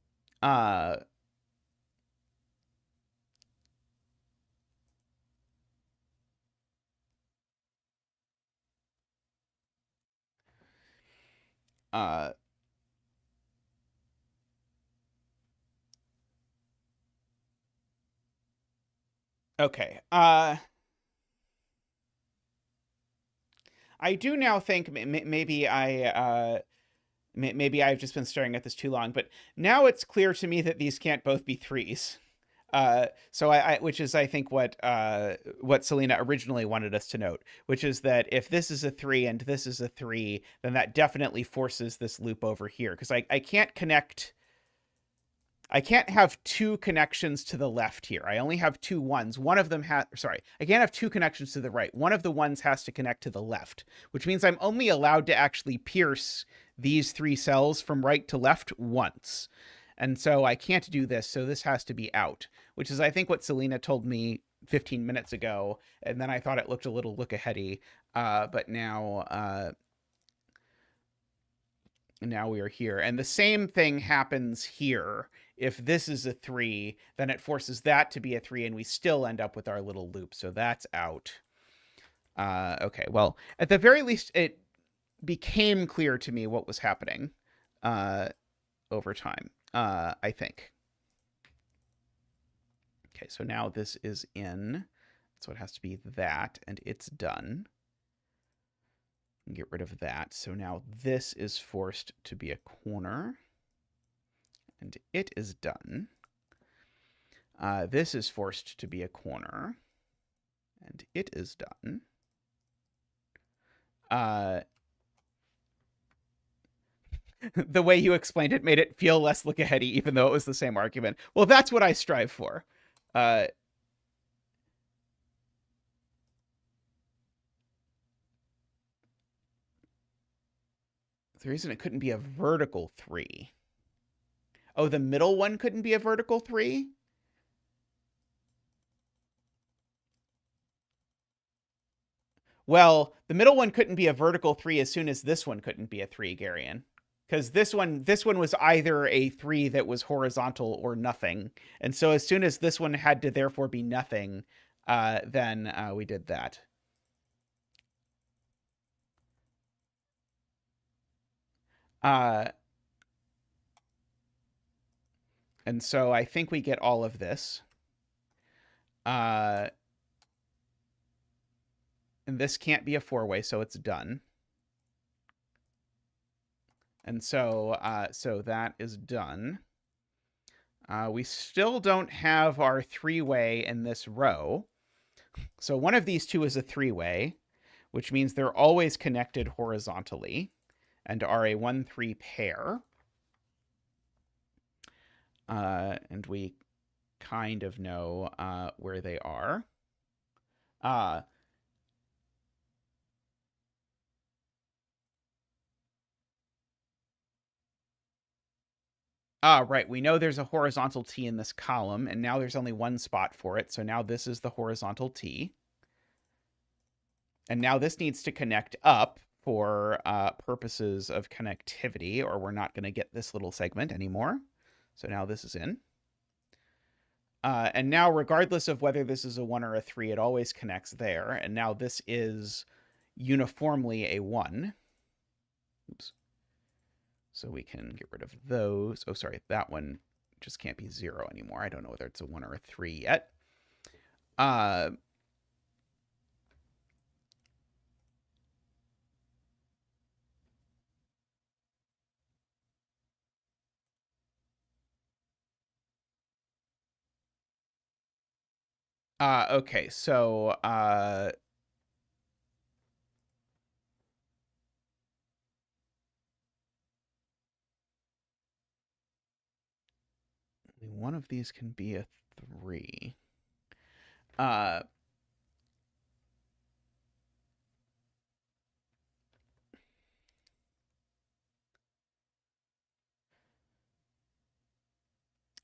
Okay. I do now think maybe maybe I've just been staring at this too long, but now it's clear to me that these can't both be 3s. So which is I think what Selena originally wanted us to note, which is that if this is a 3 and this is a 3, then that definitely forces this loop over here, because I can't connect. I can't have 2 connections to the left here. I only have 2 ones. One of them sorry, I can't have 2 connections to the right. One of the ones has to connect to the left, which means I'm only allowed to actually pierce these 3 cells from right to left once. And so I can't do this, so this has to be out, which is, I think, what Selena told me 15 minutes ago, and then I thought it looked a little look-aheady, but now we are here. And the same thing happens here. If this is a 3, then it forces that to be a 3, and we still end up with our little loop, so that's out. Okay, well, at the very least, it became clear to me what was happening over time, I think. Okay, so now this is in, so it has to be that, and it's done. Get rid of that. So now this is forced to be a corner, and it is done. This is forced to be a corner, and it is done. The way you explained it made it feel less look-aheady, even though it was the same argument. Well, that's what I strive for. The reason it couldn't be a vertical 3. Oh, the middle one couldn't be a vertical 3? Well, the middle one couldn't be a vertical 3 as soon as this one couldn't be a 3, Garion. Because this one was either a 3 that was horizontal or nothing. And so as soon as this one had to therefore be nothing, then we did that. And so I think we get all of this. And this can't be a 4-way, so it's done. And so so that is done. We still don't have our 3-way in this row. So one of these 2 is a 3-way, which means they're always connected horizontally and are a 1-3 pair. And we kind of know where they are. Right. We know there's a horizontal T in this column, and now there's only one spot for it. So now this is the horizontal T. And now this needs to connect up for purposes of connectivity, or we're not going to get this little segment anymore. So now this is in. And now, regardless of whether this is a 1 or a 3, it always connects there. And now this is uniformly a 1. Oops. So we can get rid of those. Oh, sorry, that one just can't be 0 anymore. I don't know whether it's a 1 or a 3 yet. Okay, so one of these can be a 3. Uh,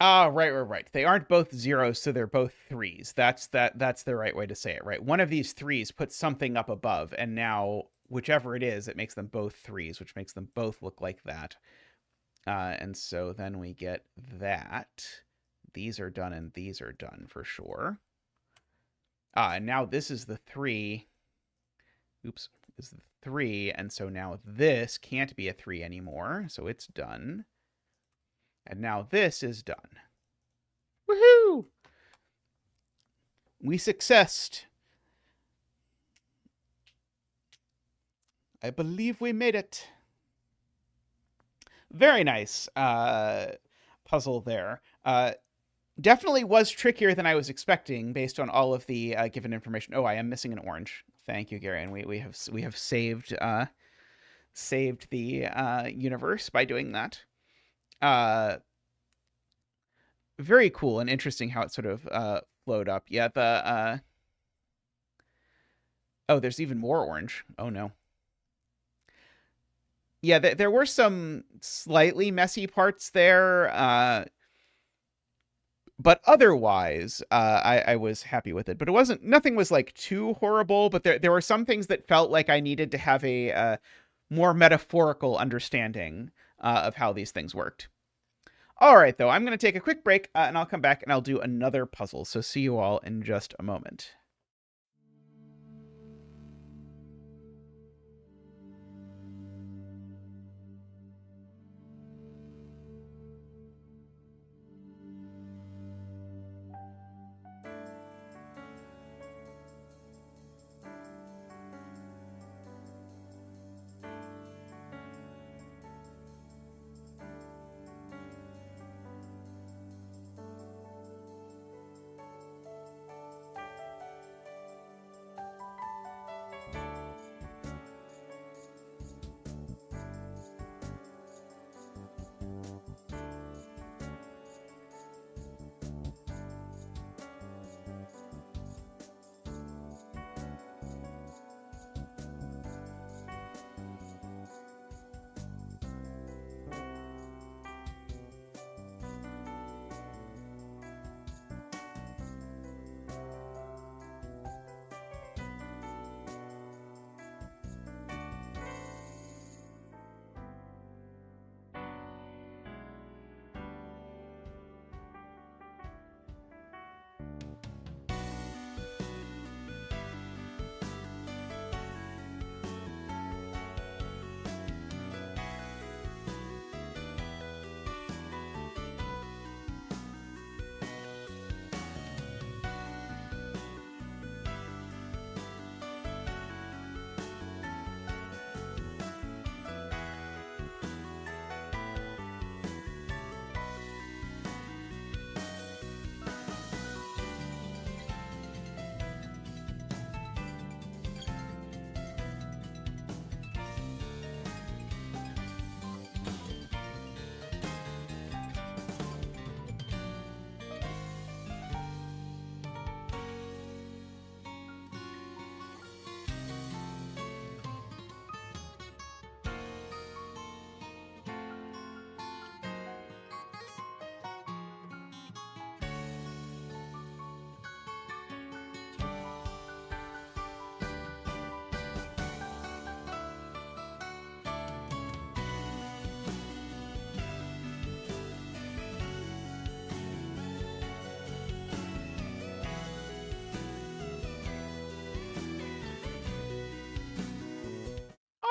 right. They aren't both zeros, so they're both 3s. That's the right way to say it, right? One of these 3s puts something up above, and now whichever it is, it makes them both 3s, which makes them both look like that. And so then we get that. These are done and these are done for sure. And now this is the 3. Oops, this is the 3, and so now this can't be a 3 anymore, so it's done. And now this is done. Woohoo! We successed. I believe we made it. Very nice puzzle there. Definitely was trickier than I was expecting based on all of the given information. Oh, I am missing an orange. Thank you, Gary. And we have saved the universe by doing that. Very cool and interesting how it sort of flowed up. Yeah, oh, there's even more orange. Oh no. Yeah, there were some slightly messy parts there, but otherwise, I was happy with it. But it wasn't, nothing was like too horrible. But there were some things that felt like I needed to have a more metaphorical understanding of how these things worked. All right, though, I'm going to take a quick break, and I'll come back and I'll do another puzzle. So see you all in just a moment.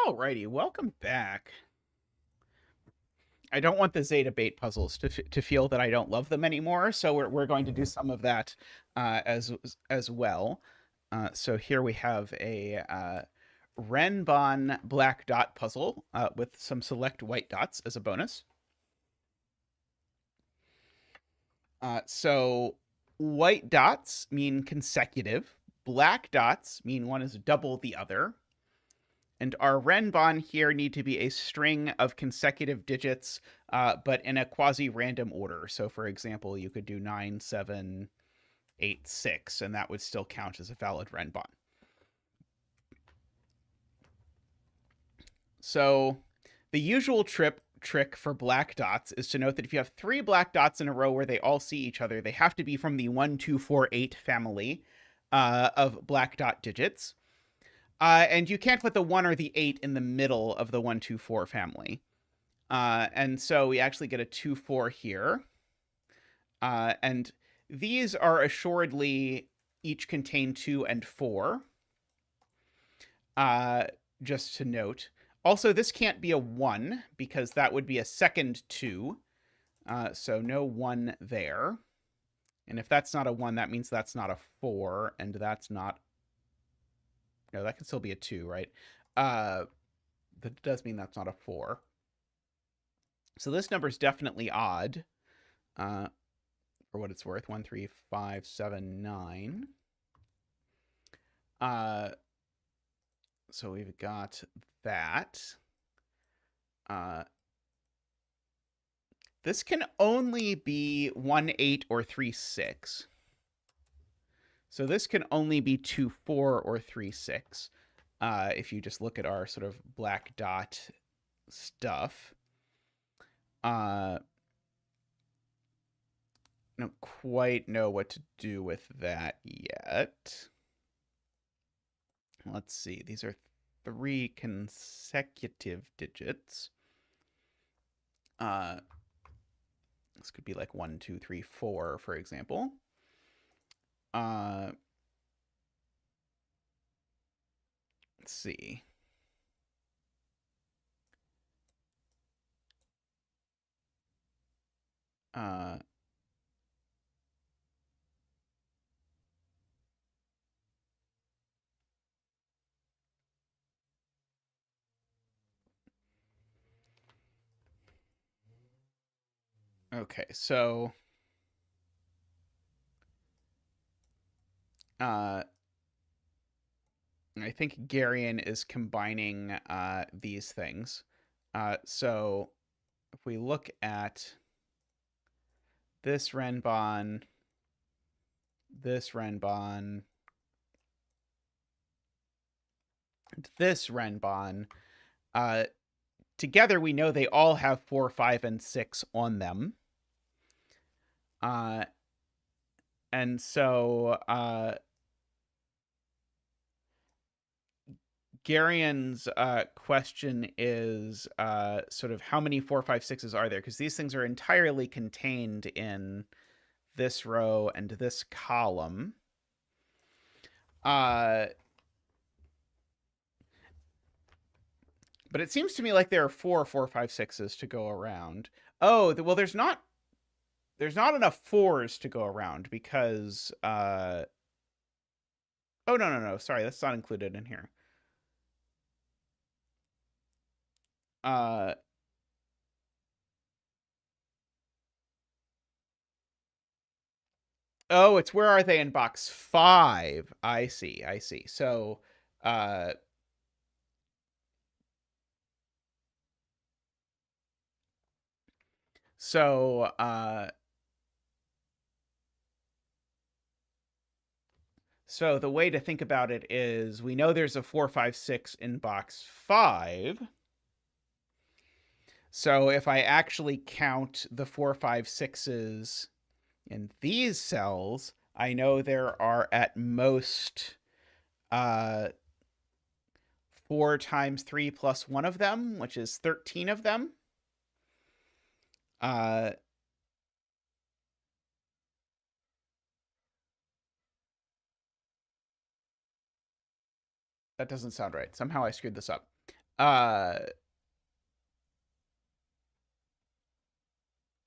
Alrighty, welcome back. I don't want the Zeta bait puzzles to feel that I don't love them anymore, so we're going to do some of that as well. So here we have a Renban black dot puzzle with some select white dots as a bonus. So white dots mean consecutive. Black dots mean one is double the other. And our Renban here need to be a string of consecutive digits, but in a quasi-random order. So, for example, you could do 9, 7, 8, 6, and that would still count as a valid Renban. So the usual trick for black dots is to note that if you have 3 black dots in a row where they all see each other, they have to be from the 1, 2, 4, 8 family of black dot digits. And you can't put the 1 or the 8 in the middle of the 1, 2, 4 family. And so we actually get a 2, 4 here. And these are assuredly each contain 2 and 4. Just to note. Also, this can't be a 1 because that would be a second 2. So no 1 there. And if that's not a 1, that means that's not a 4, and that's not... No, that can still be a 2, right? That does mean that's not a 4. So this number is definitely odd, for what it's worth. 1, 3, 5, 7, 9. So we've got that. This can only be 1, 8 or 3, 6. So this can only be 2, 4 or 3, 6. If you just look at our sort of black dot stuff. Don't quite know what to do with that yet. Let's see. These are 3 consecutive digits. This could be like 1, 2, 3, 4, for example. Let's see. Okay, so I think Garion is combining these things. So if we look at this Renban, this Renban, and this Renban, together we know they all have 4, 5, and 6 on them. And so Garion's question is sort of how many 4, 5, 6s are there? Because these things are entirely contained in this row and this column. But it seems to me like there are 4, 4, 5, 6s to go around. Oh, well, there's not enough 4s to go around because oh, no, sorry, that's not included in here. Oh, it's where are they in box 5? I see. So so the way to think about it is we know there's a 4, 5, 6 in box 5. So if I actually count the 4, 5, 6s in these cells, I know there are at most 4 times 3 plus 1 of them, which is 13 of them. That doesn't sound right. Somehow I screwed this up.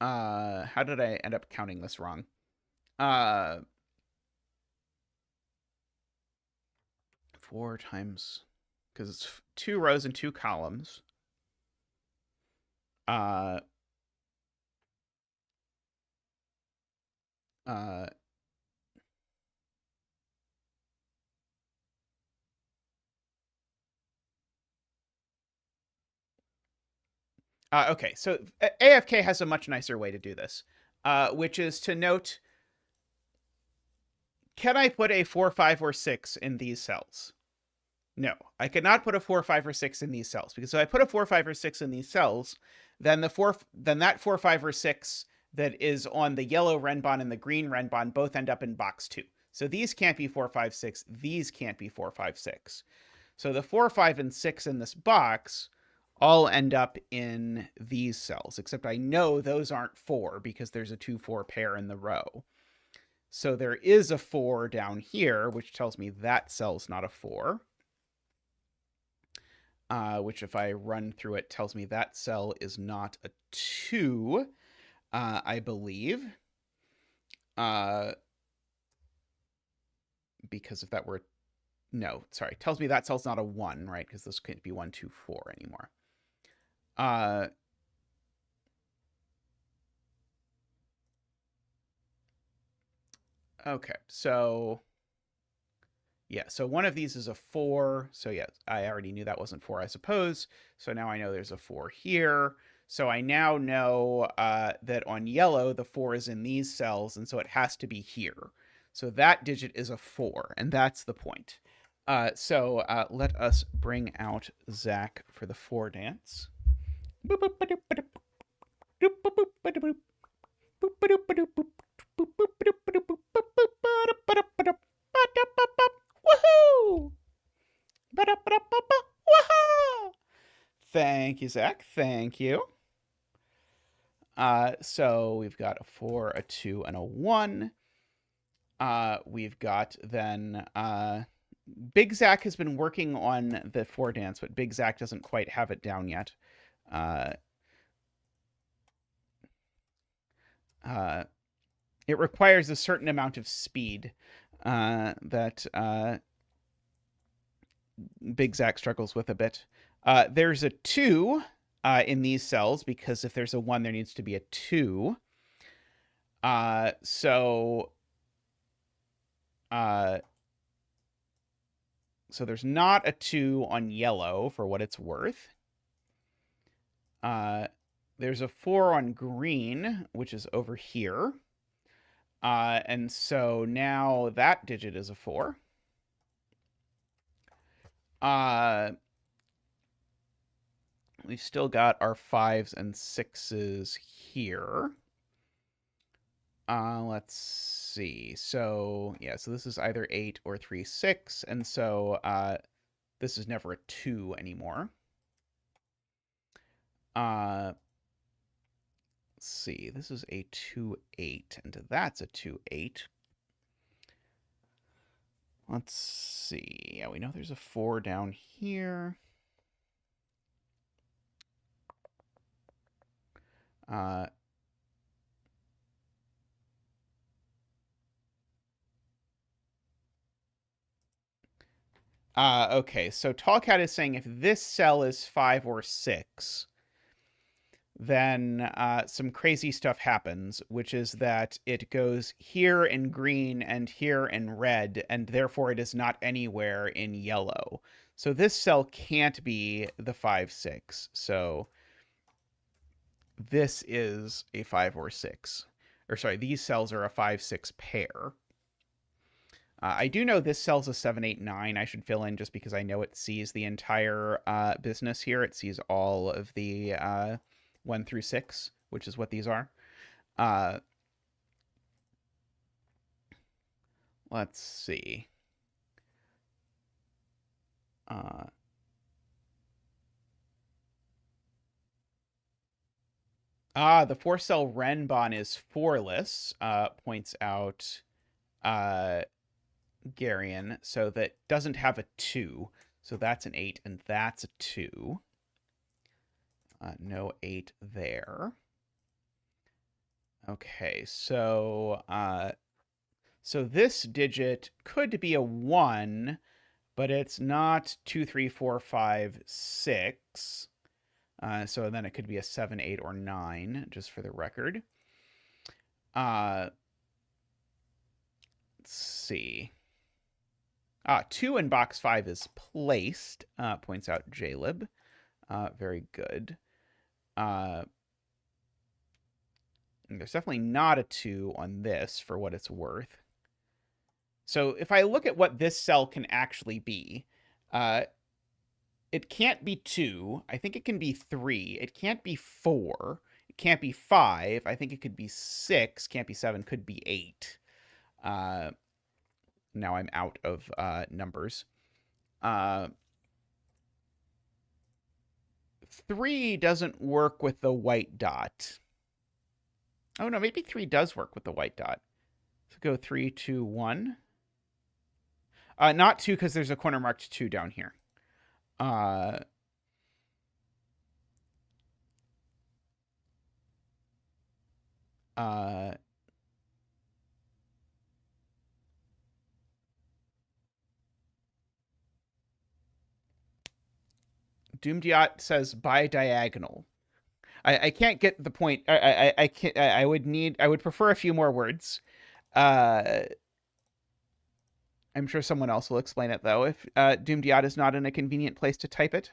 How did I end up counting this wrong? 4 times, because it's 2 rows and 2 columns. Okay, so AFK has a much nicer way to do this, which is to note, can I put a 4, 5, or 6 in these cells? No, I cannot put a 4, 5, or 6 in these cells, because if I put a 4, 5, or 6 in these cells, then that 4, 5, or 6 that is on the yellow Renban and the green Renban both end up in box 2. So these can't be 4, 5, 6. These can't be 4, 5, 6. So the 4, 5, and 6 in this box all end up in these cells, except I know those aren't 4 because there's a 2, 4 pair in the row. So there is a 4 down here, which tells me that cell's not a 4. Which if I run through it tells me that cell is not a 2, I believe. Because if that were, no, sorry, tells me that cell's not a 1, right? Because this can't be 1, 2, 4 anymore. Okay, so yeah, so one of these is a 4. So yeah, I already knew that wasn't 4, I suppose. So now I know there's a 4 here. So I now know that on yellow, the 4 is in these cells, and so it has to be here. So that digit is a 4, and that's the point. So let us bring out Zach for the 4 dance. Woohoo! Thank you, Zach. Thank you. So we've got a 4, a 2, and a 1. We've got then Big Zach has been working on the 4 dance, but Big Zach doesn't quite have it down yet. It requires a certain amount of speed that Big Zach struggles with a bit. There's a 2 in these cells, because if there's a 1, there needs to be a 2. So there's not a 2 on yellow, for what it's worth. There's a 4 on green, which is over here. And so now that digit is a 4. We've still got our 5s and 6s here. Let's see. So, yeah, so this is either 8 or 3, 6. And so this is never a 2 anymore. Let's see. This is a 2, 8. And that's a 2, 8. Let's see. Yeah, we know there's a 4 down here. Okay, so Tallcat is saying if this cell is 5 or 6, then some crazy stuff happens, which is that it goes here in green and here in red, and therefore it is not anywhere in yellow. So this cell can't be the 5, 6. So this is a 5 or 6. Or sorry, these cells are a 5, 6 pair. I do know this cell's a 7, 8, 9. I should fill in just because I know it sees the entire business here. It sees all of the 1 through 6, which is what these are. Let's see. The 4-cell Renban is 4-less, points out Garion, so that doesn't have a 2. So that's an 8, and that's a 2. No 8 there. Okay, so this digit could be a 1, but it's not 2, 3, 4, 5, 6. So then it could be a 7, 8, or 9, just for the record. Let's see. 2 in box 5 is placed, points out Jalib. Very good. There's definitely not a 2 on this for what it's worth. So if I look at what this cell can actually be, it can't be 2. I think it can be 3. It can't be 4. It can't be 5. I think it could be 6. Can't be 7. Could be 8. Now I'm out of numbers. 3 doesn't work with the white dot. Oh, no, maybe 3 does work with the white dot. So go 3, 2, 1. Not 2 because there's a corner marked 2 down here. Doomdiot says bi-diagonal. I can't get the point. I can't. I would prefer a few more words. I'm sure someone else will explain it though. If Doomdiot is not in a convenient place to type it.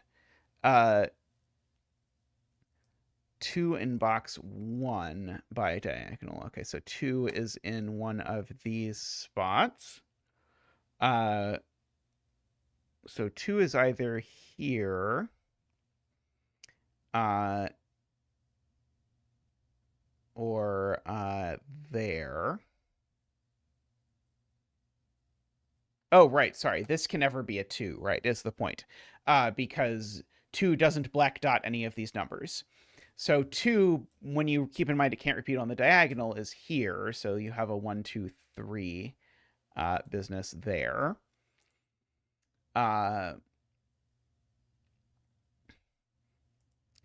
2 in box 1 bi-diagonal. Okay, so 2 is in one of these spots. So 2 is either here. Or there. Oh, right. Sorry. This can never be a 2, right, is the point. Because 2 doesn't black dot any of these numbers. So 2, when you keep in mind it can't repeat on the diagonal, is here. So you have a 1, 2, 3 business there.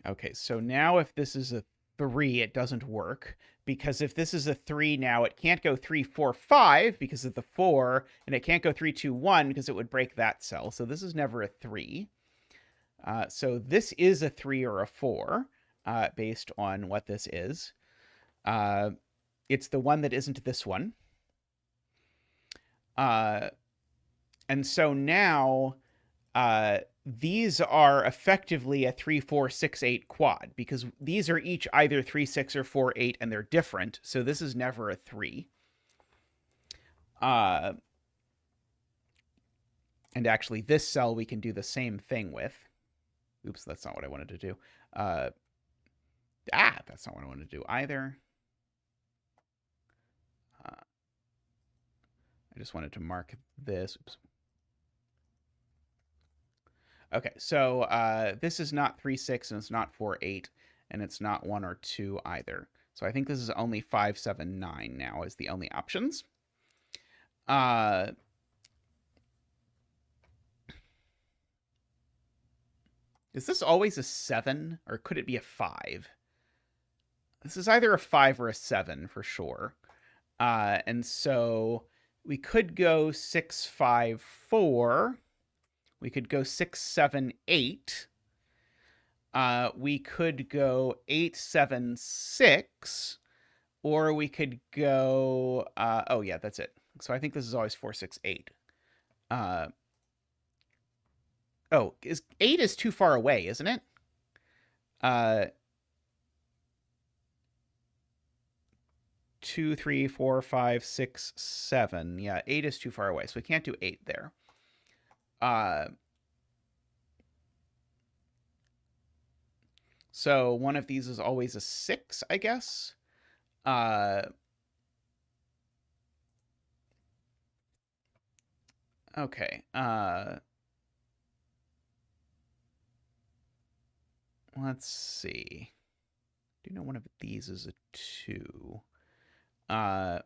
Okay, so now if this is a 3, it doesn't work, because if this is a 3 now, it can't go 3, 4, 5 because of the 4, and it can't go 3, 2, 1 because it would break that cell. So this is never a 3. So this is a 3 or a 4 based on what this is. It's the one that isn't this one. And so now these are effectively a 3, 4, 6, 8 quad, because these are each either 3, 6, or 4, 8, and they're different. So this is never a 3. And actually, this cell we can do the same thing with. Oops, that's not what I wanted to do. That's not what I wanted to do either. I just wanted to mark this. Oops. Okay, so this is not 3, 6, and it's not 4, 8, and it's not 1 or 2 either. So I think this is only 5, 7, 9 now is the only options. Is this always a 7, or could it be a 5? This is either a 5 or a 7 for sure. And so we could go 6, 5, 4. We could go 6, 7, 8. We could go 8, 7, 6. Or we could go... oh, yeah, that's it. So I think this is always 4, 6, 8. Oh, 8 is too far away, isn't it? 2, 3, 4, 5, 6, 7. Yeah, 8 is too far away, so we can't do 8 there. So one of these is always a 6, I guess. Okay. Let's see. Do you know one of these is a 2? Yeah,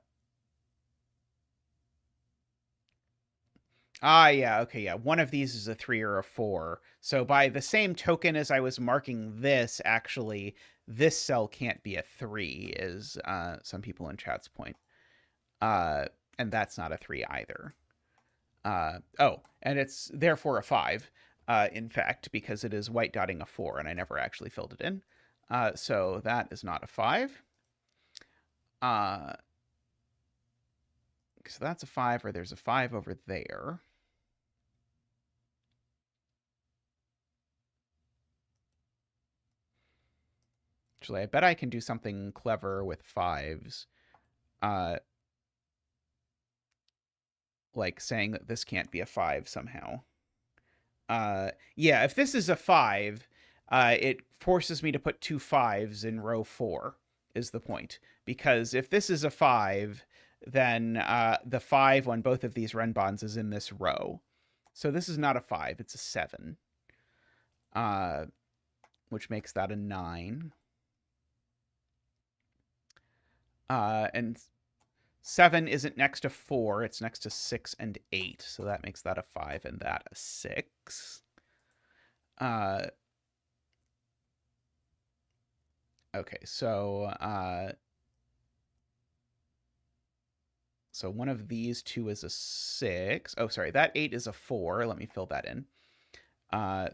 okay, yeah. One of these is a 3 or a 4. So by the same token as I was marking this, actually, this cell can't be a 3, is some people in chat's point. And that's not a 3 either. Oh, and it's therefore a 5, in fact, because it is white dotting a 4, and I never actually filled it in. So that is not a 5. So that's a 5, or there's a 5 over there. Actually, I bet I can do something clever with 5s. Like saying that this can't be a 5 somehow. Yeah, if this is a 5, it forces me to put 2 5s in row 4, is the point. Because if this is a 5, then the 5 on both of these Renbans is in this row. So this is not a 5, it's a 7. Which makes that a 9. And 7 isn't next to 4, it's next to 6 and 8. So that makes that a 5 and that a 6. Okay, so one of these two is a 6. Oh, sorry, that 8 is a 4. Let me fill that in.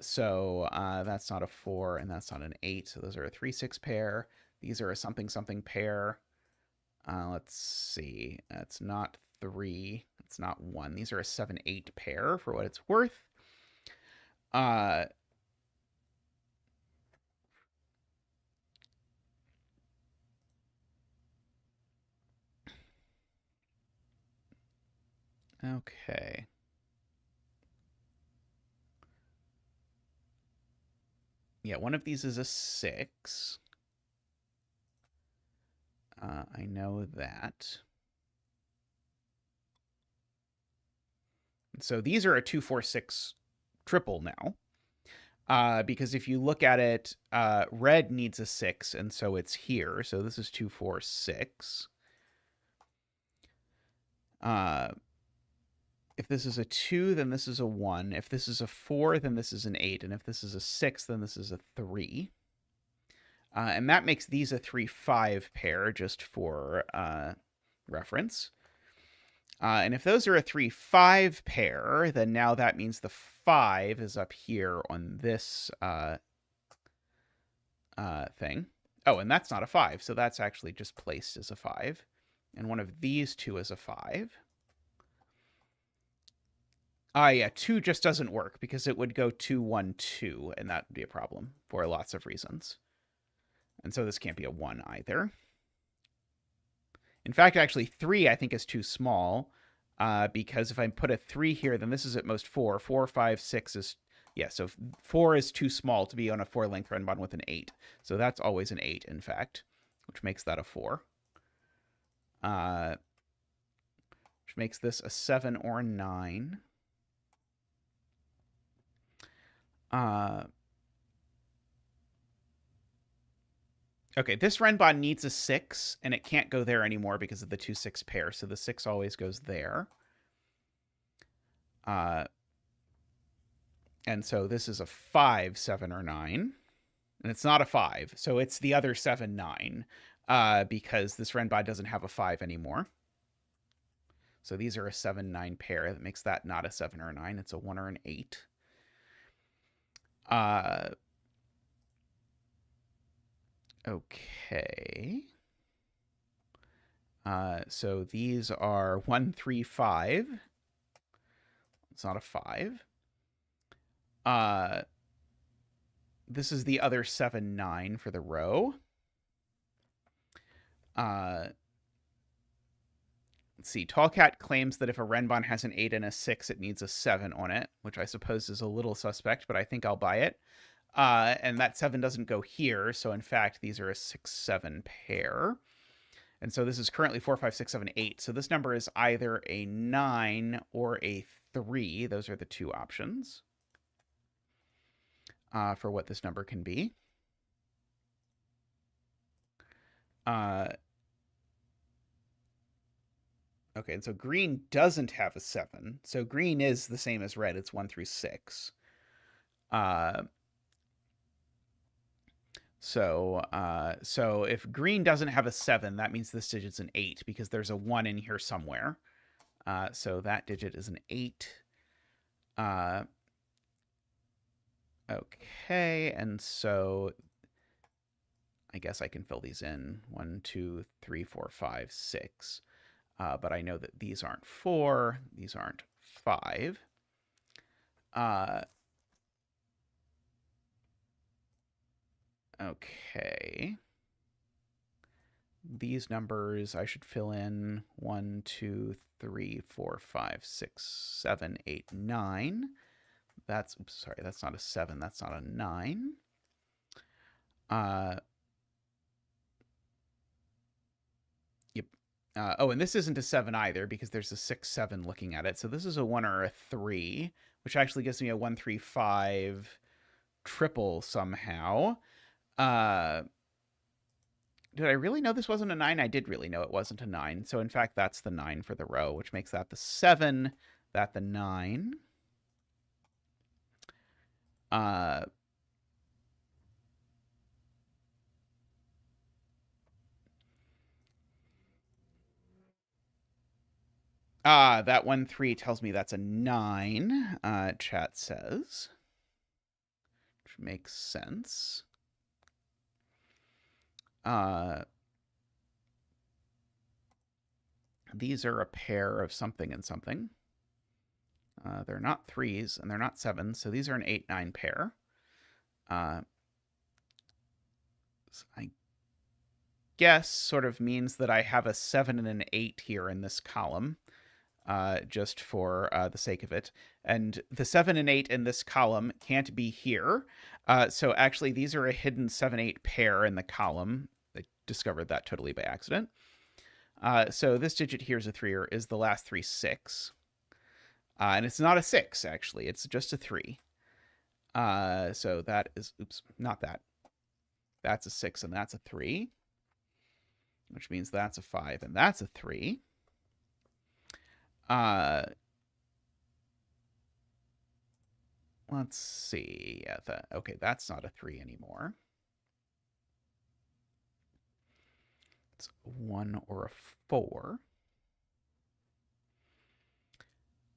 So that's not a 4 and that's not an 8. So those are a 3, 6 pair. These are a something, something pair. Let's see. That's not 3. It's not 1. These are a 7, 8 pair for what it's worth. Okay. Yeah, one of these is a 6. I know that. So these are a 2, 4, 6 triple now. Because if you look at it, red needs a 6, and so it's here. So this is 2, 4, 6. If this is a 2, then this is a 1. If this is a 4, then this is an 8. And if this is a 6, then this is a 3. And that makes these a 3, 5 pair, just for reference. And if those are a 3, 5 pair, then now that means the 5 is up here on this thing. Oh, and that's not a 5, so that's actually just placed as a 5. And one of these two is a 5. Yeah, 2 just doesn't work because it would go 2, 1, 2, and that would be a problem for lots of reasons. And so this can't be a 1 either. In fact, actually, 3 I think is too small, because if I put a 3 here, then this is at most 4. 4, 5, 6 is... Yeah, so 4 is too small to be on a 4-length Renban with an 8. So that's always an 8, in fact, which makes that a 4. Which makes this a 7 or a 9. Okay, this Renban needs a 6, and it can't go there anymore because of the 2, 6 pair, so the 6 always goes there. And so this is a 5, 7, or 9. And it's not a 5, so it's the other 7, 9, because this Renban doesn't have a 5 anymore. So these are a 7, 9 pair. That makes that not a 7 or a 9. It's a 1 or an 8. Okay. So these are 1, 3, 5. It's not a 5. This is the other 7, 9 for the row. Let's see. Tallcat claims that if a Renban has an 8 and a 6, it needs a 7 on it, which I suppose is a little suspect, but I think I'll buy it. And that 7 doesn't go here, so in fact, these are a 6, 7 pair. And so this is currently 4, 5, 6, 7, 8. So this number is either a 9 or a 3. Those are the two options for what this number can be. Okay, and so green doesn't have a 7. So green is the same as red. It's 1 through 6. So if green doesn't have a 7, that means this digit's an 8 because there's a 1 in here somewhere. So that digit is an 8. Okay, and so I guess I can fill these in. 1, 2, 3, 4, 5, 6. But I know that these aren't 4. These aren't 5. Okay. these numbers I should fill in 1, 2, 3, 4, 5, 6, 7, 8, 9. That's, oops, sorry, that's not a 7. That's not a 9. Yep. Oh, and this isn't a 7 either because there's a 6, 7 looking at it. So this is a 1 or a 3, which actually gives me a 1, 3, 5 triple somehow. Did I really know this wasn't a 9? I did really know it wasn't a 9. So in fact, that's the 9 for the row, which makes that the 7, that the 9. That 1, 3 tells me that's a 9, chat says. Which makes sense. These are a pair of something and something. They're not 3s, and they're not 7s, so these are an 8, 9 pair. So I guess sort of means that I have a 7 and an 8 here in this column, just for the sake of it. And the 7 and 8 in this column can't be here. So actually, these are a hidden 7, 8 pair in the column. I discovered that totally by accident. So this digit here is a 3, or is the last 3 6. And it's not a 6, actually. It's just a 3. So that is, oops, not that. That's a 6, and that's a 3. Which means that's a 5, and that's a 3. Let's see. Yeah, okay, that's not a 3 anymore. It's a 1 or a 4.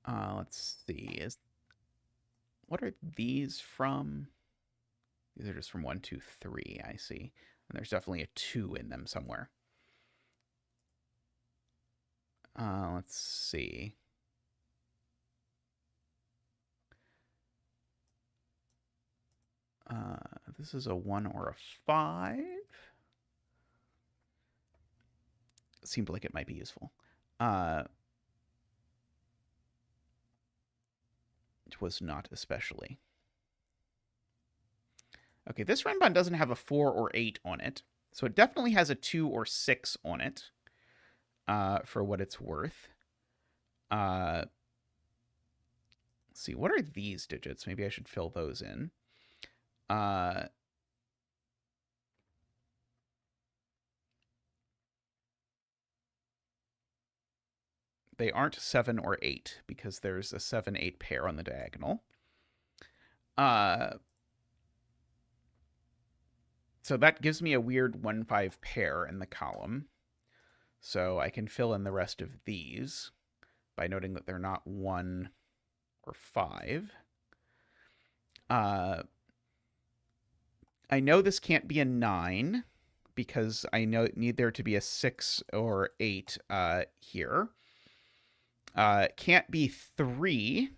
Let's see. What are these from? These are just from 1, 2, 3, I see. And there's definitely a 2 in them somewhere. Let's see. This is a 1 or a 5. Seemed like it might be useful. It was not especially. Okay, this Renban doesn't have a 4 or 8 on it, so it definitely has a 2 or 6 on it, for what it's worth. Let's see, what are these digits? Maybe I should fill those in. They aren't 7 or 8 because there's a 7, 8 pair on the diagonal. So that gives me a weird 1, 5 pair in the column. So I can fill in the rest of these by noting that they're not 1 or 5. I know this can't be a 9 because I need there to be a 6 or 8 here. It can't be 3.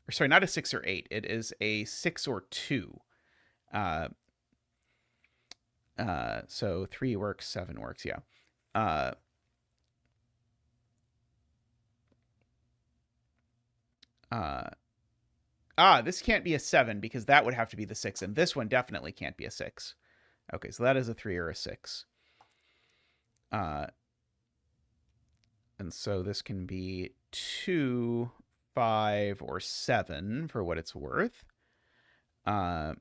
Or sorry, not a 6 or 8. It is a 6 or 2. So 3 works, 7 works, yeah. This can't be a 7 because that would have to be the 6, and this one definitely can't be a 6. Okay, so that is a 3 or a 6. And so this can be 2, 5, or 7 for what it's worth. The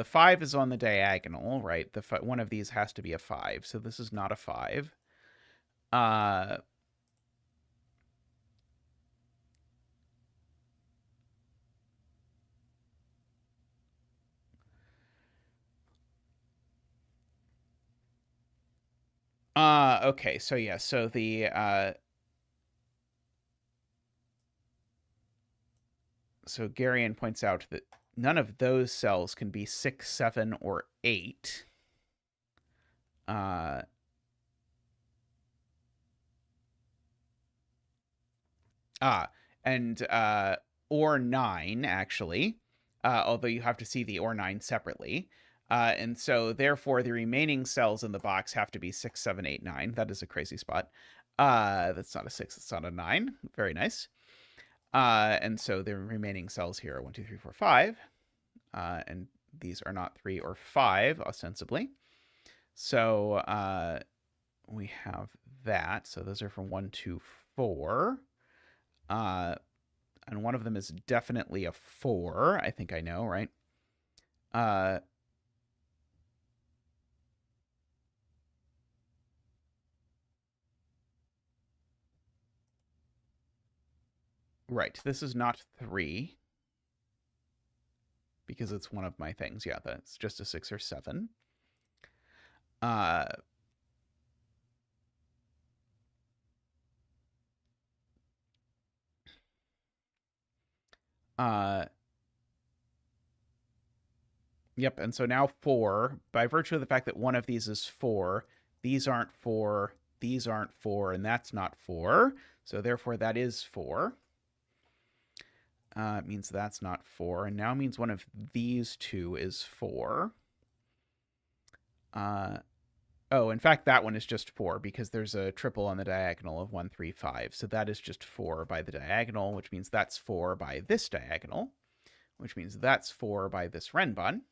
5 is on the diagonal, right? One of these has to be a 5, so this is not a 5. Okay, so yeah, so so Garian points out that none of those cells can be 6, 7, or 8. Ah, and or 9, actually, although you have to see the or 9 separately. And so, therefore, the remaining cells in the box have to be 6, 7, 8, 9. That is a crazy spot. That's not a 6, it's not a 9. Very nice. And so the remaining cells here are 1, 2, 3, 4, 5. And these are not 3 or 5, ostensibly. So we have that. So those are from 1 to 4. And one of them is definitely a 4. I think I know, right? Right. This is not 3 because it's one of my things. Yeah, that's just a 6 or 7. Yep, and so now 4, by virtue of the fact that one of these is 4, these aren't 4, these aren't 4, and that's not 4. So therefore that is 4. It means that's not 4, and now means one of these two is 4. Oh, in fact, that one is just 4 because there's a triple on the diagonal of 1, 3, 5. So that is just 4 by the diagonal, which means that's 4 by this diagonal, which means that's 4 by this Renban.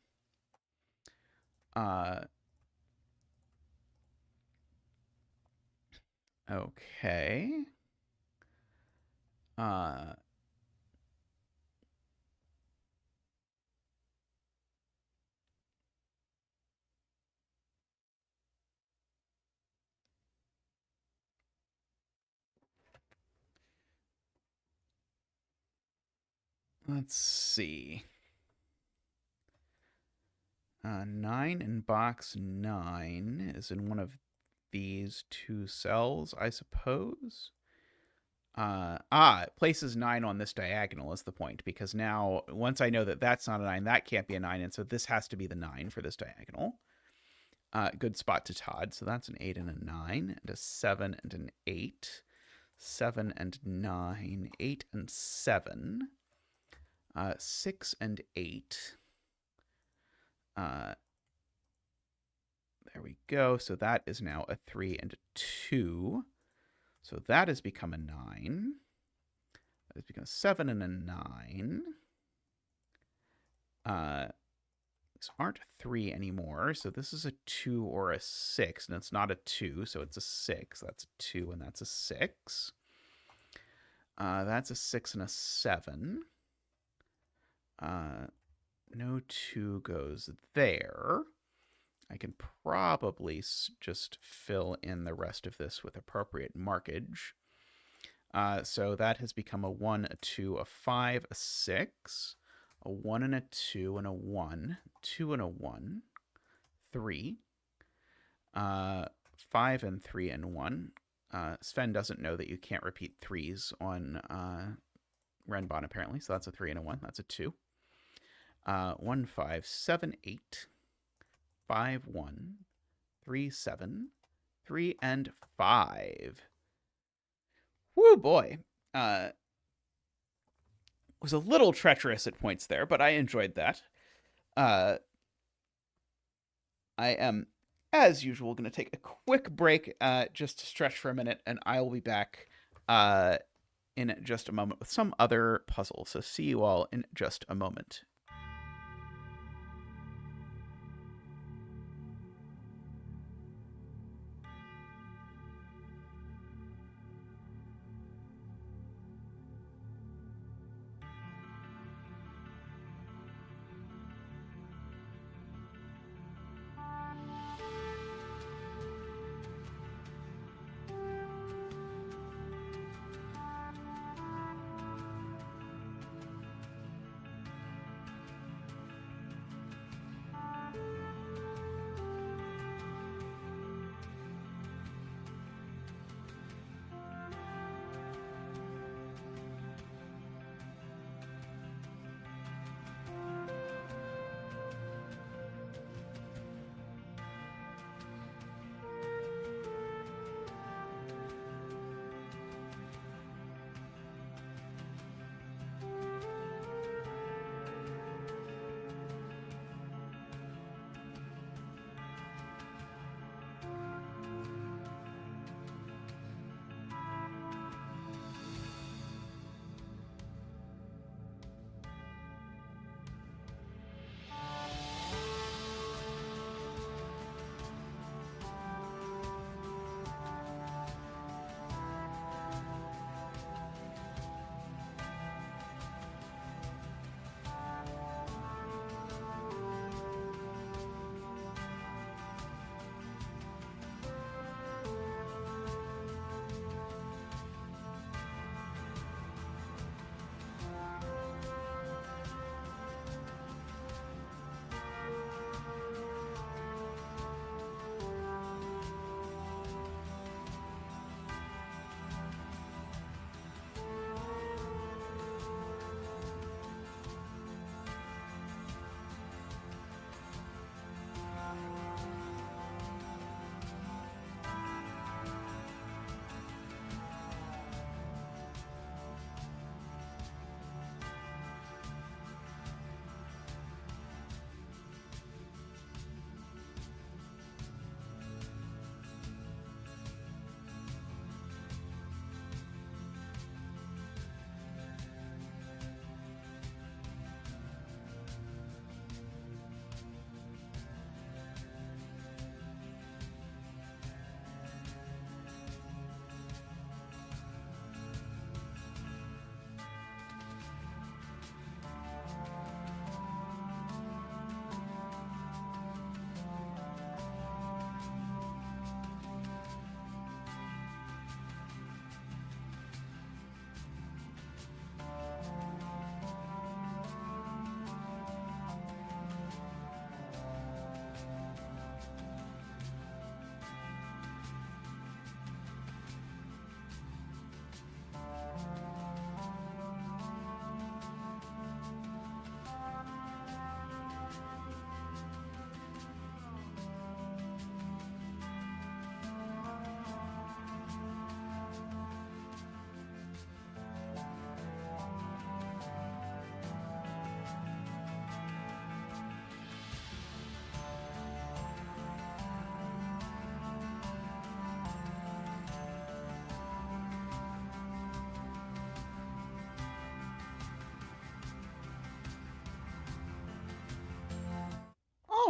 Okay. Let's see. 9 in box 9 is in one of these two cells, I suppose. It places 9 on this diagonal is the point, because now once I know that that's not a 9, that can't be a 9, and so this has to be the 9 for this diagonal. Good spot to Todd. So that's an 8 and a 9, and a 7 and an 8. 7 and 9, 8 and 7. 6 and 8. There we go. So that is now a 3 and a 2. So that has become a 9. That has become a 7 and a 9. These aren't 3 anymore. So this is a 2 or a 6. And it's not a 2, so it's a 6. That's a 2 and that's a 6. That's a 6 and a 7. No 2 goes there. I can probably just fill in the rest of this with appropriate markage. So that has become a 1, a 2, a 5, a 6, a 1 and a 2 and a 1, 2 and a 1, 3, 5 and 3 and 1. Sven doesn't know that you can't repeat 3s on Renban, apparently, so that's a 3 and a 1. That's a 2. 1, 5, 7, 8, 5, 1, 3, 7, 3, and 5. Woo, boy. Was a little treacherous at points there, but I enjoyed that. I am, as usual, going to take a quick break just to stretch for a minute, and I will be back in just a moment with some other puzzle. So see you all in just a moment.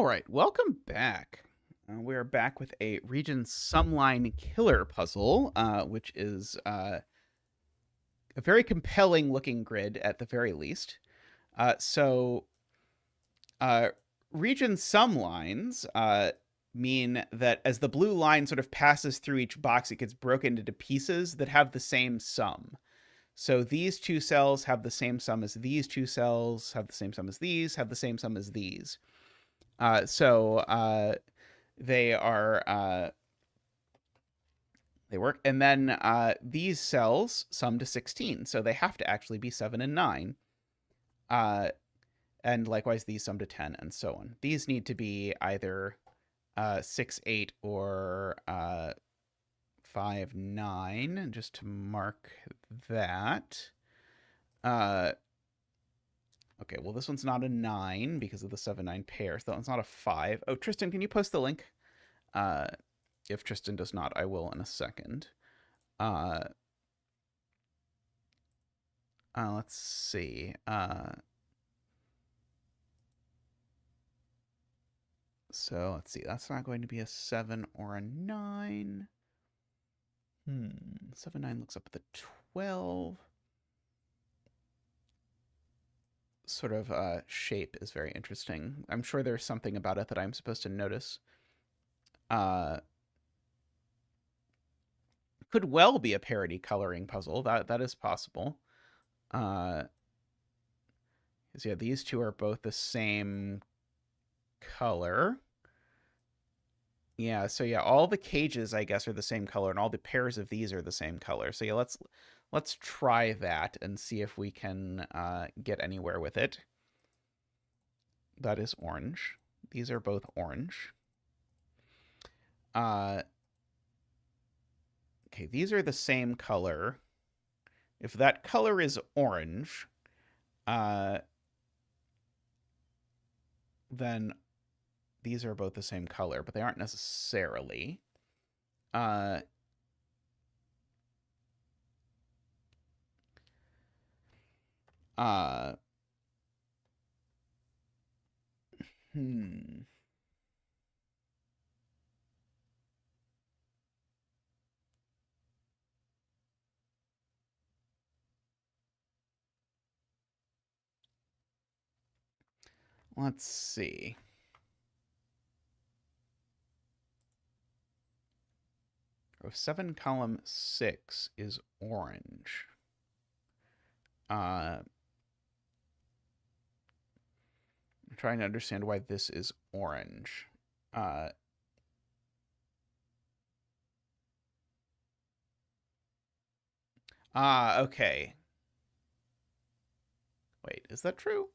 All right, welcome back. We're back with a region sumline killer puzzle, which is a very compelling looking grid at the very least. So region sumlines mean that as the blue line sort of passes through each box, it gets broken into pieces that have the same sum. So these two cells have the same sum as these two cells, have the same sum as these, have the same sum as these. They are they work, and then these cells sum to 16, so they have to actually be 7 and 9. And likewise, these sum to 10, and so on. These need to be either 6, 8, or 5, 9, just to mark that. Okay, well, this one's not a 9 because of the 7-9 pair, so that one's not a 5. Oh, Tristan, can you post the link? If Tristan does not, I will in a second. Let's see. So let's see. That's not going to be a 7 or a 9. 7, 9 looks up at the 12. Sort of shape is very interesting. I'm sure there's something about it that I'm supposed to notice. Could well be a parody coloring puzzle. That is possible. Because yeah, these two are both the same color. Yeah, so yeah, all the cages, I guess, are the same color, and all the pairs of these are the same color. So yeah, let's try that and see if we can get anywhere with it. That is orange. These are both orange. Okay, these are the same color. If that color is orange, then these are both the same color, but they aren't necessarily. Let's see. Row 7, column 6 is orange. I'm trying to understand why this is orange. Okay. Wait, is that true?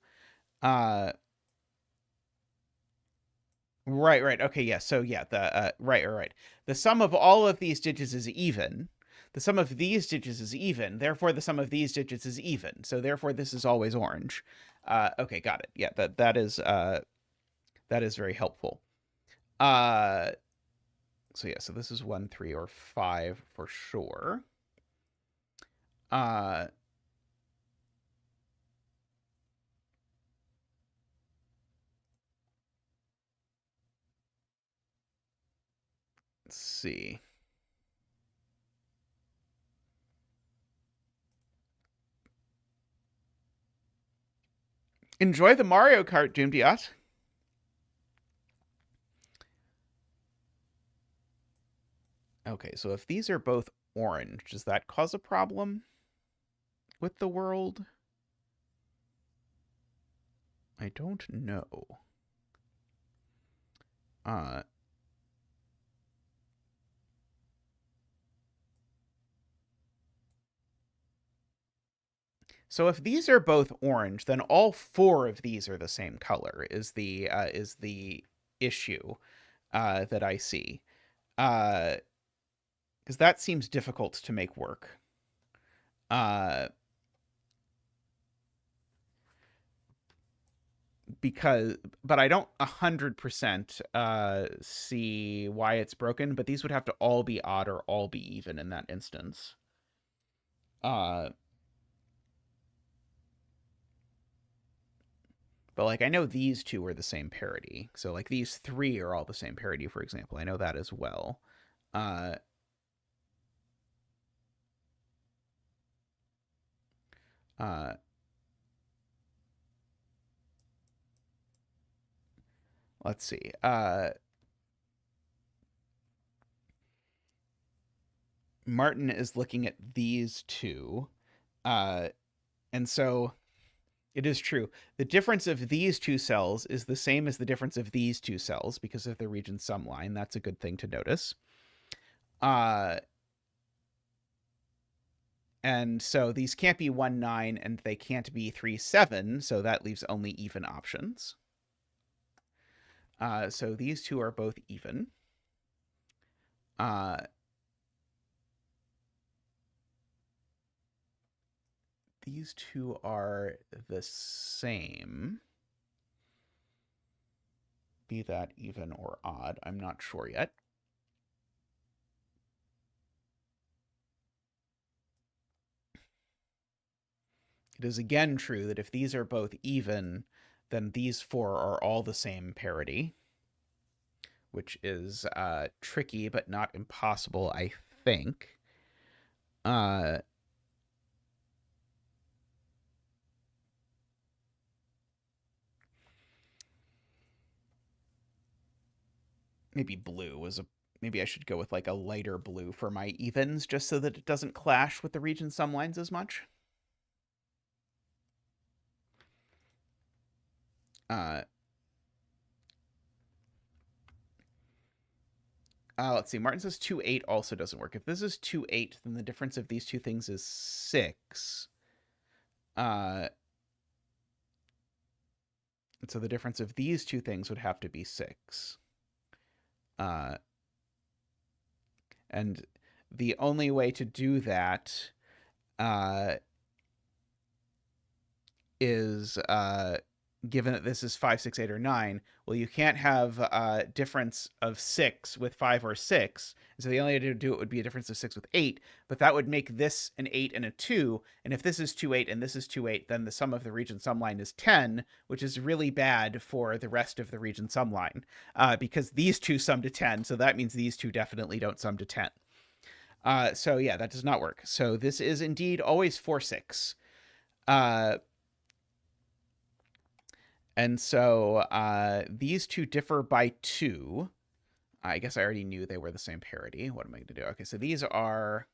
Right. Okay, yeah. So yeah, the right. The sum of all of these digits is even. The sum of these digits is even. Therefore, the sum of these digits is even. So therefore, this is always orange. Okay, got it. Yeah, that is very helpful. So yeah, so this is 1, 3, or 5 for sure. Let's see. Enjoy the Mario Kart, Doombiot. Okay, so if these are both orange, does that cause a problem with the world? I don't know. So if these are both orange, then all 4 of these are the same color. Is the issue that I see? Because that seems difficult to make work. But I don't 100% see why it's broken. But these would have to all be odd or all be even in that instance. But, like, I know these two are the same parity. So, like, these three are all the same parity, for example. I know that as well. Uh, let's see. Martin is looking at these two. And so it is true. The difference of these two cells is the same as the difference of these two cells because of the region sum line. That's a good thing to notice. And so these can't be 1, 9, and they can't be 3, 7, so that leaves only even options. So these two are both even. These two are the same. Be that even or odd, I'm not sure yet. It is again true that if these are both even, then these four are all the same parity, which is tricky but not impossible, I think. Maybe blue was a... Maybe I should go with like a lighter blue for my evens just so that it doesn't clash with the region sum lines as much. Let's see. Martin says 2, 8 also doesn't work. If this is 2, 8, then the difference of these two things is 6. And so the difference of these two things would have to be 6. And the only way to do that is given that this is 5, 6, 8, or 9, well, you can't have a difference of 6 with 5 or 6. So the only way to do it would be a difference of 6 with 8, but that would make this an 8 and a 2. And if this is 2, 8 and this is 2, 8, then the sum of the region sum line is 10, which is really bad for the rest of the region sum line because these two sum to 10. So that means these two definitely don't sum to 10. So yeah, that does not work. So this is indeed always 4, 6. And so these two differ by 2. I guess I already knew they were the same parity. What am I going to do? Okay, so these are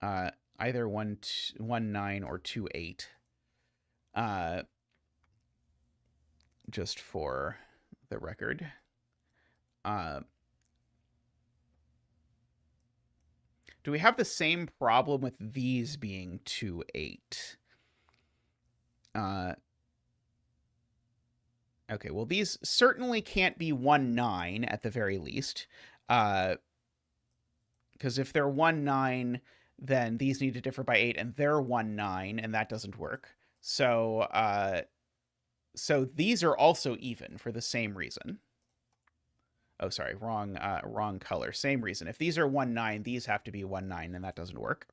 either 1, 9 or 2, 8. Just for the record. Do we have the same problem with these being 2, 8? Okay, well, these certainly can't be 1, 9 at the very least. Because if they're 1, 9, then these need to differ by 8, and they're 1, 9, and that doesn't work. So, so these are also even for the same reason. Oh, sorry, wrong color. Same reason. If these are 1, 9, these have to be 1, 9, and that doesn't work.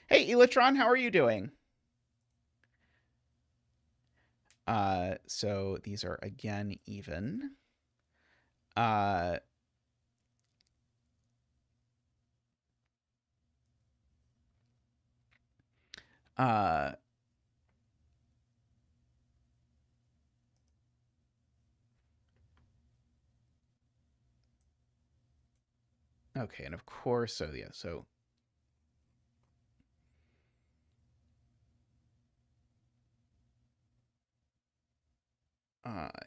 Hey, Elatron, how are you doing? So these are again even. Okay, and of course, so yeah, so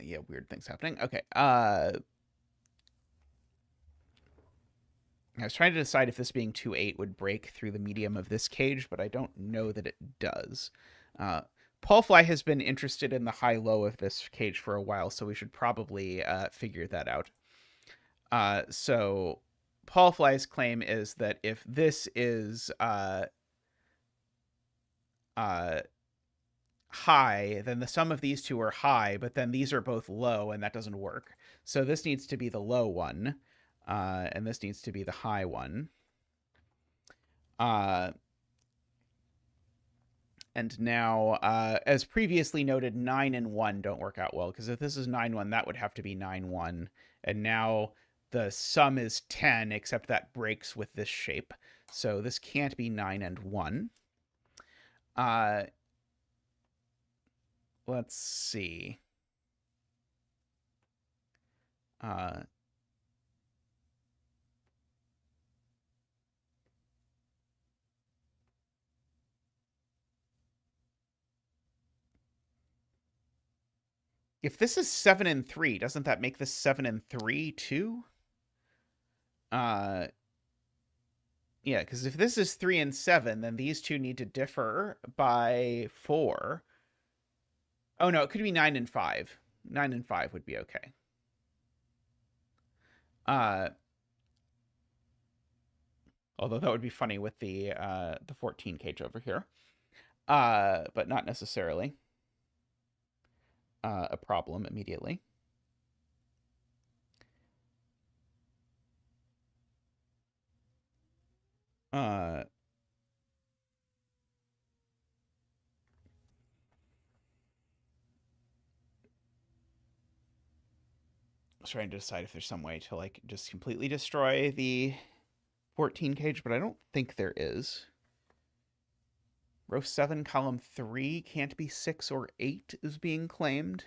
yeah, weird things happening. Okay. I was trying to decide if this being 2, 8 would break through the medium of this cage, but I don't know that it does. Paulfly has been interested in the high-low of this cage for a while, so we should probably figure that out. So Paulfly's claim is that if this is high, then the sum of these two are high, but then these are both low, and that doesn't work. So this needs to be the low one, and this needs to be the high one. And now, as previously noted, 9 and 1 don't work out well, because if this is 9, 1, that would have to be 9, 1. And now the sum is 10, except that breaks with this shape. So this can't be 9 and 1. Let's see. If this is 7 and 3, doesn't that make this 7 and 3 too? Yeah, because if this is 3 and 7, then these two need to differ by 4. Oh, no, it could be 9 and 5. 9 and 5 would be okay. Although that would be funny with the 14 cage over here. But not necessarily a problem immediately. I was trying to decide if there's some way to like just completely destroy the 14 cage, but I don't think there is. Row 7, column 3 can't be 6 or 8 is being claimed.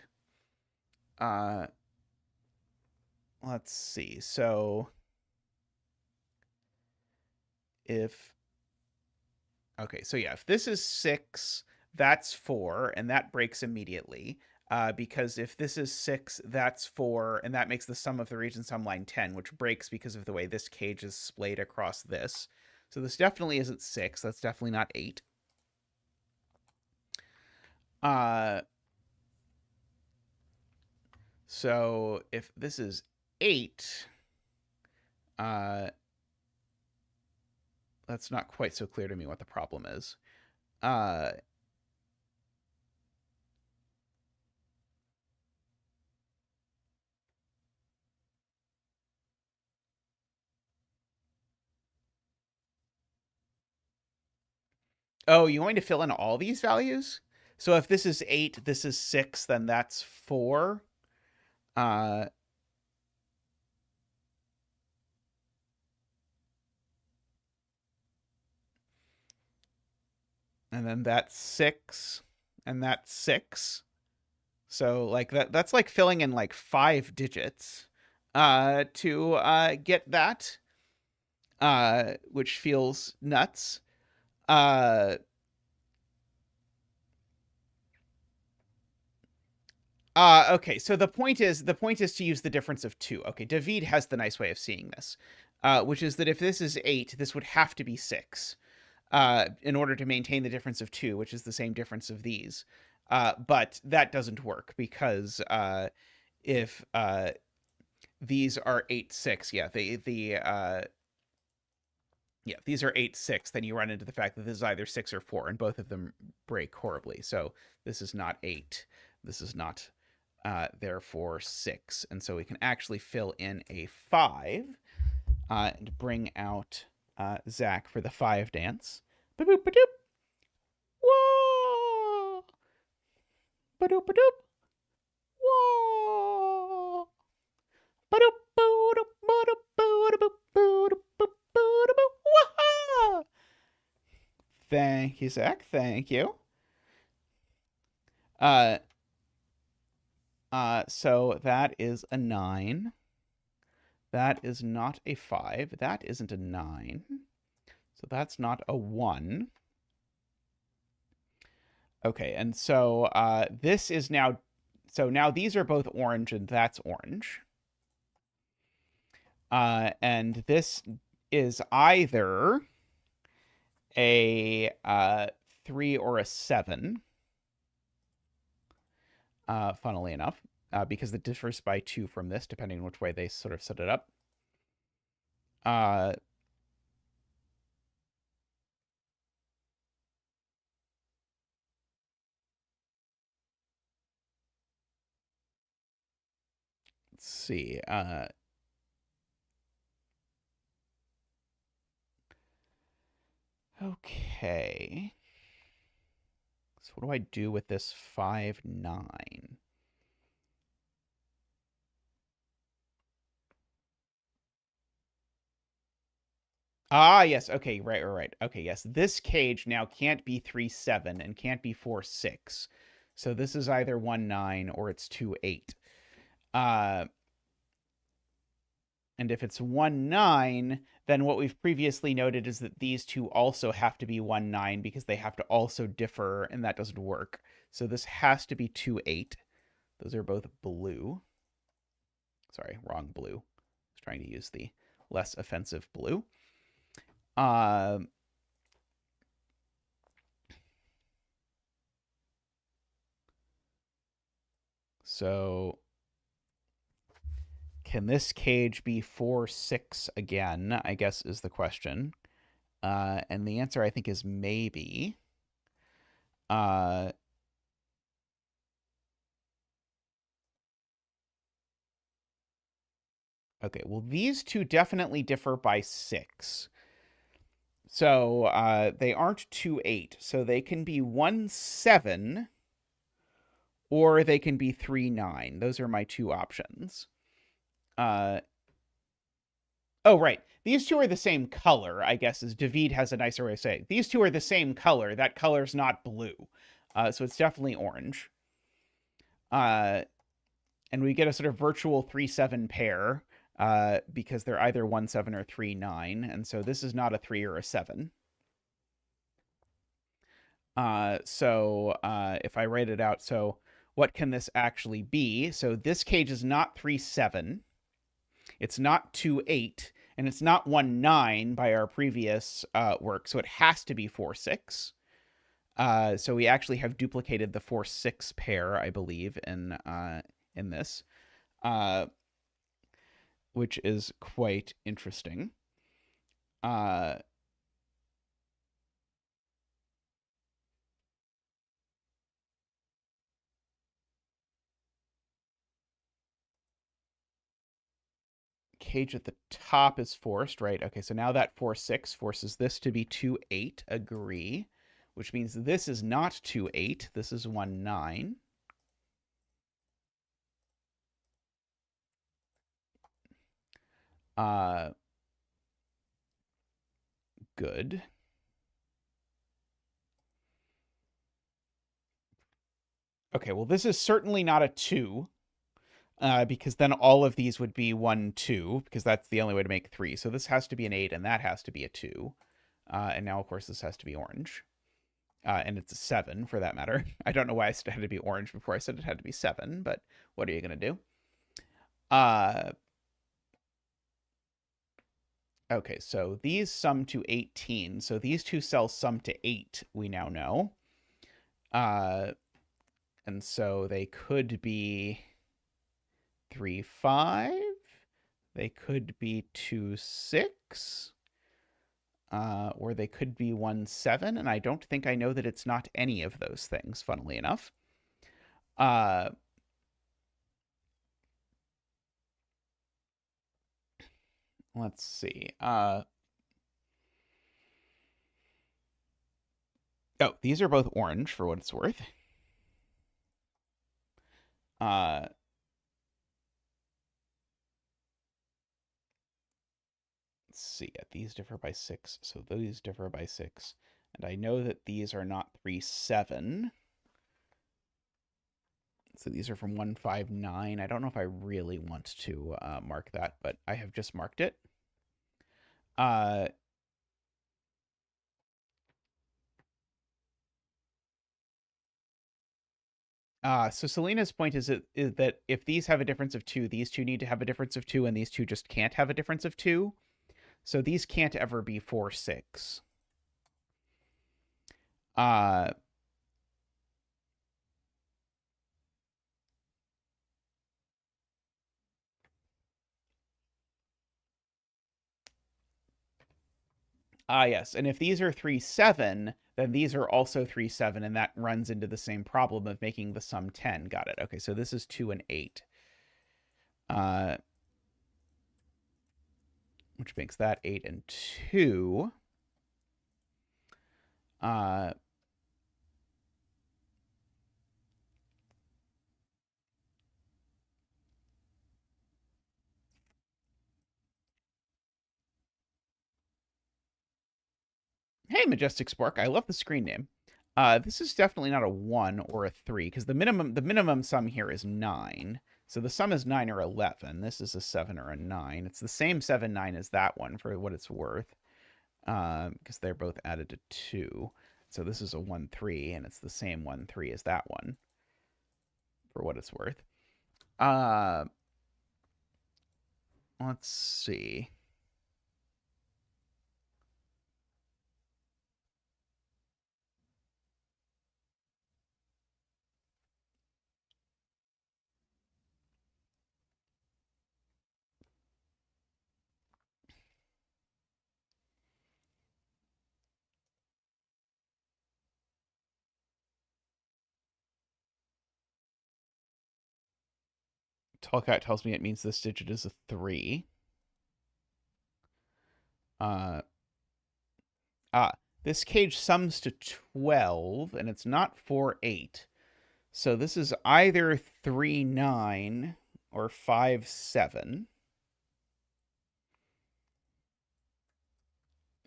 Let's see. So if... Okay, so yeah, if this is 6, that's 4, and that breaks immediately. Because if this is 6, that's 4, and that makes the sum of the region sum line 10, which breaks because of the way this cage is splayed across this. So this definitely isn't 6. That's definitely not 8. So if this is 8, that's not quite so clear to me what the problem is. Oh, you want me to fill in all these values? So if this is 8, this is 6, then that's 4. And then that's 6, and that's 6. So like that's like filling in like 5 digits to get that, which feels nuts. Okay, so the point is to use the difference of 2. Okay, David has the nice way of seeing this, which is that if this is 8, this would have to be 6 in order to maintain the difference of 2, which is the same difference of these. But that doesn't work because if these are 8, 6, yeah, yeah, if these are 8, 6, then you run into the fact that this is either 6 or 4, and both of them break horribly. So this is not 8. This is not, therefore, 6. And so we can actually fill in a 5 and bring out Zach for the 5 dance. Ba-boop, ba-doop. Whoa! Ba-doop, ba-doop. Whoa! Ba-doop, ba-doop, ba-doop, ba-doop, ba-doop, ba-doop, ba-doop. Thank you, Zach. Thank you. So that is a 9. That is not a 5. That isn't a 9. So that's not a 1. Okay, and so this is now... So now these are both orange, and that's orange. And this is either a 3 or a 7. Funnily enough, because it differs by 2 from this, depending on which way they sort of set it up. Let's see. Okay. So what do I do with this 5, 9? Ah, yes. Okay, right. Okay, yes. This cage now can't be 3, 7 and can't be 4, 6. So this is either 1, 9 or it's 2, 8. Uh, and if it's 1, 9, then what we've previously noted is that these two also have to be 1, 9 because they have to also differ, and that doesn't work. So this has to be 2, 8. Those are both blue. Sorry, wrong blue. I was trying to use the less offensive blue. So can this cage be 4, 6 again, I guess is the question. And the answer, I think, is maybe. Okay, well, these two definitely differ by 6. So they aren't 2, 8. So they can be 1, 7, or they can be 3, 9. Those are my two options. Oh, right. These two are the same color, I guess, as David has a nicer way of saying. These two are the same color. That color's not blue. So it's definitely orange. And we get a sort of virtual 3, 7 pair because they're either 1, 7 or 3, 9. And so this is not a 3 or a 7. So if I write it out, so what can this actually be? So this cage is not 3, 7. It's not 2, 8. And it's not 1, 9 by our previous work. So it has to be 4, 6. So we actually have duplicated the 4, 6 pair, I believe, in this, which is quite interesting. Cage at the top is forced, right? Okay, so now that 4, 6 forces this to be 2, 8. Agree. Which means this is not 2, 8. This is 1, 9. Good. Okay, well, this is certainly not a 2. Because then all of these would be 1, 2, because that's the only way to make 3. So this has to be an 8, and that has to be a 2. And now, of course, this has to be orange. And it's a 7, for that matter. I don't know why I said it had to be orange before I said it had to be 7, but what are you going to do? Okay, so these sum to 18. So these two cells sum to 8, we now know. And so they could be 3, 5. They could be 2, 6. Or they could be 1, 7. And I don't think I know that it's not any of those things, funnily enough. Let's see. Oh, these are both orange for what it's worth. Let's see. These differ by 6, so these differ by 6. And I know that these are not 3, 7. So these are from 1, 5, 9. I don't know if I really want to mark that, but I have just marked it. So Selena's point is that if these have a difference of 2, these two need to have a difference of 2, and these two just can't have a difference of 2. So these can't ever be 4, 6. Yes. And if these are 3, 7, then these are also 3, 7, and that runs into the same problem of making the sum 10. Got it. Okay, so this is 2 and 8. Which makes that 8 and 2. Hey, Majestic Spork. I love the screen name. This is definitely not a 1 or a 3, because the minimum sum here is 9. So the sum is 9 or 11. This is a 7 or a 9. It's the same 7, 9 as that one for what it's worth, because they're both added to 2. So this is a 1, 3, and it's the same 1, 3 as that one for what it's worth. Let's see. Tallcat tells me it means this digit is a 3. Uh, this cage sums to 12, and it's not 4, 8. So this is either 3, 9 or 5, 7.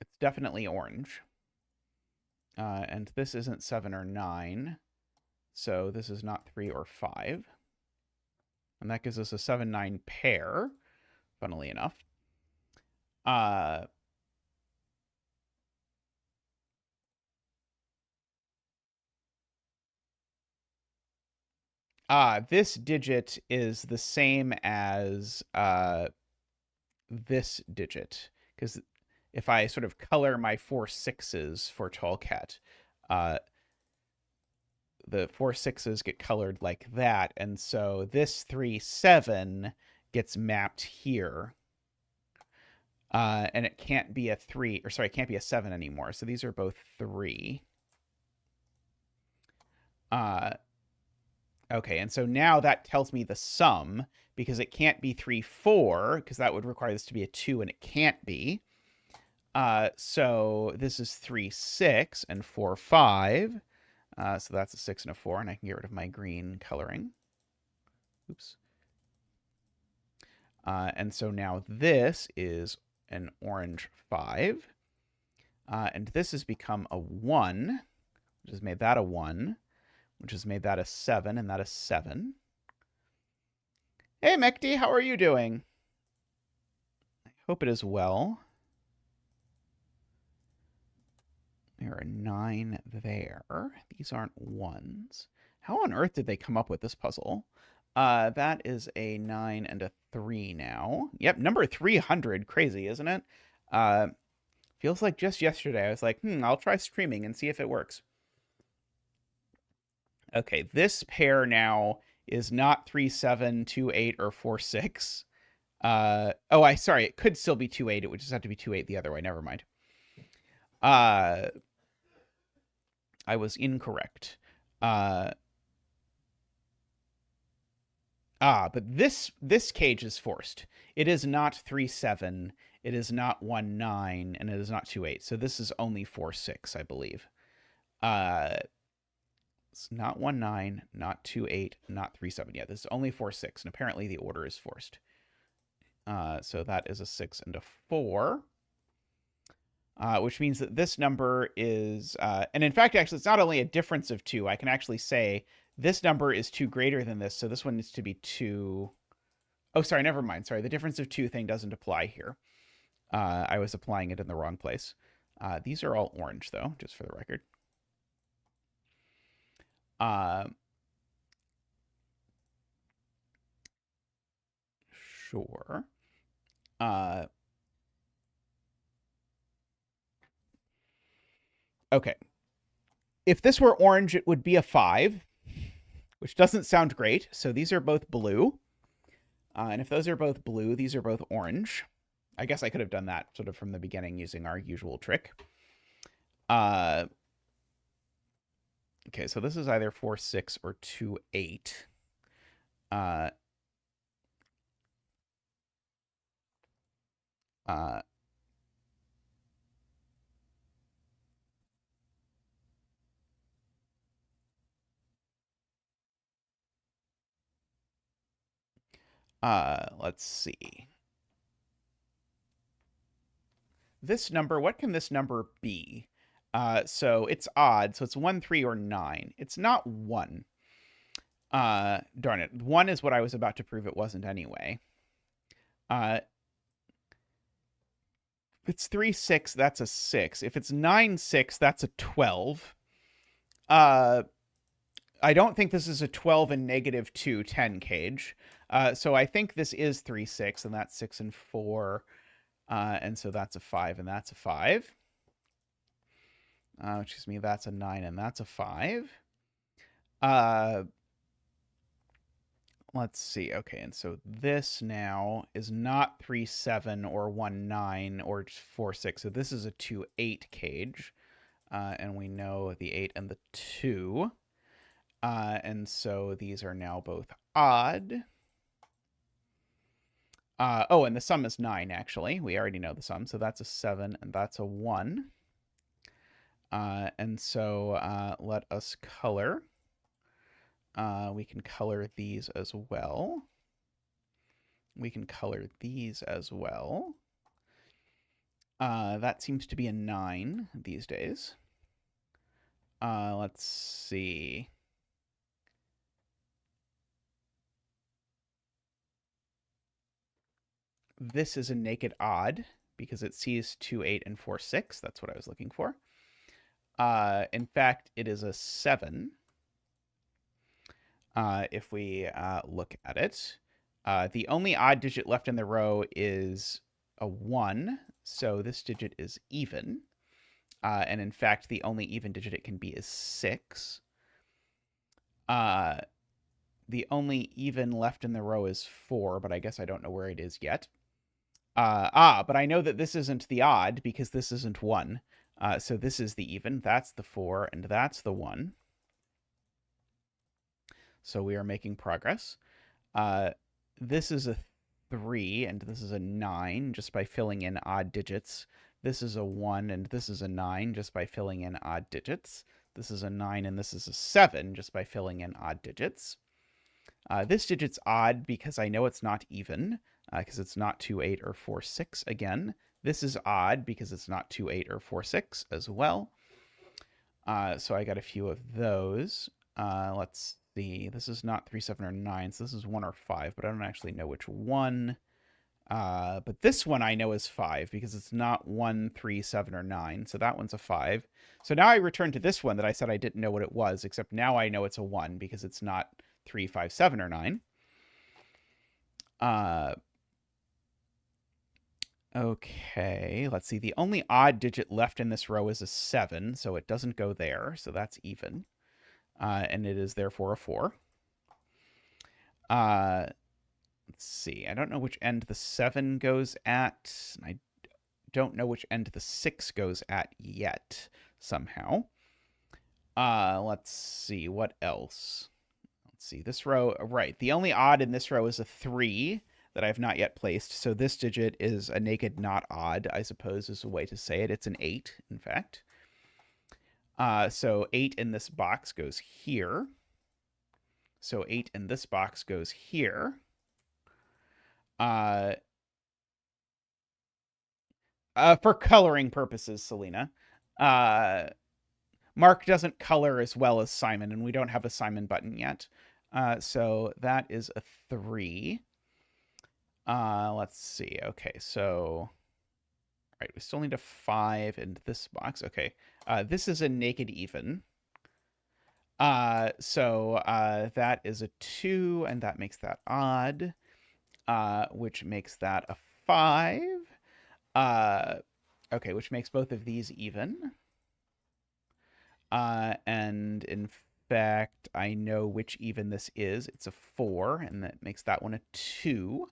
It's definitely orange. And this isn't 7 or 9. So this is not 3 or 5. And that gives us a 7, 9 pair, funnily enough. This digit is the same as this digit, because if I sort of color my 4 6s for Tallcat, the 4 6s get colored like that, and so this 3, 7 gets mapped here. And it can't be a 3, or sorry, it can't be a 7 anymore. So these are both 3. Okay, and so now that tells me the sum, because it can't be 3, 4, because that would require this to be a 2, and it can't be. So this is 3, 6, and 4, 5. So that's a 6 and a 4, and I can get rid of my green coloring. Oops. And so now this is an orange 5. And this has become a 1, which has made that a 1, which has made that a 7, and that a 7. Hey, Mekti, how are you doing? I hope it is well. There are 9 there. These aren't 1s. How on earth did they come up with this puzzle? That is a 9 and a 3 now. Yep, number 300. Crazy, isn't it? Feels like just yesterday I was like, I'll try streaming and see if it works. Okay, this pair now is not 3, 7, 2, 8, or 4, 6. Sorry, it could still be 2, 8. It would just have to be 2, 8 the other way. Never mind. I was incorrect. But this cage is forced. It is not 3, 7. It is not 1, 9, and it is not 2, 8. So this is only 4, 6, I believe. It's not 1, 9, not 2, 8, not 3, 7. Yeah, this is only 4, 6, and apparently the order is forced. So that is a 6 and a 4. Which means that this number is, and in fact, actually, it's not only a difference of 2. I can actually say this number is 2 greater than this, so this one needs to be 2. Oh, sorry, never mind. Sorry, the difference of 2 thing doesn't apply here. I was applying it in the wrong place. These are all orange, though, just for the record. Sure. Okay. If this were orange, it would be a 5, which doesn't sound great. So these are both blue. And if those are both blue, these are both orange. I guess I could have done that sort of from the beginning using our usual trick. Okay, so this is either 4, 6 or 2, 8. Let's see. This number, what can this number be? So it's odd. So it's 1, 3, or 9. It's not 1. Darn it. 1 is what I was about to prove it wasn't anyway. If it's 3, 6, that's a 6. If it's 9, 6, that's a 12. I don't think this is a 12 and negative 2, 10 cage. So I think this is 3, 6, and that's 6 and 4. And so that's a 5, and that's a 5. Excuse me, that's a 9, and that's a 5. Let's see. Okay, and so this now is not 3, 7, or 1, 9, or 4, 6. So this is a 2, 8 cage. And we know the 8 and the 2. And so these are now both odd. Oh, and the sum is 9, actually. We already know the sum. So that's a 7, and that's a 1. And so let us color. We can color these as well. We can color these as well. That seems to be a 9 these days. Let's see. This is a naked odd because it sees 2, 8, and 4, 6. That's what I was looking for. In fact, it is a 7. If we look at it. The only odd digit left in the row is a 1, so this digit is even. And in fact, the only even digit it can be is 6. The only even left in the row is 4, but I guess I don't know where it is yet. But I know that this isn't the odd because this isn't 1. So this is the even. That's the 4, and that's the 1. So we are making progress. This is a 3, and this is a 9, just by filling in odd digits. This is a 1, and this is a 9, just by filling in odd digits. This is a 9, and this is a 7, just by filling in odd digits. This digit's odd because I know it's not even, because it's not 2, 8, or 4, 6 again. This is odd because it's not 2, 8, or 4, 6 as well. So I got a few of those. Let's see. This is not 3, 7, or 9, so this is 1 or 5, but I don't actually know which one. But this one I know is 5 because it's not 1, 3, 7, or 9, so that one's a 5. So now I return to this one that I said I didn't know what it was, except now I know it's a 1 because it's not 3, 5, 7, or 9. Okay, let's see. The only odd digit left in this row is a 7, so it doesn't go there, so that's even. And it is therefore a 4. Let's see. I don't know which end the 7 goes at. I don't know which end the 6 goes at yet, somehow. Let's see. What else? Let's see. This row, right. The only odd in this row is a 3 that I've not yet placed. So this digit is a naked not odd, I suppose is a way to say it. It's an 8, in fact. So 8 in this box goes here. So 8 in this box goes here. For coloring purposes, Selena. Mark doesn't color as well as Simon, and we don't have a Simon button yet. So that is a 3. Let's see. Okay, so... All right, we still need a 5 in this box. Okay, this is a naked even. So that is a 2, and that makes that odd, which makes that a 5. Okay, which makes both of these even. And in fact, I know which even this is. It's a 4, and that makes that one a 2.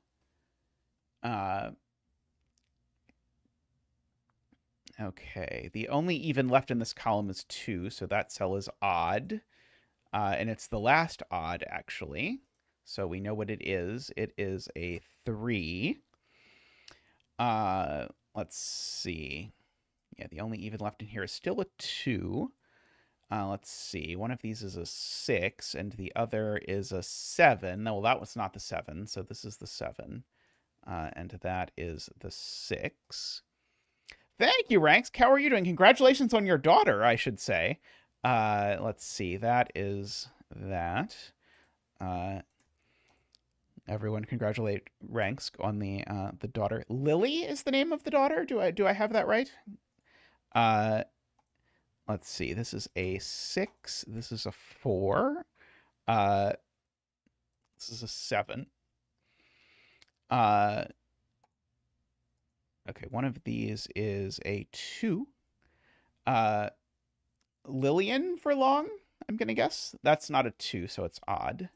Okay, the only even left in this column is 2, so that cell is odd. And it's the last odd, actually. So we know what it is. It is a 3. Let's see. Yeah, the only even left in here is still a 2. Let's see. One of these is a 6, and the other is a 7. No, well, that was not the 7, so this is the 7. And that is the 6. Thank you, Ranks. How are you doing? Congratulations on your daughter, I should say. Let's see. That is that. Everyone congratulate Ranks on the daughter. Lily is the name of the daughter. Do I have that right? Let's see. This is a 6. This is a 4. This is a 7. Okay, one of these is a 2. Lillian for long, I'm gonna guess. That's not a 2, so it's odd.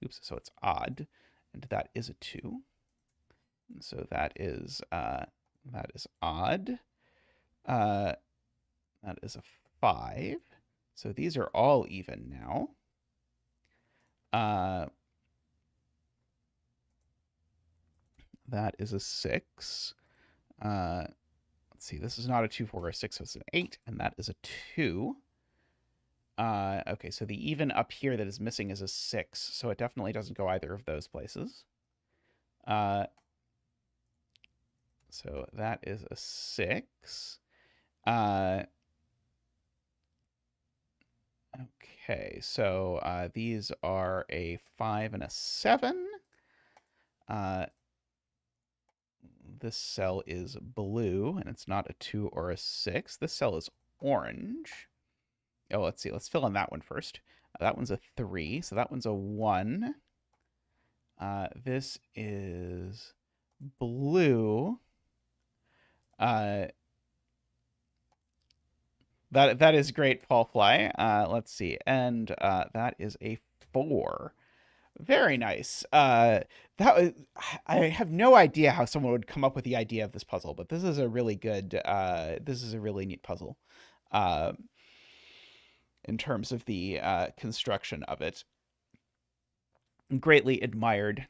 Oops, so it's odd. And that is a 2. So that is odd. That is a 5. So these are all even now. That is a 6. Let's see. This is not a 2, 4, or 6. So it's an 8, and that is a 2. Okay, so the even up here that is missing is a 6, so it definitely doesn't go either of those places. So that is a 6. Okay, so these are a 5 and a 7. This cell is blue, and it's not a 2 or a 6. This cell is orange. Oh, let's see. Let's fill in that one first. That one's a 3, so that one's a 1. This is blue. That is great, Paul Fly. Let's see. And that is a 4. Very nice. I have no idea how someone would come up with the idea of this puzzle, but this is a really good, this is a really neat puzzle in terms of the construction of it. Greatly admired.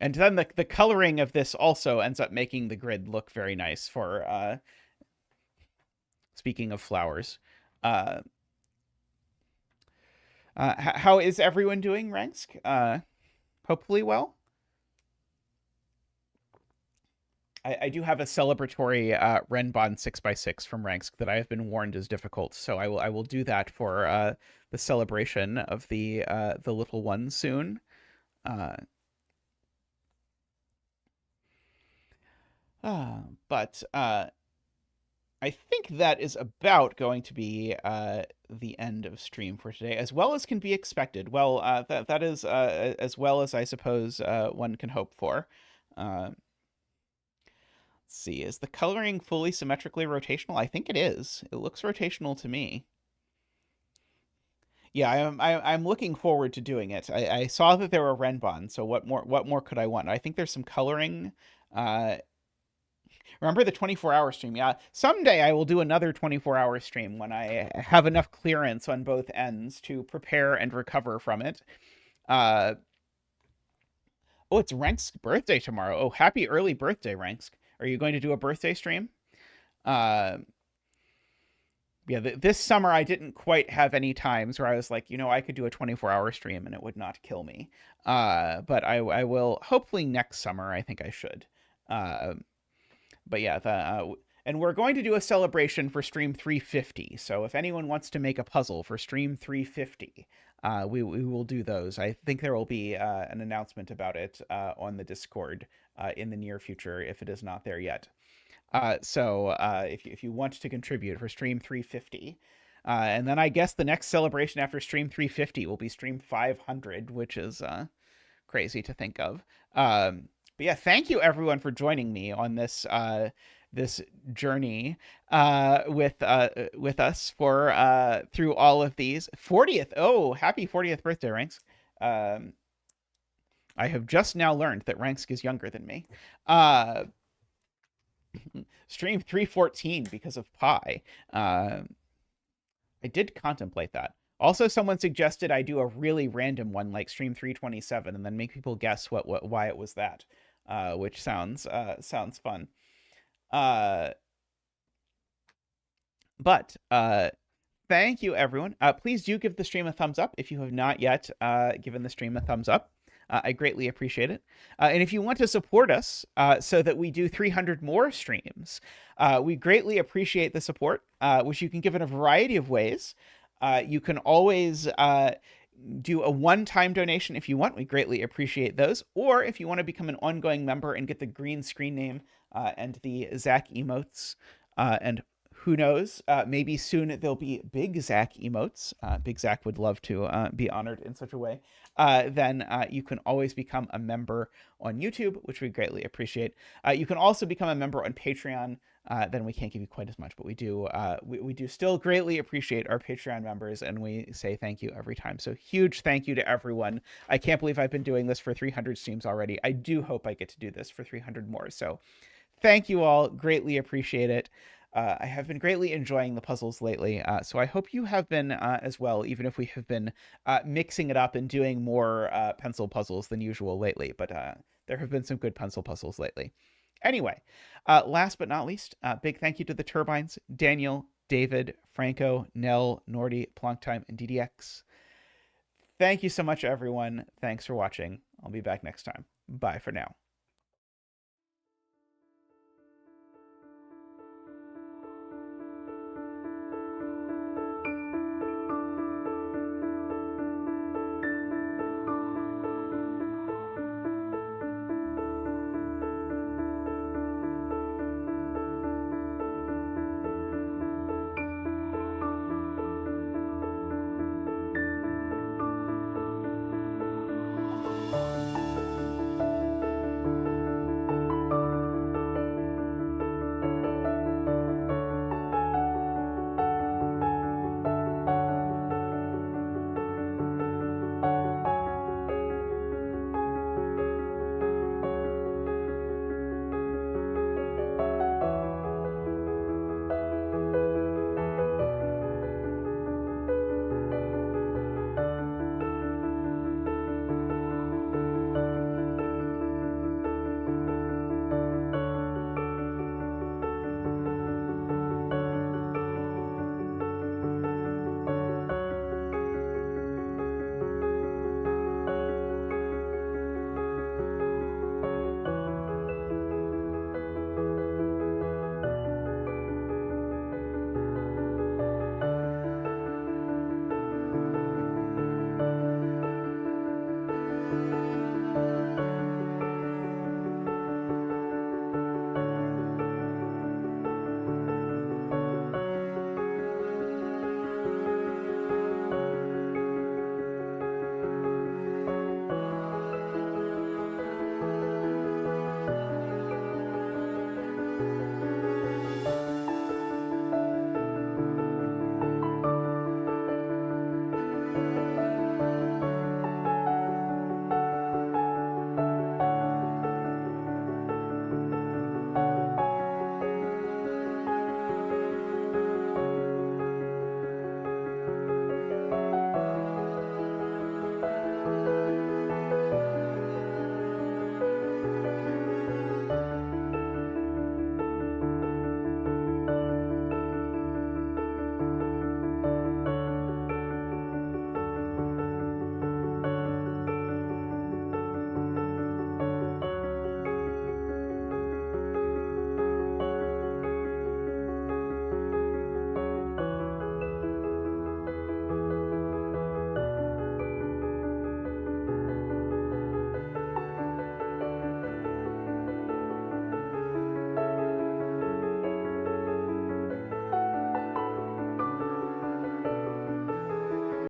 And then the coloring of this also ends up making the grid look very nice for, speaking of flowers. How is everyone doing, Ransk? Hopefully well. I do have a celebratory Renban 6x6 from Ransk that I have been warned is difficult, so I will do that for the celebration of the little one soon. But I think that is about going to be the end of stream for today, as well as can be expected. Well, that is as well as I suppose one can hope for. Let's see, is the coloring fully symmetrically rotational? I think it is. It looks rotational to me. Yeah, I'm looking forward to doing it. I saw that there were Renban, so what more could I want? I think there's some coloring. Remember the 24-hour stream? Yeah, someday I will do another 24-hour stream when I have enough clearance on both ends to prepare and recover from it. Oh, it's Rank's birthday tomorrow. Oh, happy early birthday, Ranks. Are you going to do a birthday stream? Yeah, this summer I didn't quite have any times where I was like, I could do a 24-hour stream and it would not kill me. But I will, hopefully next summer, I think I should. But yeah, and we're going to do a celebration for stream 350. So if anyone wants to make a puzzle for stream 350, we will do those. I think there will be an announcement about it on the Discord in the near future, if it is not there yet. So if you want to contribute for stream 350, and then I guess the next celebration after stream 350 will be stream 500, which is crazy to think of. But yeah, thank you everyone for joining me on this this journey with us for through all of these 40th. Oh, happy 40th birthday, Ranks. I have just now learned that Ranks is younger than me. Stream 314 because of pi. I did contemplate that. Also, someone suggested I do a really random one like stream 327 and then make people guess why it was that. Which sounds fun. But thank you, everyone. Please do give the stream a thumbs up if you have not yet given the stream a thumbs up. I greatly appreciate it. And if you want to support us so that we do 300 more streams, we greatly appreciate the support, which you can give in a variety of ways. You can always do a one-time donation if you want. We greatly appreciate those. Or if you want to become an ongoing member and get the green screen name and the Zach emotes, and who knows, maybe soon there'll be Big Zach emotes. Big Zach would love to be honored in such a way. Then you can always become a member on YouTube, which we greatly appreciate. You can also become a member on Patreon. Then we can't give you quite as much, but we do we do still greatly appreciate our Patreon members, and we say thank you every time. So huge thank you to everyone. I can't believe I've been doing this for 300 streams already. I do hope I get to do this for 300 more. So thank you all. Greatly appreciate it. I have been greatly enjoying the puzzles lately, so I hope you have been as well, even if we have been mixing it up and doing more pencil puzzles than usual lately. But there have been some good pencil puzzles lately. Anyway, last but not least, big thank you to the Turbines, Daniel, David, Franco, Nell, Nordy, Plonktime, and DDX. Thank you so much, everyone. Thanks for watching. I'll be back next time. Bye for now.